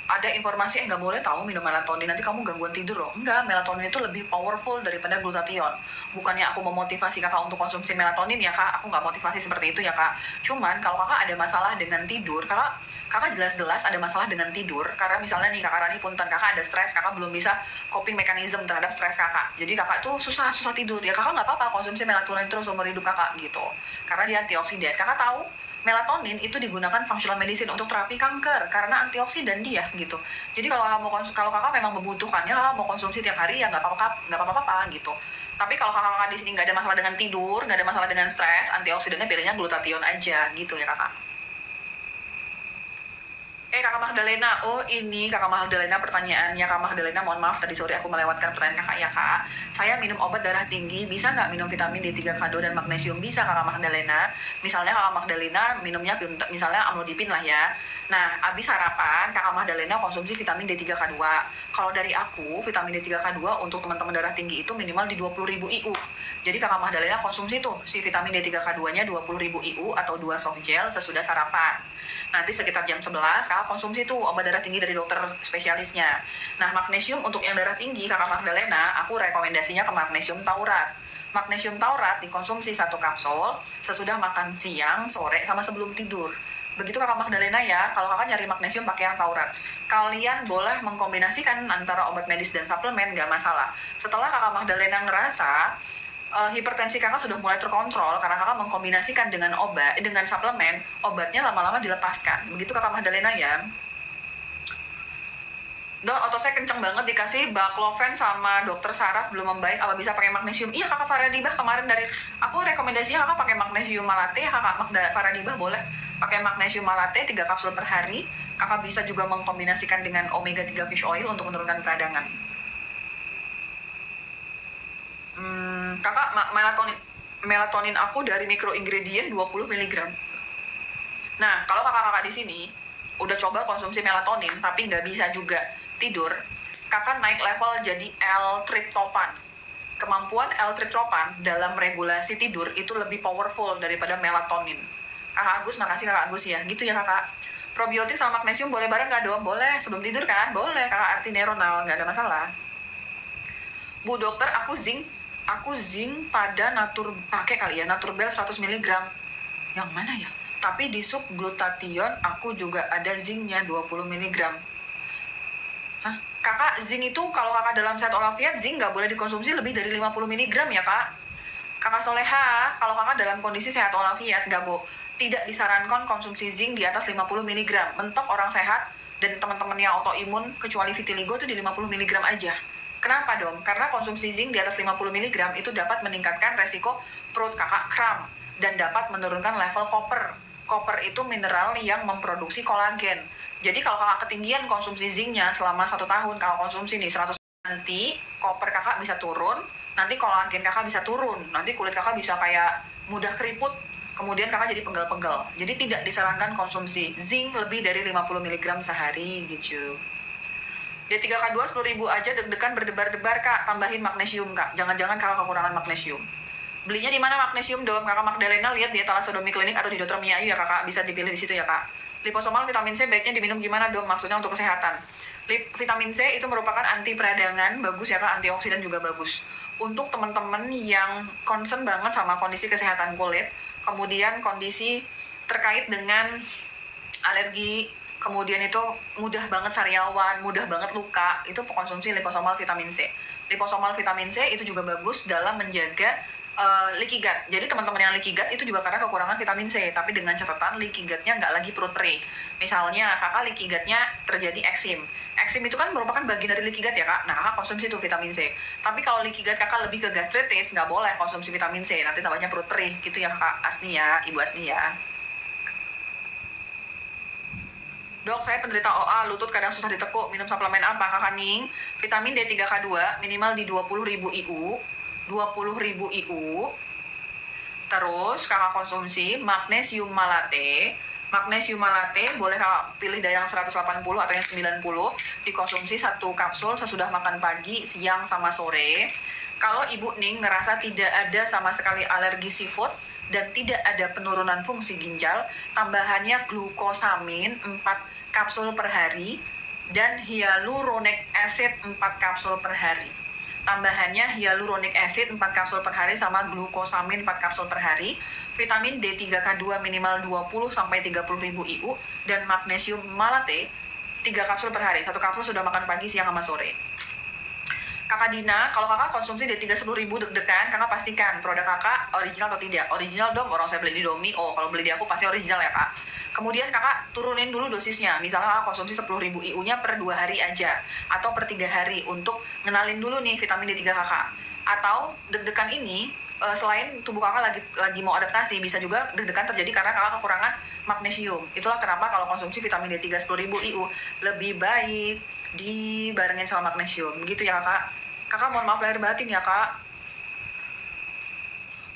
ada informasi nggak boleh tahu minum melatonin, nanti kamu gangguan tidur loh. Enggak, melatonin itu lebih powerful daripada glutathione. Bukannya aku memotivasi kakak untuk konsumsi melatonin ya kak, aku nggak motivasi seperti itu ya kak. Cuman kalau kakak ada masalah dengan tidur, kakak jelas-jelas ada masalah dengan tidur, karena misalnya nih kakak Rani punten, kakak ada stres, kakak belum bisa coping mechanism terhadap stres kakak, jadi kakak tuh susah tidur, ya kakak nggak apa-apa konsumsi melatonin terus umur hidup kakak gitu, karena dia antioksidan. Kakak tahu melatonin itu digunakan functional medicine untuk terapi kanker karena antioksidan dia gitu. Jadi kalau kakak memang membutuhkannya, kakak mau konsumsi tiap hari ya nggak apa-apa gitu. Tapi kalau kakak di sini nggak ada masalah dengan tidur, nggak ada masalah dengan stres, antioksidannya pilihnya glutathione aja gitu ya kakak. Kakak Magdalena, oh ini Kakak Magdalena pertanyaannya. Kakak Magdalena, mohon maaf tadi sore aku melewatkan pertanyaan kakak ya kak. Saya minum obat darah tinggi, bisa nggak minum vitamin D3 K2 dan magnesium? Bisa Kakak Magdalena. Misalnya Kakak Magdalena minumnya misalnya amlodipin lah ya. Nah, habis sarapan Kakak Magdalena konsumsi vitamin D3 K2. Kalau dari aku, vitamin D3 K2 untuk teman-teman darah tinggi itu minimal di 20.000 IU. Jadi Kakak Magdalena konsumsi tuh si vitamin D3 K2-nya 20.000 IU atau 2 soft gel sesudah sarapan. Nanti sekitar jam 11 kakak konsumsi tuh obat darah tinggi dari dokter spesialisnya. Nah, magnesium untuk yang darah tinggi kakak Magdalena, aku rekomendasinya ke magnesium taurat. Magnesium taurat dikonsumsi 1 kapsul sesudah makan siang, sore, sama sebelum tidur. Begitu kakak Magdalena ya, kalau kakak nyari magnesium pakai yang taurat. Kalian boleh mengkombinasikan antara obat medis dan suplemen, nggak masalah. Setelah kakak Magdalena ngerasa hipertensi kakak sudah mulai terkontrol karena kakak mengkombinasikan dengan suplemen, obatnya lama-lama dilepaskan. Begitu kakak Magdalena ya. Dok, otot saya kenceng banget, dikasih baclofen sama dokter saraf belum membaik, apa bisa pakai magnesium? Iya kakak Faradibah, kemarin dari aku rekomendasinya kakak pakai magnesium malate. Kakak Faradibah boleh pakai magnesium malate 3 kapsul per hari. Kakak bisa juga mengkombinasikan dengan omega 3 fish oil untuk menurunkan peradangan. Kakak, melatonin aku dari mikroingredient 20 mg. Nah, kalau kakak-kakak di sini udah coba konsumsi melatonin tapi nggak bisa juga tidur, kakak naik level jadi L-tryptophan. Kemampuan L-tryptophan dalam regulasi tidur itu lebih powerful daripada melatonin. Kakak Agus, makasih kakak Agus ya. Gitu ya kakak. Probiotik sama magnesium boleh bareng nggak dong? Boleh, sebelum tidur kan? Boleh, kakak Arti Neronal, nggak ada masalah. Bu dokter, aku zinc pada pakai kali ya, Naturbel 100 mg. Yang mana ya? Tapi di sub glutathione aku juga ada zincnya 20 mg. Hah? Kakak, zinc itu kalau kakak dalam sehat walafiat, zinc nggak boleh dikonsumsi lebih dari 50 mg ya kak? Kakak Soleha, kalau kakak dalam kondisi sehat walafiat, tidak disarankan konsumsi zinc di atas 50 mg. Mentok orang sehat dan teman-teman yang autoimun, kecuali vitiligo itu di 50 mg aja. Kenapa dong? Karena konsumsi zinc di atas 50 mg itu dapat meningkatkan resiko perut kakak kram dan dapat menurunkan level koper. Koper itu mineral yang memproduksi kolagen. Jadi kalau kakak ketinggian konsumsi zincnya selama 1 tahun, kakak konsumsi nih 100, nanti koper kakak bisa turun, nanti kolagen kakak bisa turun, nanti kulit kakak bisa kayak mudah keriput, kemudian kakak jadi pegel-pegel. Jadi tidak disarankan konsumsi zinc lebih dari 50 mg sehari gitu. D3K2 10.000 aja, deg-degan berdebar-debar kak, tambahin magnesium kak, jangan-jangan kakak kekurangan magnesium. Belinya di mana magnesium dong? Kakak Magdalena lihat di Thalassodomy Clinic atau di Dr. Mia Ayu ya kakak, bisa dipilih di situ ya kak. Liposomal vitamin C baiknya diminum gimana dong? Maksudnya untuk kesehatan. Vitamin C itu merupakan anti peradangan, bagus ya kak, antioksidan juga bagus. Untuk teman-teman yang concern banget sama kondisi kesehatan kulit, kemudian kondisi terkait dengan alergi, kemudian itu mudah banget sariawan, mudah banget luka, itu konsumsi liposomal vitamin C. Liposomal vitamin C itu juga bagus dalam menjaga leaky gut. Jadi teman-teman yang leaky gut itu juga karena kekurangan vitamin C, tapi dengan catatan leaky gut-nya nggak lagi perut perih. Misalnya kakak leaky gut-nya terjadi eksim. Eksim itu kan merupakan bagian dari leaky gut ya kak. Nah kakak konsumsi tuh vitamin C. Tapi kalau leaky gut kakak lebih ke gastritis, nggak boleh konsumsi vitamin C. Nanti tambahnya perut perih gitu ya kakak Asni ya, Ibu Asni ya. Dok, saya penderita OA, lutut kadang susah ditekuk, minum suplemen apa? Kakak Ning, vitamin D3K2 minimal di 20.000 IU. 20.000 IU. Terus kakak konsumsi magnesium malate. Magnesium malate boleh kakak pilih dari yang 180 atau yang 90. Dikonsumsi 1 kapsul sesudah makan pagi, siang, sama sore. Kalau Ibu Ning ngerasa tidak ada sama sekali alergi seafood dan tidak ada penurunan fungsi ginjal, tambahannya glukosamin 4 kapsul per hari dan hyaluronic acid 4 kapsul per hari. Tambahannya hyaluronic acid 4 kapsul per hari sama glukosamin 4 kapsul per hari, vitamin D3K2 minimal 20 sampai 30.000 IU dan magnesium malate 3 kapsul per hari. 1 kapsul sudah makan pagi, siang sama sore. Kakak Dina, kalau kakak konsumsi D3 10.000 deg-degan, kakak pastikan produk kakak original atau tidak. Original dong, orang saya beli di Domi. Oh, kalau beli di aku pasti original ya kak. Kemudian kakak turunin dulu dosisnya. Misalnya kakak konsumsi 10.000 IU-nya per 2 hari aja. Atau per 3 hari untuk ngenalin dulu nih vitamin D3 kakak. Atau deg-degan ini, selain tubuh kakak lagi mau adaptasi, bisa juga deg-degan terjadi karena kakak kekurangan magnesium. Itulah kenapa kalau konsumsi vitamin D3 10.000 IU lebih baik dibarengin sama magnesium. Begitu ya kakak. Kakak mohon maaf lahir batin ya kak.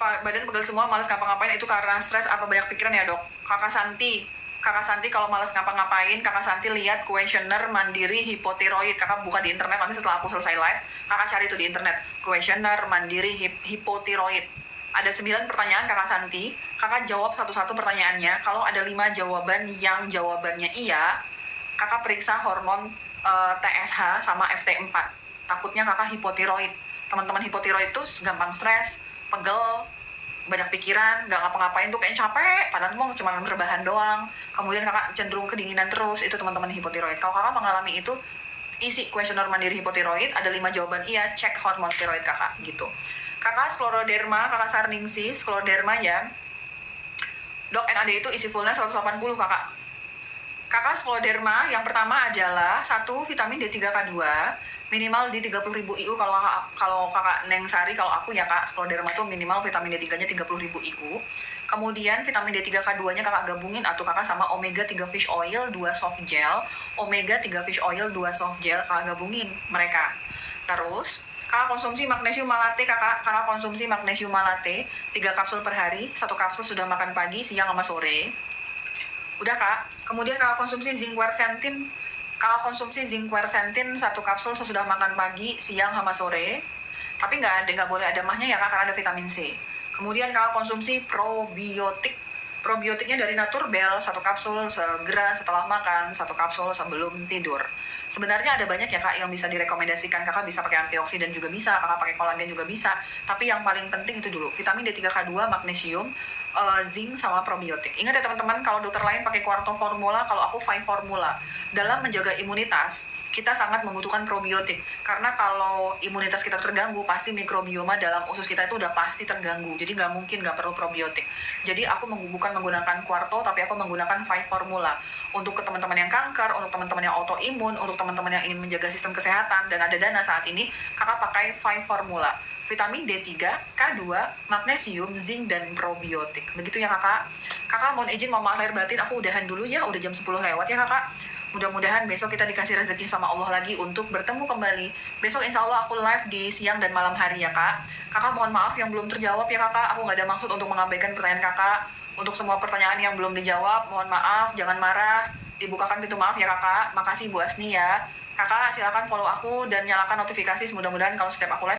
Badan pegel semua, malas ngapa-ngapain, itu karena stres apa banyak pikiran ya dok? Kakak Santi kalau malas ngapa-ngapain, kakak Santi lihat kuesioner mandiri hipotiroid. Kakak buka di internet nanti setelah aku selesai live, kakak cari itu di internet kuesioner mandiri hipotiroid. Ada 9 pertanyaan kakak Santi, kakak jawab satu-satu pertanyaannya. Kalau ada 5 jawaban yang jawabannya iya, kakak periksa hormon TSH sama FT4. Takutnya kakak hipotiroid. Teman-teman hipotiroid itu gampang stres, pegel, banyak pikiran, nggak ngapa-ngapain tuh kayak capek, padahal mau cuma rebahan doang. Kemudian kakak cenderung kedinginan terus, itu teman-teman hipotiroid. Kalau kakak mengalami itu, isi kuesioner mandiri hipotiroid, ada 5 jawaban iya, cek hormon tiroid kakak, gitu. Kakak skleroderma, kakak Sarningsih, skleroderma ya. Dok, NAD itu isi fullnya 180 kakak. Kakak skleroderma, yang pertama adalah 1 vitamin D3K2, minimal di 30.000 IU. Kalau kakak Neng Sari, kalau aku ya kak, skleroderma tuh minimal vitamin D3-nya 30.000 IU. Kemudian vitamin D3K2-nya kakak gabungin atau kakak sama omega 3 fish oil 2 soft gel, omega 3 fish oil 2 soft gel, kakak gabungin mereka. Terus kakak konsumsi magnesium malate, kakak konsumsi magnesium malate 3 kapsul per hari, 1 kapsul sudah makan pagi, siang sama sore. Udah kak. Kemudian kakak konsumsi zinc quercetin. Kakak konsumsi zinc quercetin 1 kapsul sesudah makan pagi, siang sama sore. Tapi nggak boleh ada mahnya ya kak, karena ada vitamin C. Kemudian kakak konsumsi probiotik. Probiotiknya dari Naturbel 1 kapsul segera setelah makan, 1 kapsul sebelum tidur. Sebenarnya ada banyak ya kak yang bisa direkomendasikan. Kakak bisa pakai antioksidan juga bisa, kakak pakai kolagen juga bisa. Tapi yang paling penting itu dulu, vitamin D3K2, magnesium, zinc sama probiotik. Ingat ya teman-teman, kalau dokter lain pakai Quarto formula, kalau aku 5 formula. Dalam menjaga imunitas, kita sangat membutuhkan probiotik. Karena kalau imunitas kita terganggu, pasti mikrobioma dalam usus kita itu udah pasti terganggu. Jadi nggak mungkin nggak perlu probiotik. Jadi aku bukan menggunakan Quarto, tapi aku menggunakan 5 formula. Untuk ke teman-teman yang kanker, untuk teman-teman yang autoimun, untuk teman-teman yang ingin menjaga sistem kesehatan, dan ada dana saat ini, kakak pakai 5 formula. Vitamin D3, K2, magnesium, zinc, dan probiotik. Begitu ya kakak. Kakak mohon izin, mohon maaf lahir batin, aku udahan dulu ya, udah jam 10 lewat ya kakak. Mudah-mudahan besok kita dikasih rezeki sama Allah lagi untuk bertemu kembali. Besok insya Allah aku live di siang dan malam hari ya kak. Kakak mohon maaf yang belum terjawab ya kakak, aku nggak ada maksud untuk mengabaikan pertanyaan kakak. Untuk semua pertanyaan yang belum dijawab, mohon maaf, jangan marah. Dibukakan pintu maaf ya kakak. Makasih Bu Asni ya. Kakak silakan follow aku dan nyalakan notifikasi, mudah-mudahan kalau setiap aku live